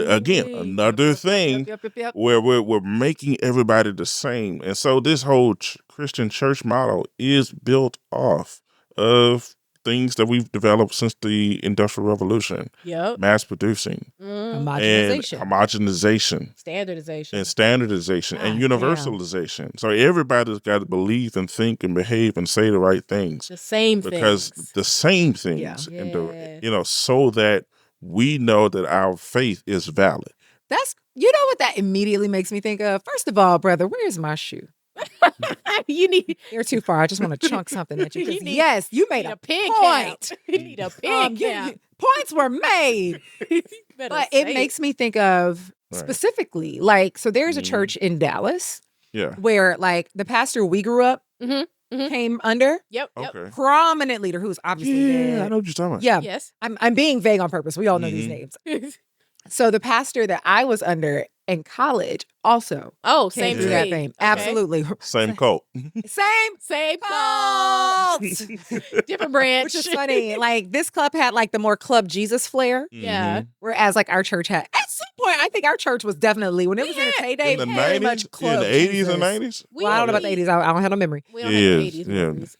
Speaker 3: again, another thing where we're making everybody the same. And so this whole Christian church model is built off of things that we've developed since the Industrial Revolution. Mass producing. Homogenization. Standardization. And universalization. So everybody's got to believe and think and behave and say the right things.
Speaker 1: The same things.
Speaker 3: Because the same things. And so that we know that our faith is valid.
Speaker 2: That's, you know what that immediately makes me think of? First of all, brother, where's my shoe? You're too far. I just want to chunk something at you. Yes, you made a
Speaker 1: pin
Speaker 2: point.
Speaker 1: You need a pin count.
Speaker 2: Points were made. But it makes me think of specifically, like, so there's a church in Dallas where, like, the pastor we grew up came under.
Speaker 3: Okay.
Speaker 2: Prominent leader who's obviously dead.
Speaker 3: I know what you're talking about.
Speaker 2: Yeah.
Speaker 1: Yes.
Speaker 2: I'm being vague on purpose. We all know these names. So the pastor that I was under in college also
Speaker 1: same
Speaker 2: came through that fame. Okay. Absolutely.
Speaker 3: Same cult.
Speaker 1: Same cult. Different branch.
Speaker 2: Which is funny. Like, this club had like the more Club Jesus flair.
Speaker 1: Yeah.
Speaker 2: Whereas like our church had, at some point, I think our church was definitely, when it was in its heyday,
Speaker 3: in the
Speaker 2: very
Speaker 3: 90s,
Speaker 2: much Club
Speaker 3: in the 80s
Speaker 2: Jesus.
Speaker 3: and 90s.
Speaker 2: Well, I don't know about the 80s. I don't have no memory.
Speaker 1: We don't have 80s movies.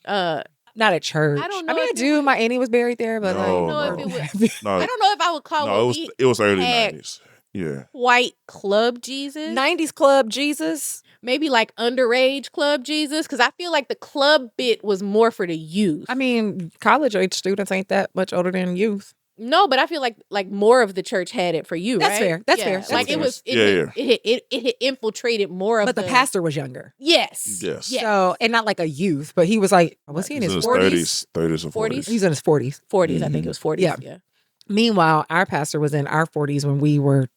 Speaker 2: Not at church.
Speaker 1: I don't know.
Speaker 2: I mean, I do. My auntie was buried there, but
Speaker 1: I don't know if I would call
Speaker 3: it was early 90s. Yeah.
Speaker 1: White Club Jesus.
Speaker 2: 90s Club Jesus.
Speaker 1: Maybe like underage Club Jesus. Because I feel like the club bit was more for the youth.
Speaker 2: I mean, college age students ain't that much older than youth.
Speaker 1: No, but I feel like more of the church had it for you,
Speaker 2: That's
Speaker 1: right?
Speaker 2: fair. That's fair.
Speaker 1: Like
Speaker 2: That's
Speaker 1: it was,
Speaker 2: fair.
Speaker 1: it had infiltrated more of
Speaker 2: But the pastor was younger.
Speaker 1: Yes.
Speaker 2: So, and not like a youth, but he was like, was he in his 40s?
Speaker 3: 30s or 40s.
Speaker 2: He was in his 40s.
Speaker 1: 40s, I think it was 40s. Yeah.
Speaker 2: Meanwhile, our pastor was in our 40s when we were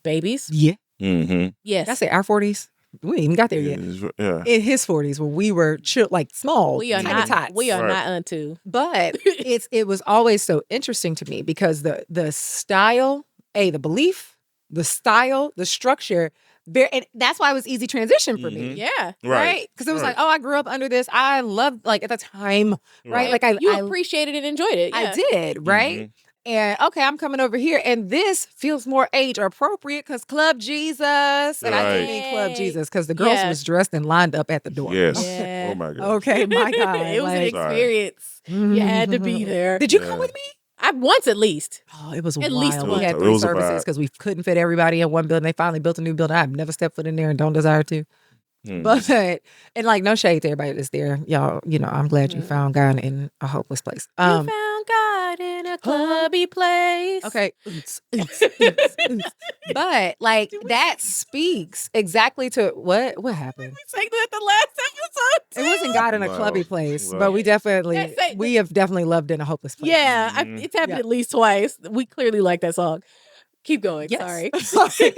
Speaker 1: babies.
Speaker 2: Yeah.
Speaker 3: Mm-hmm.
Speaker 1: Yes.
Speaker 2: Did I say our 40s? We ain't even got there yet.
Speaker 3: Yeah.
Speaker 2: In his 40s, when we were like small,
Speaker 1: We are
Speaker 2: tiny
Speaker 1: not.
Speaker 2: tots.
Speaker 1: We are
Speaker 3: Right.
Speaker 1: not unto.
Speaker 2: But it was always so interesting to me because the style, the belief, the style, the structure, and that's why it was easy transition for me.
Speaker 1: Yeah.
Speaker 2: Right? Because it was like, oh, I grew up under this. I loved, like, at the time, right? Like
Speaker 1: you appreciated and enjoyed it. Yeah.
Speaker 2: I did, right? And okay, I'm coming over here, and this feels more age appropriate because Club Jesus, and I didn't mean Club Jesus because the girls was dressed and lined up at the door.
Speaker 3: Yes.
Speaker 1: Yeah.
Speaker 3: Oh my God.
Speaker 2: Okay, my God,
Speaker 1: It was an
Speaker 2: like,
Speaker 1: experience. You had to be there.
Speaker 2: Did you come with me?
Speaker 1: I once at least.
Speaker 2: Oh, it was
Speaker 1: At
Speaker 2: wild.
Speaker 1: least
Speaker 2: We
Speaker 1: once.
Speaker 2: had
Speaker 3: It
Speaker 2: 3
Speaker 3: was a
Speaker 2: services
Speaker 3: vibe.
Speaker 2: because we couldn't fit everybody in one building. They finally built a new building. I've never stepped foot in there and don't desire to. But and like no shade to everybody that's there, y'all. You know, I'm glad you found God in a hopeless place.
Speaker 1: You found God in a clubby place.
Speaker 2: Okay, but like that speaks exactly to what happened.
Speaker 1: We sang that the last episode.
Speaker 2: It wasn't God in a clubby place, but we have definitely loved in a hopeless place.
Speaker 1: Yeah, it's happened at least twice. We clearly like that song. Keep going.
Speaker 2: Yes.
Speaker 1: Sorry.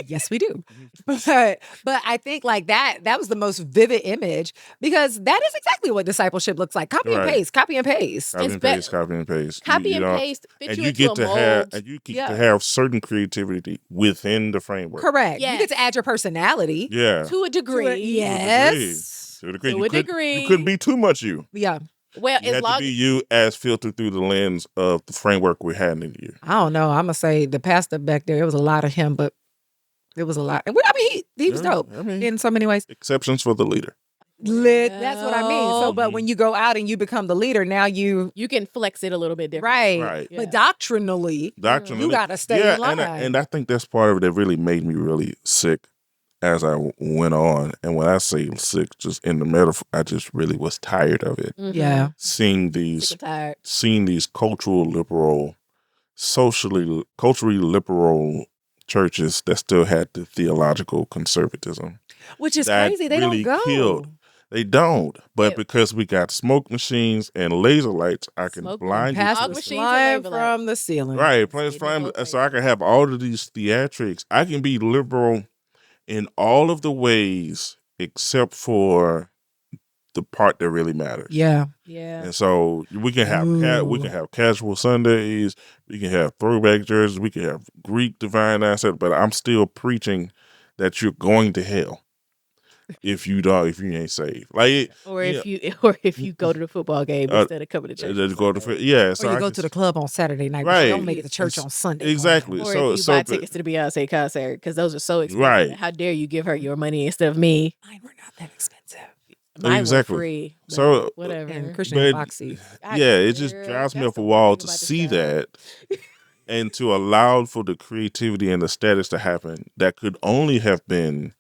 Speaker 2: Yes, we do. But I think like that was the most vivid image because that is exactly what discipleship looks like. Copy and paste, copy and paste.
Speaker 3: Copy and paste, copy and paste.
Speaker 1: Copy
Speaker 3: You
Speaker 1: and
Speaker 3: know,
Speaker 1: paste. Fit
Speaker 3: and
Speaker 1: you
Speaker 3: you
Speaker 1: into
Speaker 3: get
Speaker 1: a
Speaker 3: to
Speaker 1: mold.
Speaker 3: have to have certain creativity within the framework.
Speaker 2: Correct.
Speaker 1: Yes.
Speaker 2: You get to add your personality.
Speaker 3: Yeah.
Speaker 1: To a degree.
Speaker 2: Yes.
Speaker 3: To a degree.
Speaker 1: To
Speaker 3: You
Speaker 1: a degree.
Speaker 3: You couldn't be too much you.
Speaker 2: Yeah.
Speaker 1: Well,
Speaker 3: You
Speaker 1: as
Speaker 3: had
Speaker 1: long
Speaker 3: to be you as filtered through the lens of the framework we're handing you.
Speaker 2: I don't know. I'm gonna say the pastor back there, it was a lot of him, but it was a lot. I mean, he was dope in so many ways.
Speaker 3: Exceptions for the leader.
Speaker 2: That's what I mean. So, but when you go out and you become the leader, now you
Speaker 1: can flex it a little bit different.
Speaker 2: right.
Speaker 1: Yeah.
Speaker 2: But doctrinally, you gotta stay in line.
Speaker 3: And I think that's part of it that really made me really sick as I went on. And when I say sick, just in the metaphor, I just really was tired of it.
Speaker 2: Yeah.
Speaker 3: Seeing these culturally liberal churches that still had the theological conservatism.
Speaker 2: Which is crazy. They
Speaker 3: really
Speaker 2: don't go.
Speaker 3: Killed. They don't. But because we got smoke machines and laser lights, I can blind you.
Speaker 2: Pass flying from the ceiling.
Speaker 3: Right. So I can have all of these theatrics. I can be liberal in all of the ways except for the part that really matters.
Speaker 2: Yeah.
Speaker 1: Yeah.
Speaker 3: And so we can have casual Sundays, we can have throwback jerseys, we can have Greek divine asset, but I'm still preaching that you're going to hell if you ain't saved.
Speaker 1: If you go to the football game instead of coming to church.
Speaker 2: So
Speaker 1: or
Speaker 2: you go to the club on Saturday night, but you don't make it to church on Sunday.
Speaker 3: Exactly.
Speaker 1: Or if you buy tickets to the Beyonce concert, because those are so expensive.
Speaker 3: Right.
Speaker 1: How dare you give her your money instead of me?
Speaker 2: Mine were not that expensive.
Speaker 1: Mine
Speaker 3: exactly.
Speaker 1: were free.
Speaker 3: So
Speaker 1: whatever.
Speaker 2: And Christian Boxy.
Speaker 3: It just drives me up a wall to see that and to allow for the creativity and the status to happen that could only have been,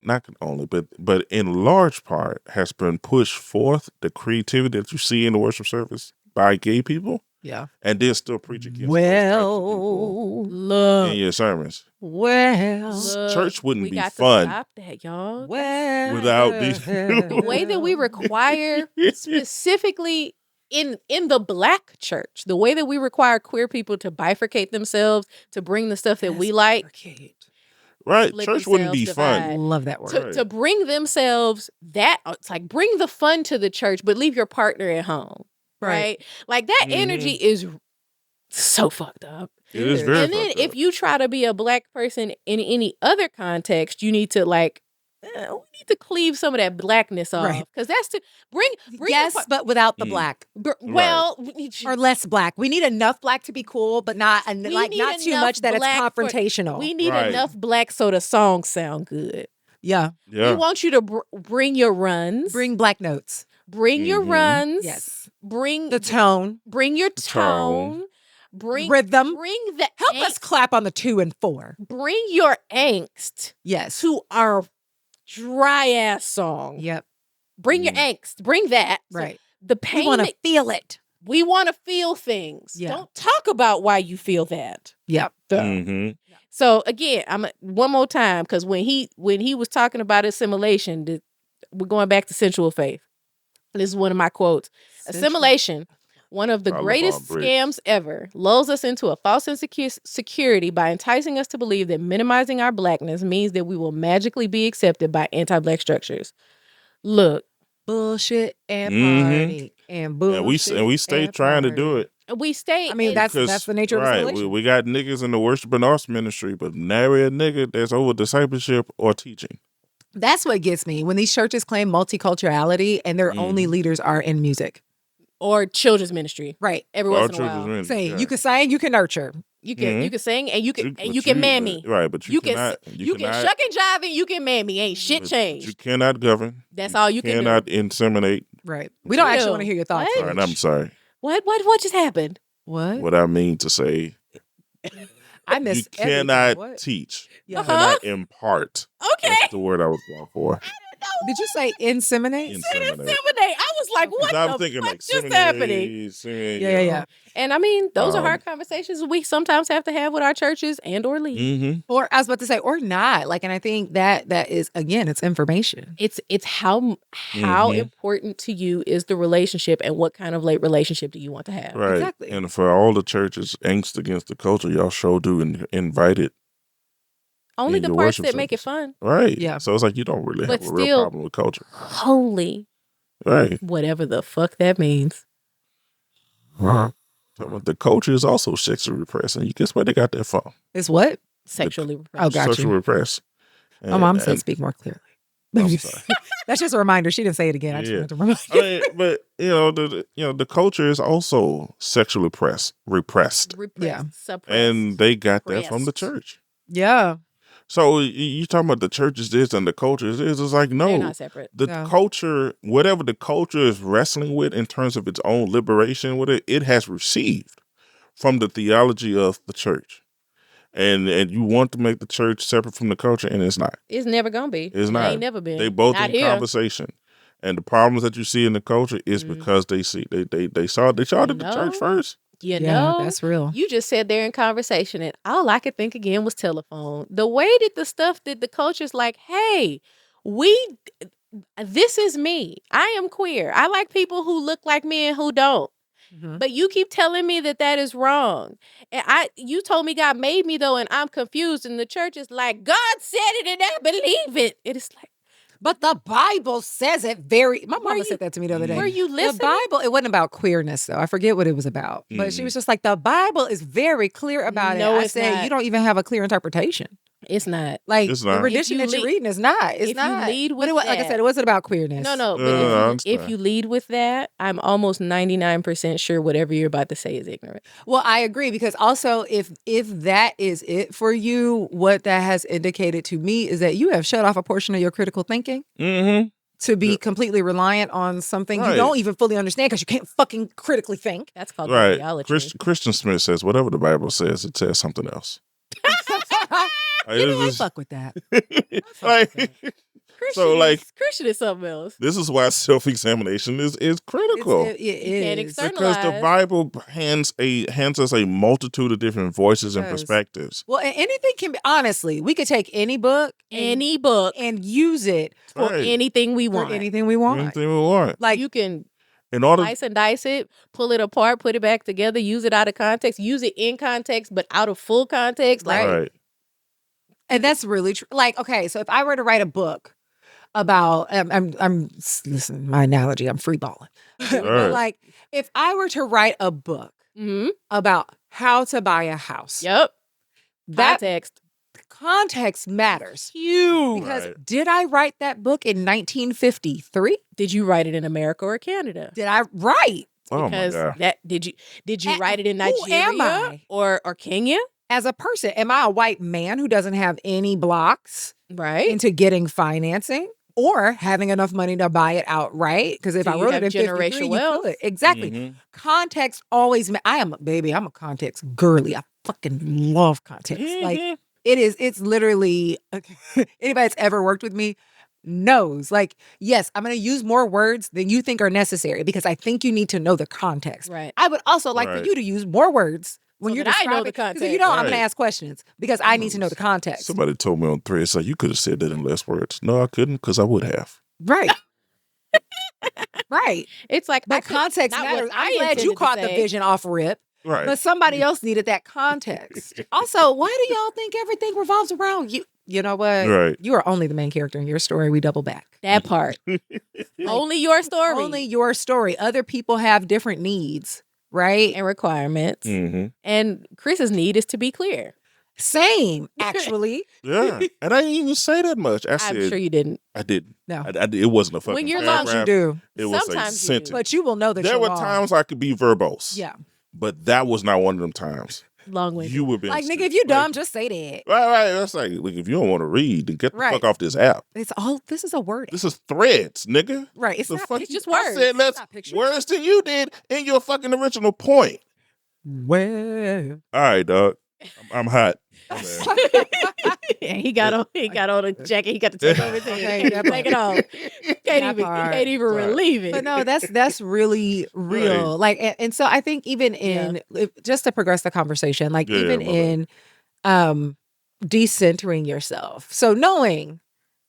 Speaker 3: not could only, but in large part has been pushed forth, the creativity that you see in the worship service by gay people.
Speaker 2: Yeah.
Speaker 3: And then still preach against
Speaker 1: Look.
Speaker 3: in your sermons.
Speaker 1: Look,
Speaker 3: church wouldn't
Speaker 1: we
Speaker 3: be
Speaker 1: got
Speaker 3: fun.
Speaker 1: To stop that, y'all.
Speaker 3: Without these
Speaker 1: The way that we require specifically in the Black church, the way that we require queer people to bifurcate themselves, to bring the stuff that we like.
Speaker 3: Right.
Speaker 1: Let
Speaker 3: Church wouldn't be
Speaker 1: themselves
Speaker 3: fun.
Speaker 1: divide.
Speaker 2: Love that word.
Speaker 1: To bring themselves it's like bring the fun to the church, but leave your partner at home. Right? Like that energy is so fucked up.
Speaker 3: It is very
Speaker 1: And then
Speaker 3: fucked
Speaker 1: if
Speaker 3: up.
Speaker 1: you try to be a Black person in any other context, you need to we need to cleave some of that Blackness off.
Speaker 2: Right.
Speaker 1: Because that's to bring
Speaker 2: yes, but without the Black.
Speaker 1: Well,
Speaker 2: or less Black. We need enough Black to be cool, but not
Speaker 1: need
Speaker 2: too
Speaker 1: enough
Speaker 2: much that it's
Speaker 1: Black
Speaker 2: confrontational.
Speaker 1: we need
Speaker 3: Right.
Speaker 1: enough Black so the songs sound good.
Speaker 2: Yeah.
Speaker 3: Yeah.
Speaker 1: We want you to bring your runs.
Speaker 2: Bring Black notes.
Speaker 1: Bring your runs.
Speaker 2: Yes.
Speaker 1: Bring
Speaker 2: The tone.
Speaker 1: Bring your
Speaker 3: tone.
Speaker 1: tone. Bring
Speaker 2: Rhythm.
Speaker 1: Bring the
Speaker 2: Help
Speaker 1: angst.
Speaker 2: us clap on the 2 and 4.
Speaker 1: Bring your angst
Speaker 2: Yes.
Speaker 1: to our dry ass song.
Speaker 2: Yep.
Speaker 1: Bring your angst. Bring that. So
Speaker 2: Right.
Speaker 1: the pain.
Speaker 2: We want to feel it.
Speaker 1: We want to feel things.
Speaker 2: Yeah.
Speaker 1: Don't talk about why you feel that.
Speaker 2: Yep.
Speaker 3: Mm-hmm.
Speaker 1: So again, one more time, because when he was talking about assimilation, we're going back to sensual faith. This is one of my quotes. Assimilation One of the
Speaker 3: Taliban
Speaker 1: greatest
Speaker 3: bricks.
Speaker 1: scams ever lulls us into a false sense of security by enticing us to believe that minimizing our blackness means that we will magically be accepted by anti-black structures. Look,
Speaker 2: bullshit and
Speaker 3: Mhm.
Speaker 2: party and bullshit.
Speaker 3: And we stay trying to do it.
Speaker 1: we stay.
Speaker 2: I mean, that's the nature of
Speaker 3: right.
Speaker 2: assimilation.
Speaker 3: We got niggas in the worship and arts ministry, but nary a nigga that's over discipleship or teaching.
Speaker 2: That's what gets me when these churches claim multiculturality and their only leaders are in music
Speaker 1: or children's ministry.
Speaker 2: Right.
Speaker 1: Every
Speaker 3: Or
Speaker 1: once in a
Speaker 3: children's
Speaker 1: while.
Speaker 3: ministry,
Speaker 2: Say
Speaker 3: yeah.
Speaker 2: you can sing, you can nurture.
Speaker 1: You can sing and you
Speaker 3: But
Speaker 1: can mammy.
Speaker 3: Right, but you cannot.
Speaker 1: You can shuck and jive and you can mammy. Ain't shit
Speaker 3: But
Speaker 1: changed.
Speaker 3: you cannot govern.
Speaker 1: That's all you can do.
Speaker 3: Cannot inseminate.
Speaker 2: Right. We don't actually
Speaker 1: Ew.
Speaker 2: want to hear your thoughts.
Speaker 1: What?
Speaker 3: All right, I'm sorry.
Speaker 1: What just happened?
Speaker 2: What?
Speaker 3: What I mean to say,
Speaker 2: I miss
Speaker 3: you cannot teach. You cannot impart.
Speaker 1: Okay.
Speaker 3: That's the word I was going for.
Speaker 2: Did you say inseminate?
Speaker 3: Inseminate.
Speaker 1: I was like, what
Speaker 3: I'm
Speaker 1: the
Speaker 3: thinking
Speaker 1: fuck
Speaker 3: like
Speaker 1: just happening?
Speaker 2: Yeah.
Speaker 1: And I mean, those are hard conversations we sometimes have to have with our churches and or leaders.
Speaker 3: Mm-hmm.
Speaker 2: Or I was about to say, or not. Like, and I think that is, again, it's information.
Speaker 1: It's how important to you is the relationship and what kind of late relationship do you want to have?
Speaker 3: Right.
Speaker 2: Exactly.
Speaker 3: And for all the churches angst against the culture, y'all sure do invite it.
Speaker 1: Only
Speaker 3: in
Speaker 1: the
Speaker 3: your
Speaker 1: parts
Speaker 3: worship
Speaker 1: that make it
Speaker 3: service.
Speaker 1: fun.
Speaker 3: Right.
Speaker 2: Yeah.
Speaker 3: So it's like you don't really
Speaker 1: But
Speaker 3: have a real
Speaker 1: still-
Speaker 3: problem with culture.
Speaker 1: Holy,
Speaker 3: Right.
Speaker 1: whatever the fuck that means.
Speaker 3: But the culture is also sexually repressed. And you guess where they got that from?
Speaker 2: It's what?
Speaker 1: Sexually
Speaker 2: Oh,
Speaker 1: repressed.
Speaker 2: got
Speaker 3: Sexually
Speaker 2: you.
Speaker 3: repressed.
Speaker 2: My mom said speak more clearly.
Speaker 3: I'm sorry.
Speaker 2: That's just a reminder. She didn't say it again. I just
Speaker 3: Yeah.
Speaker 2: wanted to remind
Speaker 3: I
Speaker 2: you.
Speaker 3: mean, but the culture is also sexually repressed,
Speaker 1: Repressed,
Speaker 2: Yeah.
Speaker 1: suppressed.
Speaker 3: and they got that from the
Speaker 1: Pressed.
Speaker 3: church.
Speaker 2: Yeah.
Speaker 3: So you talking about the church is this and the culture is this? It's like
Speaker 1: They're
Speaker 3: no,
Speaker 1: not separate.
Speaker 3: the
Speaker 2: No.
Speaker 3: culture, whatever the culture is wrestling with in terms of its own liberation with it has received from the theology of the church, and you want to make the church separate from the culture, and it's not.
Speaker 1: It's never gonna be.
Speaker 3: It's
Speaker 1: It
Speaker 3: not.
Speaker 1: ain't never been.
Speaker 3: They both
Speaker 1: not
Speaker 3: in
Speaker 1: here.
Speaker 3: conversation, and the problems that you see in the culture is because they started the church first.
Speaker 1: You
Speaker 2: Yeah,
Speaker 1: know,
Speaker 2: that's real.
Speaker 1: You just sat there in conversation, and all I could think again was telephone. The way that the stuff that the culture's like, hey, this is me. I am queer. I like people who look like me and who don't.
Speaker 2: Mhm.
Speaker 1: But you keep telling me that is wrong. And you told me God made me though, and I'm confused. And the church is like, God said it, and I believe it. It is like,
Speaker 2: But the Bible says it very. My mama said that to me the other day.
Speaker 1: were you listening?
Speaker 2: The Bible, it wasn't about queerness, though. I forget what it was about. But she was just like, the Bible is very clear about
Speaker 1: No,
Speaker 2: it. I
Speaker 1: it's
Speaker 2: said,
Speaker 1: not.
Speaker 2: you don't even have a clear interpretation.
Speaker 1: It's not.
Speaker 2: Like,
Speaker 3: It's
Speaker 2: the
Speaker 3: not.
Speaker 2: rendition
Speaker 1: If
Speaker 2: that
Speaker 1: you
Speaker 2: you're reading is not. It's
Speaker 1: if
Speaker 2: not.
Speaker 1: you lead
Speaker 2: But
Speaker 1: with
Speaker 2: like I
Speaker 1: that-
Speaker 2: said, it wasn't about queerness.
Speaker 1: No.
Speaker 3: I
Speaker 1: But if
Speaker 3: understand.
Speaker 1: you lead with that, I'm almost 99% sure whatever you're about to say is ignorant.
Speaker 2: Well, I agree, because also if that is it for you, what that has indicated to me is that you have shut off a portion of your critical thinking
Speaker 3: Mm-hmm.
Speaker 2: to be completely reliant on something you
Speaker 3: Right.
Speaker 2: don't even fully understand because you can't fucking critically think.
Speaker 1: That's called
Speaker 3: Right.
Speaker 1: theology.
Speaker 3: Christian Smith says whatever the Bible says, it says something else. Like,
Speaker 2: You know, I
Speaker 3: it's
Speaker 2: fuck with that.
Speaker 3: like, so like
Speaker 1: Christian is something else.
Speaker 3: this is why self-examination is critical.
Speaker 2: It
Speaker 1: can't
Speaker 2: is.
Speaker 1: external-
Speaker 3: Because the
Speaker 1: externalize.
Speaker 3: Bible hands us a multitude of different voices and
Speaker 2: It does.
Speaker 3: perspectives.
Speaker 2: Well, and anything can be, honestly, we could take any book
Speaker 1: Any book
Speaker 2: and use it
Speaker 1: for
Speaker 3: Right.
Speaker 1: anything we
Speaker 2: for
Speaker 1: want.
Speaker 2: anything we want.
Speaker 3: Anything we want.
Speaker 2: Like,
Speaker 1: You can
Speaker 3: In order,
Speaker 1: slice and dice it, pull it apart, put it back together, use it out of context, use it in context, but out of full context. Like,
Speaker 3: right.
Speaker 2: and that's really true. Like, okay, so if I were to write a book about, listen, my analogy, I'm free balling.
Speaker 3: Right.
Speaker 2: But like, if I were to write a book
Speaker 1: mhm.
Speaker 2: about how to buy a house,
Speaker 1: Yep.
Speaker 2: that
Speaker 1: Context.
Speaker 2: context matters.
Speaker 1: Huge.
Speaker 2: Because
Speaker 3: Right.
Speaker 2: did I write that book in 1953?
Speaker 1: Did you write it in America or Canada?
Speaker 2: Did I write
Speaker 3: Oh my
Speaker 1: Because
Speaker 3: God.
Speaker 1: that did you write it in
Speaker 2: who am
Speaker 1: Nigeria
Speaker 2: I?
Speaker 1: or Kenya?
Speaker 2: as a person? Am I a white man who doesn't have any blocks
Speaker 1: Right.
Speaker 2: into getting financing or having enough money to buy it outright? Because if
Speaker 1: Do
Speaker 2: I
Speaker 1: you
Speaker 2: wrote
Speaker 1: have
Speaker 2: it in 53,
Speaker 1: generational
Speaker 2: you
Speaker 1: wealth?
Speaker 2: could. Exactly.
Speaker 3: Mhm.
Speaker 2: Context always. I'm a context girly. I fucking love context. Like
Speaker 3: Mhm.
Speaker 2: it's literally anybody that's ever worked with me knows. Like, yes, I'm going to use more words than you think are necessary because I think you need to know the context.
Speaker 1: Right.
Speaker 2: I would also like for
Speaker 3: Right.
Speaker 2: you to use more words when
Speaker 1: So
Speaker 2: you're
Speaker 1: that I know the
Speaker 2: describing. 'Cause if
Speaker 1: context.
Speaker 2: you don't, I'm going to
Speaker 3: Right.
Speaker 2: ask questions because I need to know the context.
Speaker 3: Somebody told me on Thread, so you could have said that in less words. No, I couldn't because I would have.
Speaker 2: Right. Right.
Speaker 1: It's like,
Speaker 2: But context
Speaker 1: not what
Speaker 2: matters.
Speaker 1: I
Speaker 2: I'm glad you
Speaker 1: intended to
Speaker 2: caught the
Speaker 1: say.
Speaker 2: vision off rip.
Speaker 3: Right.
Speaker 2: But somebody else needed that context. Also, why do y'all think everything revolves around you? You know what?
Speaker 3: Right.
Speaker 2: You are only the main character in your story. We double back.
Speaker 1: That part. Only your story.
Speaker 2: Only your story. Other people have different needs, right?
Speaker 1: and requirements.
Speaker 3: Mm-hmm.
Speaker 1: And Chris's need is to be clear.
Speaker 2: Same, actually.
Speaker 3: Yeah. And I didn't even say that much. I said,
Speaker 1: I'm sure you didn't.
Speaker 3: I didn't.
Speaker 2: No.
Speaker 3: It wasn't a fucking
Speaker 1: When you're
Speaker 3: paragraph.
Speaker 2: Sometimes you do.
Speaker 3: It was
Speaker 1: Sometimes
Speaker 3: a
Speaker 1: you do.
Speaker 3: sentence.
Speaker 2: But you will know that
Speaker 3: There
Speaker 2: you're
Speaker 3: were
Speaker 2: wrong.
Speaker 3: times I could be verbose.
Speaker 2: Yeah.
Speaker 3: But that was not one of them times.
Speaker 1: Long-winded.
Speaker 3: You were being
Speaker 2: Like, nigga,
Speaker 3: stupid.
Speaker 2: if you dumb,
Speaker 3: Like,
Speaker 2: just say that.
Speaker 3: right. That's like, look, if you don't want to read, then get the
Speaker 2: Right.
Speaker 3: fuck off this app.
Speaker 2: It's all, this is a word.
Speaker 3: This is threads, nigga.
Speaker 2: Right. It's
Speaker 3: The
Speaker 2: not
Speaker 3: fuck
Speaker 1: it's
Speaker 3: you-
Speaker 1: just
Speaker 3: I
Speaker 1: words.
Speaker 3: said less
Speaker 2: It's not pictures.
Speaker 3: words than you did in your fucking original point.
Speaker 2: Well.
Speaker 3: All right, dog. I'm hot. My bad.
Speaker 1: And he got on a jacket. He got to take everything.
Speaker 2: Okay, that
Speaker 1: Take it off.
Speaker 2: That part.
Speaker 1: Can't even
Speaker 3: Right.
Speaker 1: relieve it.
Speaker 2: But no, that's really real.
Speaker 3: Right.
Speaker 2: Like, and so I think even in just to progress the conversation, like
Speaker 3: Yeah,
Speaker 2: even
Speaker 3: my bad.
Speaker 2: in decentering yourself. So knowing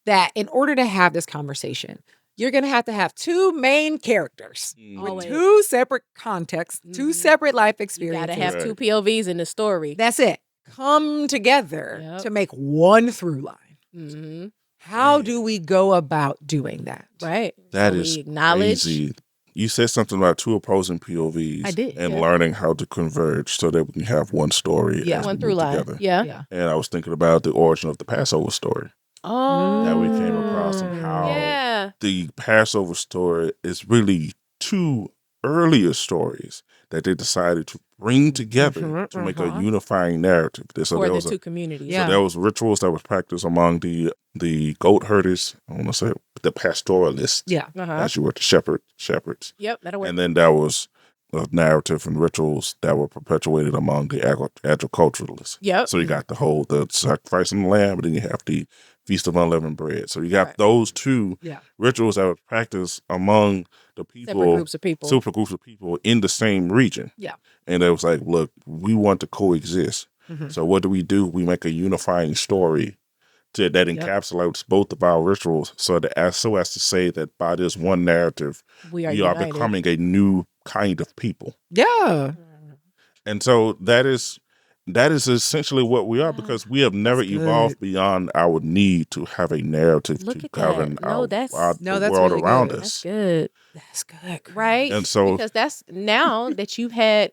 Speaker 2: that in order to have this conversation, you're gonna have to have two main characters
Speaker 3: Mm.
Speaker 2: with
Speaker 1: Always.
Speaker 2: two separate contexts, two
Speaker 1: Mhm.
Speaker 2: separate life
Speaker 1: You
Speaker 2: experiences.
Speaker 1: gotta have
Speaker 3: Right.
Speaker 1: two POVs in the story.
Speaker 2: That's it. Come together
Speaker 1: Yep.
Speaker 2: to make one through line.
Speaker 1: Mm-hmm.
Speaker 2: How
Speaker 3: Man.
Speaker 2: do we go about doing that?
Speaker 1: Right.
Speaker 3: That
Speaker 1: So
Speaker 3: is
Speaker 1: we acknowledge.
Speaker 3: crazy. You said something about two opposing POVs.
Speaker 2: I did,
Speaker 3: And
Speaker 1: yeah.
Speaker 3: learning how to converge so that we can have one story.
Speaker 2: Yeah.
Speaker 3: as
Speaker 1: One
Speaker 3: we
Speaker 1: through
Speaker 3: move
Speaker 1: line.
Speaker 3: together.
Speaker 1: Yeah.
Speaker 3: And I was thinking about the origin of the Passover story
Speaker 1: Oh.
Speaker 3: that we came across and how
Speaker 1: Yeah.
Speaker 3: the Passover story is really two earlier stories that they decided to bring together
Speaker 2: Mhm,
Speaker 3: to make
Speaker 2: mhm.
Speaker 3: a unifying narrative. So
Speaker 1: For
Speaker 3: there
Speaker 1: the
Speaker 3: was
Speaker 1: two communities.
Speaker 2: Yeah.
Speaker 3: So there was rituals that was practiced among the goat herders. I want to say the pastoralists.
Speaker 2: Yeah.
Speaker 1: Uh-huh.
Speaker 3: As you were the shepherds.
Speaker 1: Yep. That'll work.
Speaker 3: And then there was a narrative and rituals that were perpetuated among the agriculturalists.
Speaker 1: Yep.
Speaker 3: So you got the sacrifice of the lamb, but then you have the Feast of Unleavened Bread. So you got
Speaker 1: Right.
Speaker 3: those two
Speaker 2: Yeah.
Speaker 3: rituals that were practiced among the people,
Speaker 1: Separate groups of people.
Speaker 3: super groups of people in the same region.
Speaker 2: Yeah.
Speaker 3: And it was like, look, we want to coexist.
Speaker 2: Mhm.
Speaker 3: So what do? We make a unifying story that encapsulates both of our rituals, so as to say that by this one narrative,
Speaker 1: we are
Speaker 3: we are
Speaker 1: united.
Speaker 3: becoming a new kind of people.
Speaker 2: Yeah.
Speaker 3: And so that is essentially what we are, because we have never
Speaker 2: That's good.
Speaker 3: evolved beyond our need to have a narrative
Speaker 1: Look
Speaker 3: to
Speaker 1: at
Speaker 3: govern
Speaker 1: that. No, that's
Speaker 3: the world
Speaker 2: really
Speaker 3: around
Speaker 2: good.
Speaker 3: us.
Speaker 1: That's good.
Speaker 2: That's good.
Speaker 1: Right?
Speaker 3: And so
Speaker 1: Because that's now that you've had,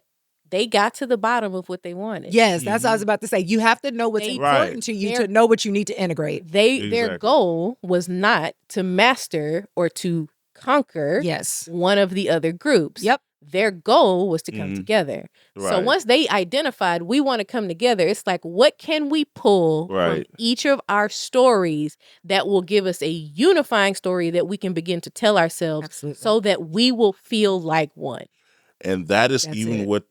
Speaker 1: they got to the bottom of what they wanted.
Speaker 2: Yes, that's what I was about to say. You have to know what's
Speaker 1: They-
Speaker 2: important
Speaker 3: Right.
Speaker 2: to you
Speaker 1: They're-
Speaker 2: to know what you need to integrate.
Speaker 1: Their
Speaker 3: Exactly.
Speaker 1: goal was not to master or to conquer
Speaker 2: Yes.
Speaker 1: one of the other groups.
Speaker 2: Yep.
Speaker 1: Their goal was to come
Speaker 3: Mhm.
Speaker 1: together. So
Speaker 3: Right.
Speaker 1: once they identified we want to come together, it's like, what can we pull from
Speaker 3: Right.
Speaker 1: each of our stories that will give us a unifying story that we can begin to tell ourselves
Speaker 2: Absolutely.
Speaker 1: so that we will feel like one.
Speaker 3: And that is
Speaker 2: That's
Speaker 3: even
Speaker 2: it.
Speaker 3: with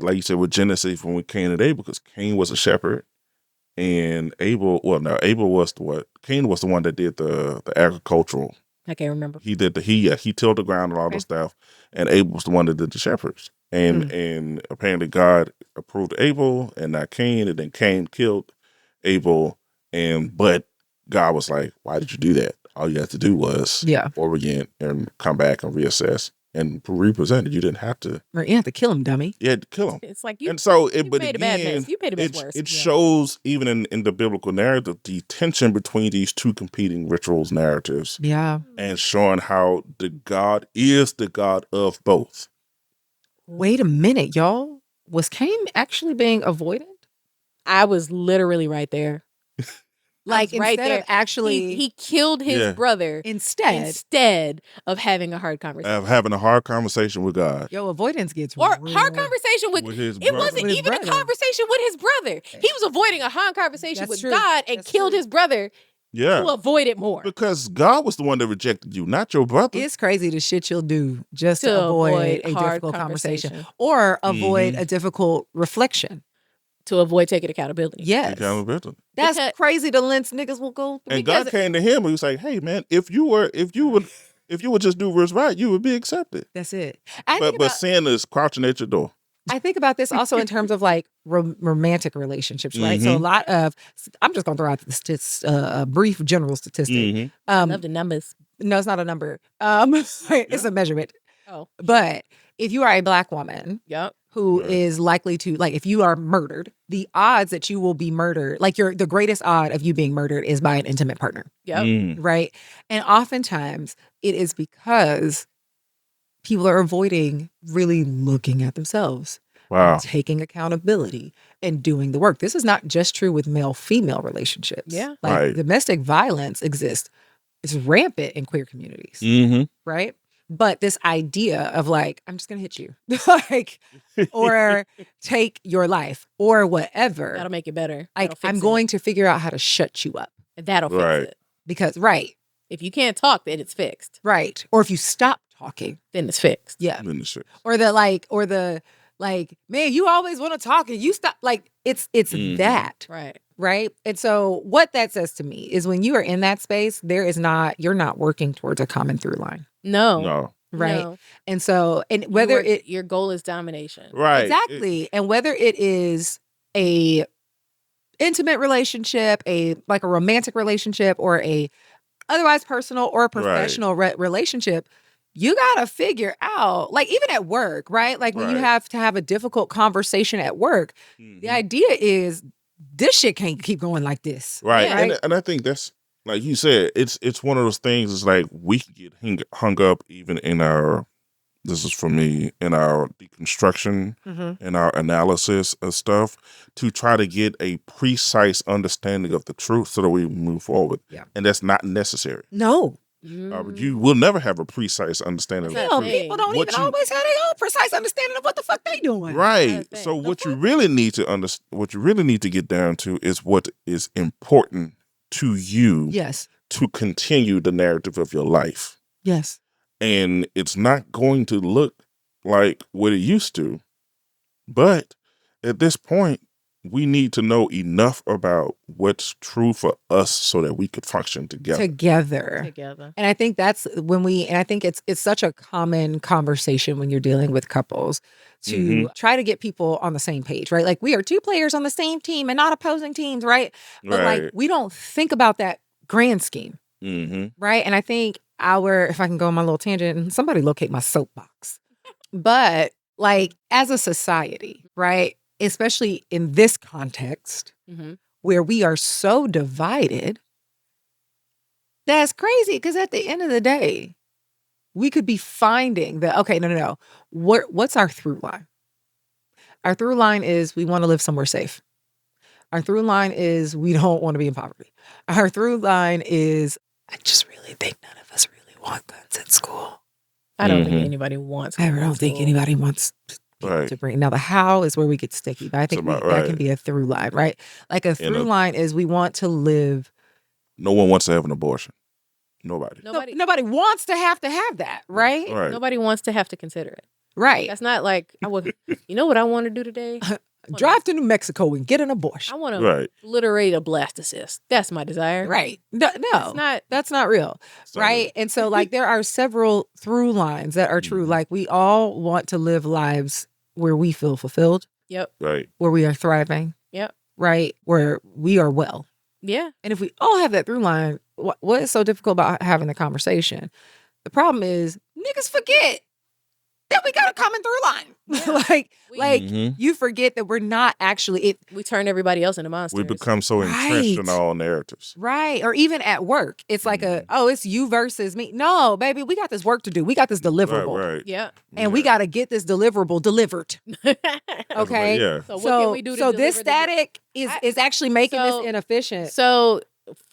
Speaker 3: like you said with Genesis, when we Cain and Abel, because Cain was a shepherd and Abel was Cain was the one that did the agricultural.
Speaker 1: I can't remember.
Speaker 3: He tilled the ground and all
Speaker 1: Okay.
Speaker 3: the stuff, and Abel was the one that did the shepherds. And apparently God approved Abel and not Cain, and then Cain killed Abel. But God was like, "Why did you do that? All you had to do was
Speaker 2: Yeah.
Speaker 3: orient and come back and reassess and represent it. You didn't have to.
Speaker 2: Right. You have to kill him, dummy.
Speaker 3: You had to kill him."
Speaker 1: It's like you
Speaker 3: And so
Speaker 1: you
Speaker 3: but
Speaker 1: made a
Speaker 3: again,
Speaker 1: bad mess. You made a mess worse.
Speaker 3: it
Speaker 1: Yeah.
Speaker 3: shows even in the biblical narrative the tension between these two competing rituals narratives,
Speaker 2: Yeah.
Speaker 3: and showing how the God is the God of both.
Speaker 2: Wait a minute, y'all. Was Cain actually being avoidant?
Speaker 1: I was literally right there.
Speaker 2: Like
Speaker 1: was right
Speaker 2: instead
Speaker 1: there.
Speaker 2: of actually
Speaker 1: He killed his
Speaker 3: Yeah.
Speaker 1: brother instead of having a hard conversation.
Speaker 3: Of having a hard conversation with God.
Speaker 2: Yo, avoidance gets
Speaker 1: Or
Speaker 2: real.
Speaker 1: hard conversation with
Speaker 3: his
Speaker 1: it
Speaker 3: brother.
Speaker 1: wasn't
Speaker 2: With his
Speaker 1: even a
Speaker 2: brother.
Speaker 1: conversation with his brother. He was avoiding a hard conversation
Speaker 2: That's
Speaker 1: with
Speaker 2: true.
Speaker 1: God and
Speaker 2: That's
Speaker 1: killed
Speaker 2: true.
Speaker 1: his brother
Speaker 3: Yeah.
Speaker 1: to avoid it more.
Speaker 3: Because God was the one that rejected you, not your brother.
Speaker 2: It's crazy the shit you'll do just to
Speaker 1: To
Speaker 2: avoid
Speaker 1: avoid
Speaker 2: a
Speaker 1: hard
Speaker 2: difficult conversation
Speaker 1: conversation.
Speaker 2: or avoid
Speaker 3: Mhm.
Speaker 2: a difficult reflection.
Speaker 1: To avoid taking accountability.
Speaker 2: Yes.
Speaker 3: Accountability.
Speaker 2: That's
Speaker 1: Because-
Speaker 2: crazy the lengths niggas will go through.
Speaker 3: And God came to him and he was like, "Hey man, if you would just do what's right, you would be accepted."
Speaker 2: That's it. I think
Speaker 3: But sin is crouching at your door.
Speaker 2: I think about this also in terms of like romantic relationships, right? So a
Speaker 3: Mhm.
Speaker 2: lot of, I'm just going to throw out this a brief general statistic.
Speaker 3: Mhm.
Speaker 1: I love the numbers.
Speaker 2: No, it's not a number. It's a measurement.
Speaker 1: Oh,
Speaker 2: But if you are a Black woman
Speaker 1: yep.
Speaker 2: who
Speaker 3: Right.
Speaker 2: is likely to, like, if you are murdered, the odds that you will be murdered, like the greatest odd of you being murdered is by an intimate partner,
Speaker 1: Yep.
Speaker 2: right? And oftentimes it is because people are avoiding really looking at themselves,
Speaker 3: Wow.
Speaker 2: and taking accountability and doing the work. This is not just true with male-female relationships.
Speaker 1: Yeah.
Speaker 2: Like
Speaker 3: Right.
Speaker 2: domestic violence exists. It's rampant in queer communities,
Speaker 3: Mm-hmm.
Speaker 2: right? But this idea of like, I'm just gonna hit you, like, or take your life or whatever.
Speaker 1: That'll make it better.
Speaker 2: Like,
Speaker 1: That'll fix
Speaker 2: I'm
Speaker 1: it.
Speaker 2: going to figure out how to shut you up
Speaker 1: That'll fix
Speaker 3: Right.
Speaker 1: it.
Speaker 2: because, right,
Speaker 1: If you can't talk, then it's fixed.
Speaker 2: right. Or if you stop talking,
Speaker 1: Then it's fixed.
Speaker 2: yeah.
Speaker 3: Ministry.
Speaker 2: Or the man, you always want to talk and you stop. Like, it's
Speaker 3: Mhm.
Speaker 2: that.
Speaker 1: Right.
Speaker 2: Right. And so what that says to me is when you are in that space, you're not working towards a common through line.
Speaker 1: No.
Speaker 3: No.
Speaker 2: Right.
Speaker 1: No.
Speaker 2: And so, and whether
Speaker 1: your goal is domination.
Speaker 3: Right.
Speaker 2: exactly. And whether it is a intimate relationship, like a romantic relationship, or a otherwise personal or professional relationship, you got to figure out, like, even at work, right? Like when you
Speaker 3: Right.
Speaker 2: have to have a difficult conversation at work,
Speaker 3: Mhm.
Speaker 2: the idea is this shit can't keep going like this.
Speaker 3: Right.
Speaker 1: Yeah.
Speaker 3: And I think that's, like you said, it's one of those things. It's like we can get hung up even in our, this is for me, in our deconstruction, in our analysis of stuff, to try to get a precise understanding of the truth so that we move forward.
Speaker 2: Yeah.
Speaker 3: And that's not necessary.
Speaker 2: No.
Speaker 3: You will never have a precise understanding
Speaker 1: That's
Speaker 3: of
Speaker 2: Hell,
Speaker 3: the
Speaker 1: that
Speaker 3: truth.
Speaker 2: people don't
Speaker 3: What
Speaker 2: even
Speaker 3: you-
Speaker 2: always have their own precise understanding of what the fuck they doing.
Speaker 3: Right.
Speaker 1: That's
Speaker 3: So
Speaker 1: it.
Speaker 3: what you really need to what you really need to get down to is what is important to you
Speaker 2: Yes.
Speaker 3: to continue the narrative of your life.
Speaker 2: Yes.
Speaker 3: And it's not going to look like what it used to. But at this point, we need to know enough about what's true for us so that we could function together.
Speaker 1: Together.
Speaker 2: And I think that's when I think it's such a common conversation when you're dealing with couples to try to get people on the same page, right? Like, we are two players on the same team and not opposing teams, right? But
Speaker 3: Right.
Speaker 2: like, we don't think about that grand scheme,
Speaker 3: Mm-hmm.
Speaker 2: right? And I think if I can go on my little tangent, and somebody locate my soapbox. But like, as a society, right? Especially in this context
Speaker 1: Mm-hmm.
Speaker 2: where we are so divided, that's crazy, because at the end of the day, we could be finding that, okay, no. What's our through line? Our through line is we want to live somewhere safe. Our through line is we don't want to be in poverty. Our through line is, I just really think none of us really want guns in school.
Speaker 1: I don't
Speaker 3: Mhm.
Speaker 1: think anybody wants.
Speaker 2: I don't think anybody wants
Speaker 3: Right.
Speaker 2: to bring. Now, the how is where we get sticky, but I think
Speaker 3: about
Speaker 2: that can
Speaker 3: right.
Speaker 2: be a through line, right? Like a through
Speaker 3: a-
Speaker 2: line is we want to live.
Speaker 3: No one wants to have an abortion. Nobody.
Speaker 2: Nobody wants to have that, right?
Speaker 3: Right.
Speaker 1: Nobody wants to have to consider it.
Speaker 2: Right.
Speaker 1: That's not like I would. You know what I want to do today?
Speaker 2: Drive to New Mexico and get an
Speaker 1: I
Speaker 2: abortion.
Speaker 1: want to
Speaker 3: Right.
Speaker 1: obliterate a blastocyst. That's my desire.
Speaker 2: Right. No, that's not real.
Speaker 3: So-
Speaker 2: Right. And so, like, there are several through lines that are true.
Speaker 3: Mhm.
Speaker 2: Like, we all want to live lives where we feel fulfilled,
Speaker 1: Yep.
Speaker 3: Right.
Speaker 2: where we are thriving,
Speaker 1: Yep.
Speaker 2: right? Where we are well.
Speaker 1: Yeah.
Speaker 2: And if we all have that through line, what is so difficult about having the conversation? The problem is niggas forget that we got a common through line.
Speaker 1: Yeah.
Speaker 2: like
Speaker 3: Mhm.
Speaker 2: you forget that we're not actually
Speaker 1: We turn everybody else into monsters.
Speaker 3: We become so entrenched in
Speaker 2: Right.
Speaker 3: all narratives.
Speaker 2: right. Or even at work, it's like
Speaker 3: Mhm.
Speaker 2: it's you versus me. No, baby, we got this work to do. We got this deliverable.
Speaker 3: Right.
Speaker 1: Yeah.
Speaker 2: And we got to get this deliverable delivered. Okay.
Speaker 3: Yeah.
Speaker 1: So what can we do to
Speaker 2: so this
Speaker 1: deliver the-
Speaker 2: static is actually making
Speaker 1: so-
Speaker 2: this inefficient.
Speaker 1: So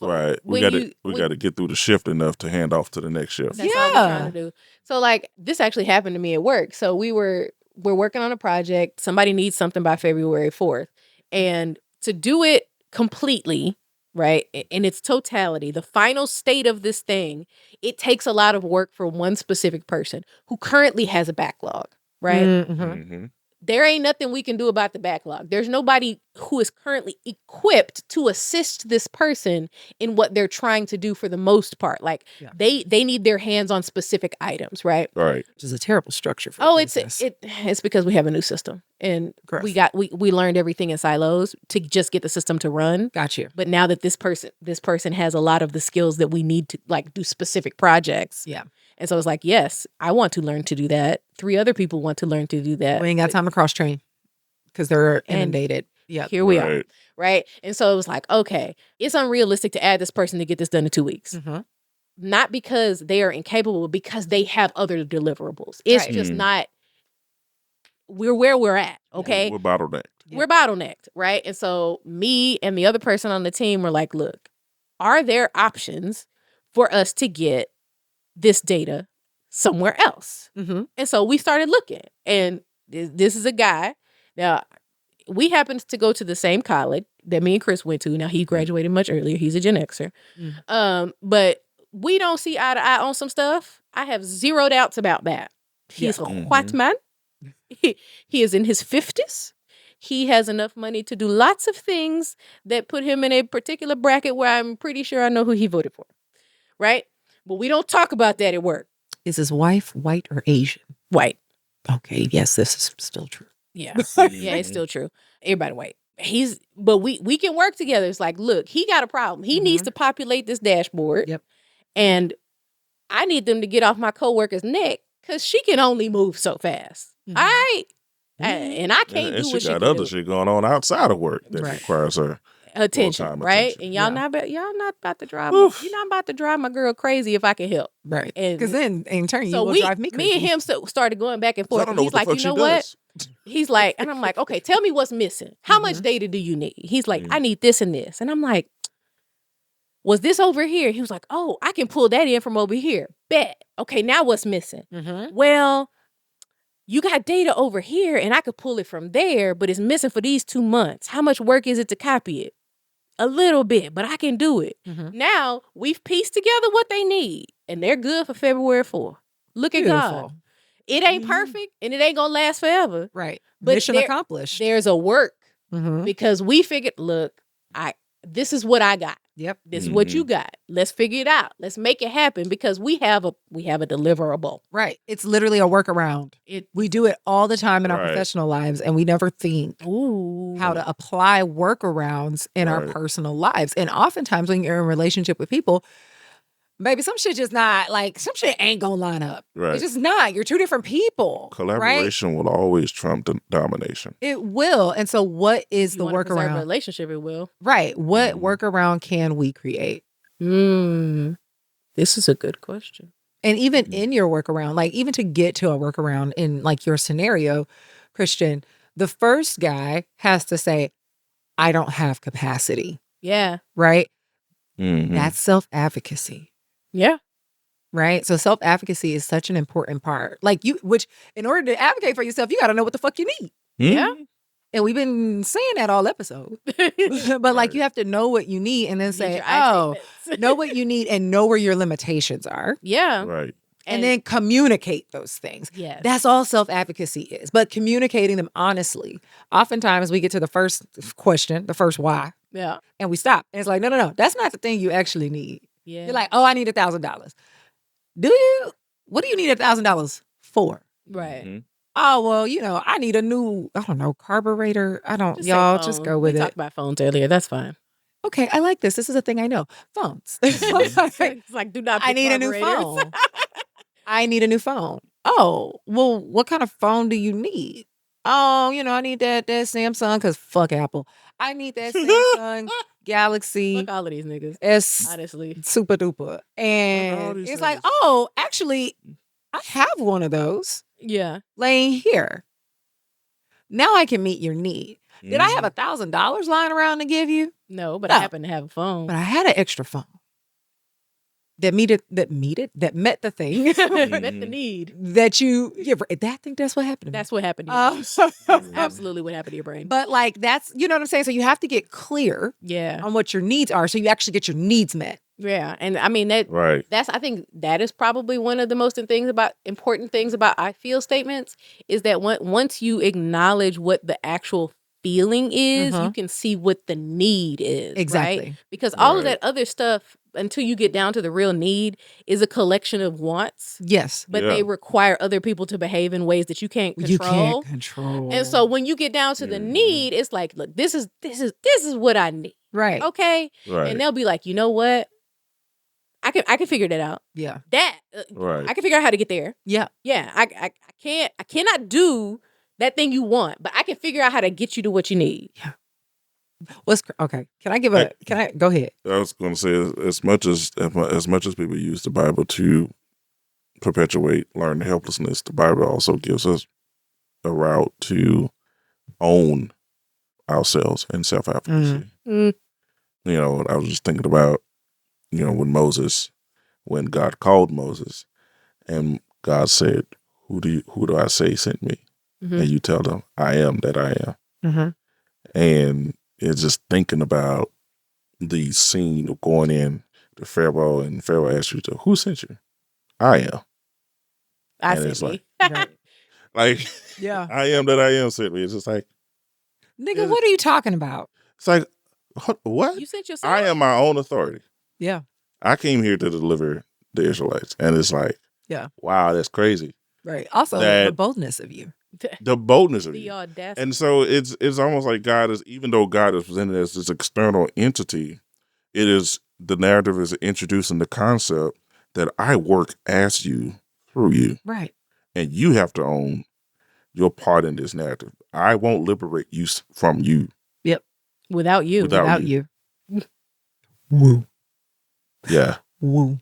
Speaker 3: Right. We got to get through the shift enough to hand off to the next shift.
Speaker 1: That's all we're trying to do. So like this actually happened to me at work. So we're working on a project. Somebody needs something by February 4th. And to do it completely, right, in its totality, the final state of this thing, it takes a lot of work for one specific person who currently has a backlog, right?
Speaker 2: Mhm.
Speaker 3: Mhm.
Speaker 1: there ain't nothing we can do about the backlog. There's nobody who is currently equipped to assist this person in what they're trying to do for the most part. Like they need their hands on specific items, right?
Speaker 3: Right.
Speaker 2: Which is a terrible structure for
Speaker 1: it's because we have a new system and we learned everything in silos to just get the system to run.
Speaker 2: Got you.
Speaker 1: But now that this person has a lot of the skills that we need to like do specific projects.
Speaker 2: Yeah.
Speaker 1: And so it's like, yes, I want to learn to do that. 3 other people want to learn to do that.
Speaker 2: We ain't got time to cross train because they're inundated. Yeah.
Speaker 1: Here we are. Right. And so it was like, okay, it's unrealistic to add this person to get this done in 2 weeks. Mm-hmm. Not because they are incapable, but because they have other deliverables. It's just not, we're where we're at. Okay.
Speaker 3: We're bottlenecked.
Speaker 1: Yeah. We're bottlenecked. Right. And so me and the other person on the team were like, look, are there options for us to get this data somewhere else? Mm-hmm. And so we started looking, and this is a guy. Now, we happened to go to the same college that me and Chris went to. Now, he graduated much earlier. He's a Gen Xer. Mm-hmm. But we don't see eye to eye on some stuff. I have zero doubts about that. He's a white man. He is in his 50s. He has enough money to do lots of things that put him in a particular bracket where I'm pretty sure I know who he voted for. Right? But we don't talk about that at work.
Speaker 2: Is his wife white or Asian?
Speaker 1: White.
Speaker 2: Okay. Yes, this is still true.
Speaker 1: Yeah. Yeah, it's still true. Everybody white. But we can work together. It's like, look, he got a problem. He needs to populate this dashboard.
Speaker 2: Yep.
Speaker 1: And I need them to get off my coworker's neck because she can only move so fast. Mm-hmm. All right. And I can't do what she
Speaker 3: got other shit going on outside of work that requires her
Speaker 1: attention, right?
Speaker 3: attention.
Speaker 1: And y'all not about to drive. You're not about to drive my girl crazy if I can help,
Speaker 2: right? Because then in turn you will drive me crazy.
Speaker 1: Me and him started going back and forth. And he's like, you know what? He's like, and I'm like, okay, tell me what's missing. How much data do you need? He's like, I need this and this, and I'm like, was this over here? He was like, oh, I can pull that in from over here. Bet. Okay, now what's missing? Mm-hmm. Well, you got data over here, and I could pull it from there, but it's missing for these 2 months. How much work is it to copy it? A little bit, but I can do it. Mm-hmm. Now, we've pieced together what they need, and they're good for February 4th. Look at God. It ain't perfect, and it ain't going to last forever.
Speaker 2: Right. But mission accomplished.
Speaker 1: There's a work, because we figured, look, this is what I got.
Speaker 2: Yep.
Speaker 1: This is what you got. Let's figure it out. Let's make it happen because we have a deliverable.
Speaker 2: Right. It's literally a workaround. We do it all the time in our professional lives, and we never think how to apply workarounds in our personal lives. And oftentimes when you're in a relationship with people, baby, some shit just not like some shit ain't gonna line up. Right. It's just not. You're two different people.
Speaker 3: Collaboration will always trump the domination.
Speaker 2: It will. And so what is the workaround?
Speaker 1: Relationship, it will.
Speaker 2: Right. What workaround can we create?
Speaker 1: This is a good question.
Speaker 2: And even in your workaround, like even to get to a workaround in like your scenario, Christian, the first guy has to say, I don't have capacity.
Speaker 1: Yeah.
Speaker 2: Right? Mm-hmm. That's self-advocacy.
Speaker 1: Yeah.
Speaker 2: Right. So self-advocacy is such an important part. Like which in order to advocate for yourself, you got to know what the fuck you need.
Speaker 1: Yeah.
Speaker 2: And we've been saying that all episode. But like you have to know what you need and then say, know what you need and know where your limitations are.
Speaker 1: Yeah.
Speaker 3: Right.
Speaker 2: And then communicate those things.
Speaker 1: Yes.
Speaker 2: That's all self-advocacy is. But communicating them honestly. Oftentimes we get to the first question, the first why.
Speaker 1: Yeah.
Speaker 2: And we stop. And it's like, no. That's not the thing you actually need.
Speaker 1: Yeah.
Speaker 2: You're like, oh, I need $1,000. Do you? What do you need $1,000 for?
Speaker 1: Right.
Speaker 3: Mm-hmm.
Speaker 2: Oh, well, I need a new, I don't know, carburetor. Just go with it.
Speaker 1: We talked about phones earlier. That's fine.
Speaker 2: Okay, I like this. This is a thing I know. Phones.
Speaker 1: It's like, do not pick
Speaker 2: I need a new phone. I need a new phone. Oh, well, what kind of phone do you need? Oh, I need that Samsung because fuck Apple. I need that Samsung Galaxy.
Speaker 1: Fuck all of these niggas. Honestly.
Speaker 2: Super duper. And it's like, oh, actually, I have one of those.
Speaker 1: Yeah.
Speaker 2: Laying here. Now I can meet your need. Did I have $1,000 lying around to give you?
Speaker 1: No, but I happen to have a phone.
Speaker 2: But I had an extra phone. that met the thing
Speaker 1: Met the need.
Speaker 2: that you. Yeah, I think that's what happened. To me.
Speaker 1: That's what happened to your brain. That's absolutely what happened to your brain.
Speaker 2: But like that's you know what I'm saying. So you have to get clear on what your needs are, so you actually get your needs met.
Speaker 1: Yeah, and I mean that.
Speaker 3: Right.
Speaker 1: That's I think that is probably one of the most important things about I feel statements is that once you acknowledge what the actual feeling is, you can see what the need is.
Speaker 2: Exactly.
Speaker 1: Right? Because all of that other stuff, until you get down to the real need, is a collection of wants.
Speaker 2: Yes.
Speaker 1: But they require other people to behave in ways that you can't control.
Speaker 2: You can't control.
Speaker 1: And so when you get down to the need, it's like, look, this is what I need.
Speaker 2: Right.
Speaker 1: Okay.
Speaker 3: Right.
Speaker 1: And they'll be like, you know what? I can figure that out.
Speaker 2: Yeah.
Speaker 1: I can figure out how to get there.
Speaker 2: Yeah.
Speaker 1: Yeah. I cannot do that thing you want, but I can figure out how to get you to what you need.
Speaker 2: Yeah. Okay? Can I go ahead?
Speaker 3: I was going to say, as much as people use the Bible to perpetuate learned helplessness, the Bible also gives us a route to own ourselves in self-advocacy. You know, I was just thinking about, you know, when God called Moses, and God said, "Who do I say sent me?" And you tell them, "I am that I am." And it's just thinking about the scene of going in to Pharaoh, and Pharaoh asks you, "Who sent you?" "I am."
Speaker 1: I
Speaker 3: And
Speaker 1: sent
Speaker 3: it's
Speaker 1: me.
Speaker 3: like,
Speaker 2: Yeah.
Speaker 3: "I am that I am sent me." It's just like,
Speaker 2: nigga, what are you talking about?
Speaker 3: it's like, what?
Speaker 1: You sent yourself.
Speaker 3: I am my own authority.
Speaker 2: Yeah.
Speaker 3: I came here to deliver the Israelites, and it's like, wow, that's crazy.
Speaker 2: Right. Also, the boldness of you.
Speaker 3: The boldness of
Speaker 1: the
Speaker 3: you.
Speaker 1: audacity.
Speaker 3: And so it's almost like God is, even though God is presented as this external entity, the narrative is introducing the concept that I work as you, through you.
Speaker 2: Right.
Speaker 3: And you have to own your part in this narrative. I won't liberate you from you.
Speaker 2: Yep.
Speaker 1: Without you.
Speaker 2: Without you.
Speaker 3: Woo. Yeah.
Speaker 2: Woo.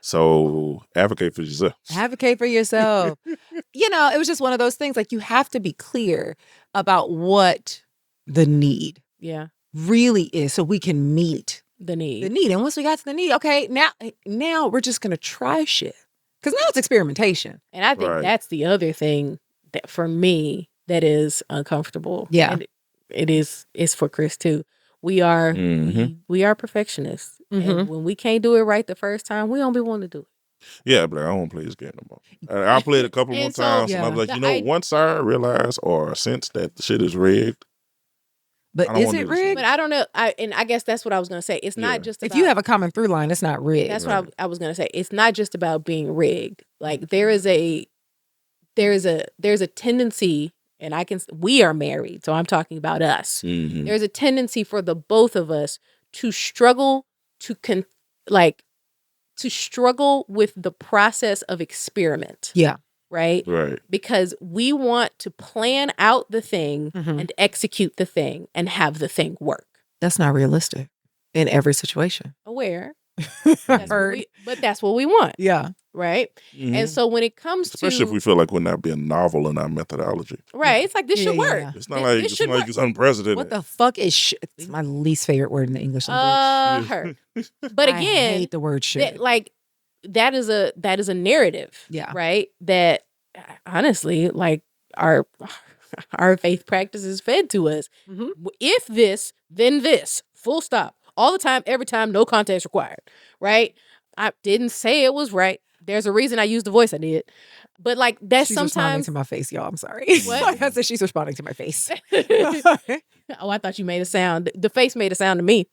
Speaker 3: So advocate for yourself.
Speaker 2: Advocate for yourself. You know, it was just one of those things, like you have to be clear about what the need really is so we can meet
Speaker 1: the need.
Speaker 2: And once we got to the need, okay, now we're just going to try shit. Because now it's experimentation.
Speaker 1: And I think that's the other thing that for me that is uncomfortable.
Speaker 2: Yeah.
Speaker 1: And it's for Chris too. We are we are perfectionists. And when we can't do it right the first time, we don't be wanting to do it.
Speaker 3: Yeah, but I don't play this game no more. I played a couple more times, and I was like, once I realize or sense that the shit is rigged.
Speaker 2: But is it rigged?
Speaker 1: But I don't know. I guess that's what I was going to say. It's not just about,
Speaker 2: if you have a common through line, it's not rigged.
Speaker 1: That's what I was going to say. It's not just about being rigged. Like there is a tendency, and we are married, so I'm talking about us. There's a tendency for the both of us to struggle to struggle with the process of experiment.
Speaker 2: Yeah.
Speaker 1: Right?
Speaker 3: Right.
Speaker 1: Because we want to plan out the thing and execute the thing and have the thing work.
Speaker 2: That's not realistic in every situation.
Speaker 1: Aware. But that's what we want.
Speaker 2: Yeah.
Speaker 1: Right? And so when it comes
Speaker 3: especially if we feel like we're not being novel in our methodology.
Speaker 1: Right. It's like, this should work.
Speaker 3: Yeah. It's not like it's unprecedented.
Speaker 2: What the fuck is It's my least favorite word in the English
Speaker 1: language. Her. But again,
Speaker 2: I hate the word shit.
Speaker 1: That is a narrative.
Speaker 2: Yeah.
Speaker 1: Right? That honestly, like our faith practices fed to us. If this, then this. Full stop. All the time, every time, no context required. Right? I didn't say it was right. There's a reason I used the voice I did. But like that's
Speaker 2: she's
Speaker 1: sometimes
Speaker 2: responding to my face, y'all. I'm sorry.
Speaker 1: What?
Speaker 2: I said she's responding to my face.
Speaker 1: Oh, I thought you made a sound. The face made a sound to me.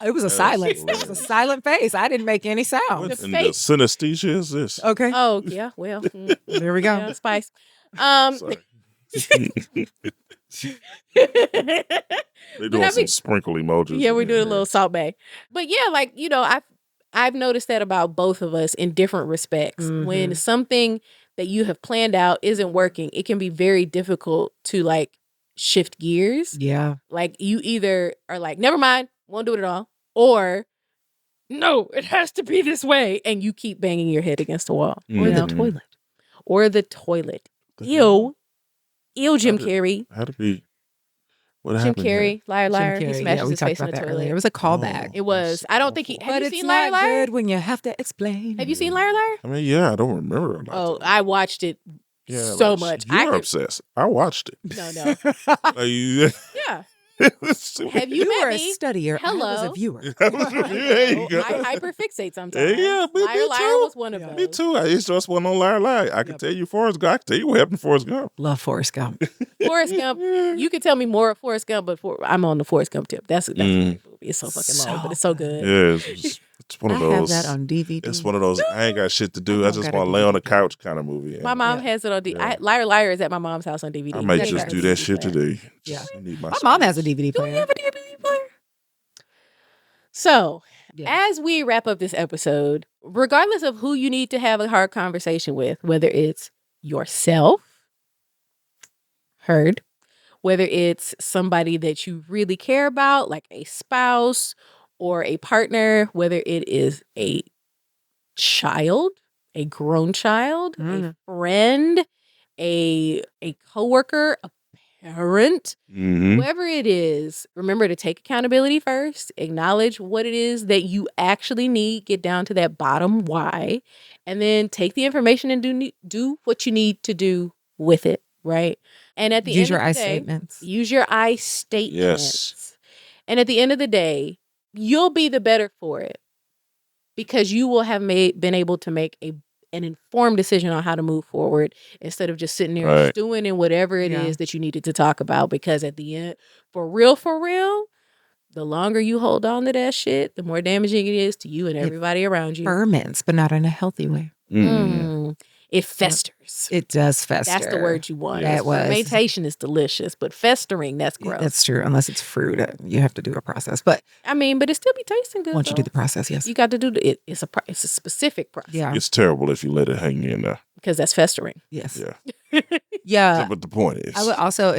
Speaker 2: It was a silence. It was a silent face. I didn't make any sound.
Speaker 3: What in the synesthesia is this?
Speaker 2: Okay.
Speaker 1: Oh yeah. Well,
Speaker 2: there we go.
Speaker 1: Yeah, spice.
Speaker 3: They're doing some sprinkle emojis.
Speaker 1: Yeah, we're doing a little salt bay. But yeah, like, you know, I've noticed that about both of us in different respects. When something that you have planned out isn't working, it can be very difficult to like shift gears.
Speaker 2: Yeah.
Speaker 1: Like you either are like, never mind, won't do it at all. Or no, it has to be this way. And you keep banging your head against the wall.
Speaker 2: Or the toilet.
Speaker 1: Or the toilet. Ew. Ew, Jim Carrey.
Speaker 3: How to be What
Speaker 1: Jim
Speaker 3: happened? here?
Speaker 1: Carrey, liar, liar.
Speaker 2: Jim
Speaker 1: He
Speaker 2: Carrey,
Speaker 1: smashes
Speaker 2: we
Speaker 1: his
Speaker 2: talked
Speaker 1: face in
Speaker 2: about
Speaker 1: the
Speaker 2: that
Speaker 1: toilet.
Speaker 2: earlier. It was a callback.
Speaker 1: It was. I don't think he. Have
Speaker 2: But
Speaker 1: you
Speaker 2: it's
Speaker 1: seen
Speaker 2: not
Speaker 1: Liar, Liar?
Speaker 2: good when you have to explain.
Speaker 1: Have you seen Liar, Liar?
Speaker 3: I mean, yeah, I don't remember a lot.
Speaker 1: Oh,
Speaker 3: of it.
Speaker 1: I watched it
Speaker 3: Yeah,
Speaker 1: so
Speaker 3: like,
Speaker 1: much.
Speaker 3: You're obsessed. I watched it.
Speaker 1: No.
Speaker 3: Like, yeah.
Speaker 1: Yeah. Have
Speaker 2: You
Speaker 1: met
Speaker 2: were a
Speaker 1: me?
Speaker 2: studier. I was a
Speaker 1: Hello.
Speaker 2: viewer.
Speaker 3: There you go.
Speaker 1: I hyperfixate sometimes.
Speaker 3: Yeah, me
Speaker 1: Liar, Liar
Speaker 3: too.
Speaker 1: was one of those.
Speaker 3: Me too. I used to just one on Liar Liar. I can tell you Forrest Gump. I can tell you what happened to Forrest Gump.
Speaker 2: Love Forrest Gump.
Speaker 1: Forrest Gump. You can tell me more of Forrest Gump, but I'm on the Forrest Gump tip. That's a great movie. It's so fucking long, but it's so good.
Speaker 3: Yeah, it's one of
Speaker 2: I have
Speaker 3: those.
Speaker 2: that on DVD.
Speaker 3: It's one of those. I ain't got shit to do.
Speaker 2: I
Speaker 3: I just
Speaker 2: got a
Speaker 3: want to lay on the
Speaker 2: DVD.
Speaker 3: couch kind of movie.
Speaker 1: My mom has it on DVD.
Speaker 3: Yeah.
Speaker 1: Liar, Liar is at my mom's house on DVD.
Speaker 3: I might
Speaker 2: There you
Speaker 3: just
Speaker 2: go.
Speaker 3: do that shit today.
Speaker 2: Yeah.
Speaker 3: Just need
Speaker 2: My mom has a DVD
Speaker 1: Do we
Speaker 2: player.
Speaker 1: have a DVD player? So,
Speaker 2: Yeah.
Speaker 1: as we wrap up this episode, regardless of who you need to have a hard conversation with, whether it's yourself, whether it's somebody that you really care about, like a spouse or a partner, whether it is a child, a grown child, a friend, a coworker, a parent, whoever it is, remember to take accountability first, acknowledge what it is that you actually need, get down to that bottom why, and then take the information and do what you need to do with it, right? And at the
Speaker 2: Use
Speaker 1: end
Speaker 2: your
Speaker 1: of the
Speaker 2: I
Speaker 1: day,
Speaker 2: statements.
Speaker 1: use your I statements.
Speaker 3: Yes.
Speaker 1: And at the end of the day, you'll be the better for it because you will have been able to make an informed decision on how to move forward instead of just sitting there
Speaker 3: Right.
Speaker 1: stewing in whatever it is that you needed to talk about. Because at the end, for real, the longer you hold on to that shit, the more damaging it is to you and everybody around you.
Speaker 2: Ferments, but not in a healthy way.
Speaker 1: It festers.
Speaker 2: It does fester.
Speaker 1: That's the word you want.
Speaker 2: That was.
Speaker 1: Fermentation is delicious, but festering, that's gross.
Speaker 2: That's true. Unless it's fruit, you have to do a process. But
Speaker 1: I mean, but it still be tasting good.
Speaker 2: once you do
Speaker 1: though.
Speaker 2: the process, yes.
Speaker 1: You got to do it. It's a specific process.
Speaker 2: Yeah.
Speaker 3: It's terrible if you let it hang in there.
Speaker 1: Because that's festering.
Speaker 2: Yes.
Speaker 3: Yeah.
Speaker 2: Yeah.
Speaker 3: But the point is,
Speaker 2: I would also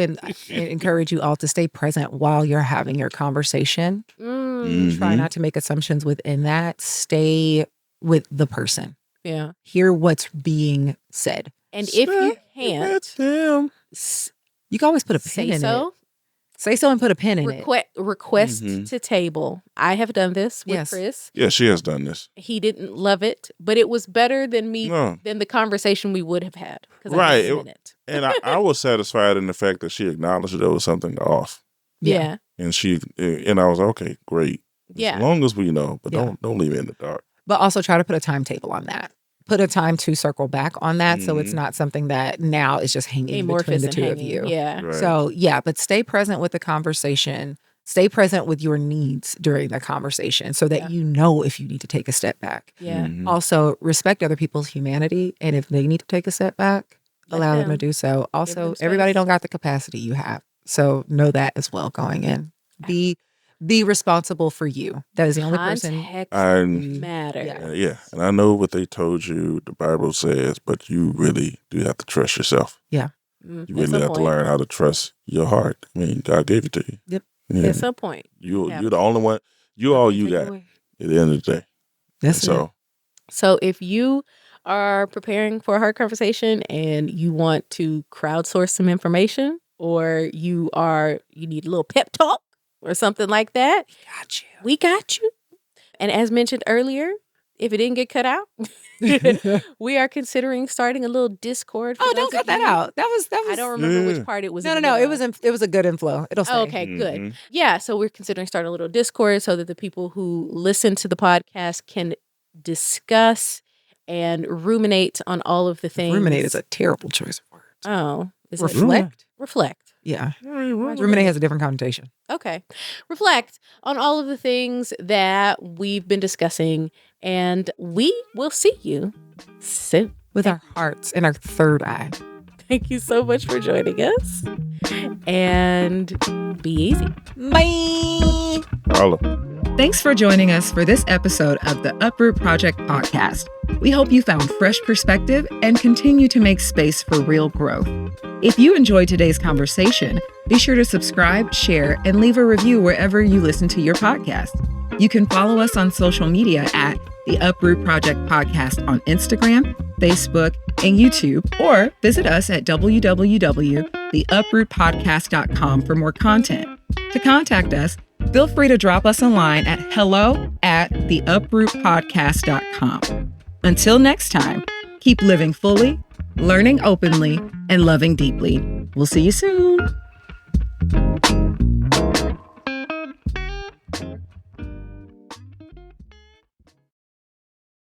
Speaker 2: encourage you all to stay present while you're having your conversation. Try not to make assumptions within that. Stay with the person.
Speaker 1: Yeah.
Speaker 2: Hear what's being said.
Speaker 1: And if you can't,
Speaker 2: You can always put a pin
Speaker 1: say
Speaker 2: in
Speaker 1: so.
Speaker 2: it. Say so and put a pin in it.
Speaker 1: Request to table. I have done this with
Speaker 2: Yes.
Speaker 1: Chris.
Speaker 3: yeah, she has done this.
Speaker 1: He didn't love it, but it was better than
Speaker 3: No.
Speaker 1: than the conversation we would have had. Because
Speaker 3: Right.
Speaker 1: I was in it.
Speaker 3: And I was satisfied in the fact that she acknowledged that there was something off.
Speaker 1: Yeah.
Speaker 3: And I was okay, great.
Speaker 1: Yeah.
Speaker 3: As long as we know, but
Speaker 2: Yeah.
Speaker 3: don't leave it in the dark.
Speaker 2: But also try to put a timetable on that. Put a time to circle back on that so it's not something that now is just hanging between the two of you.
Speaker 1: Yeah.
Speaker 3: Right.
Speaker 2: So, yeah, but stay present with the conversation. Stay present with your needs during the conversation so that you know if you need to take a step back.
Speaker 1: Yeah.
Speaker 2: Also, respect other people's humanity. And if they need to take a step back, allow them to do so. Also,
Speaker 1: them
Speaker 2: everybody
Speaker 1: space.
Speaker 2: don't got the capacity you have. So know that as well going in. Be responsible for you. That is the only person.
Speaker 1: Context
Speaker 3: And
Speaker 1: matters.
Speaker 3: yeah, and I know what they told you, the Bible says, but you really do have to trust yourself.
Speaker 2: Yeah.
Speaker 3: You
Speaker 1: At
Speaker 3: really
Speaker 1: some
Speaker 3: have to
Speaker 1: point.
Speaker 3: learn how to trust your heart. I mean, God gave it to you.
Speaker 2: Yep.
Speaker 3: Yeah.
Speaker 1: At some point.
Speaker 3: You're the only one. You all you got at the end of the day.
Speaker 2: That's
Speaker 3: And
Speaker 1: So if you are preparing for a hard conversation and you want to crowdsource some information, or you need a little pep talk or something like that, we got you. And as mentioned earlier, if it didn't get cut out, we are considering starting a little Discord. For
Speaker 2: Oh,
Speaker 1: those
Speaker 2: don't
Speaker 1: of
Speaker 2: cut that
Speaker 1: you-
Speaker 2: out. That was.
Speaker 1: I don't remember which part it was.
Speaker 2: No.
Speaker 1: in the
Speaker 2: It
Speaker 1: middle.
Speaker 2: was a good inflow. It'll stay.
Speaker 1: Oh, okay, good. Yeah, so we're considering starting a little Discord so that the people who listen to the podcast can discuss and ruminate on all of the things.
Speaker 2: Ruminate is a terrible choice of words.
Speaker 1: Oh, is it
Speaker 2: Reflect.
Speaker 1: reflect?
Speaker 2: Yeah. Ruminate has a different connotation.
Speaker 1: Okay. Reflect on all of the things that we've been discussing, and we will see you soon.
Speaker 2: With our hearts and our third eye.
Speaker 1: Thank you so much for joining us, and be easy.
Speaker 2: Bye.
Speaker 3: Holla.
Speaker 2: Thanks for joining us for this episode of the Uproot Project podcast. We hope you found fresh perspective and continue to make space for real growth. If you enjoyed today's conversation, be sure to subscribe, share, and leave a review wherever you listen to your podcast.
Speaker 4: You can follow us on social media at the Uproot Project Podcast on Instagram, Facebook, and YouTube, or visit us at www.theuprootpodcast.com for more content. To contact us, feel free to drop us a line at hello@theuprootpodcast.com. Until next time, keep living fully, learning openly, and loving deeply. We'll see you soon.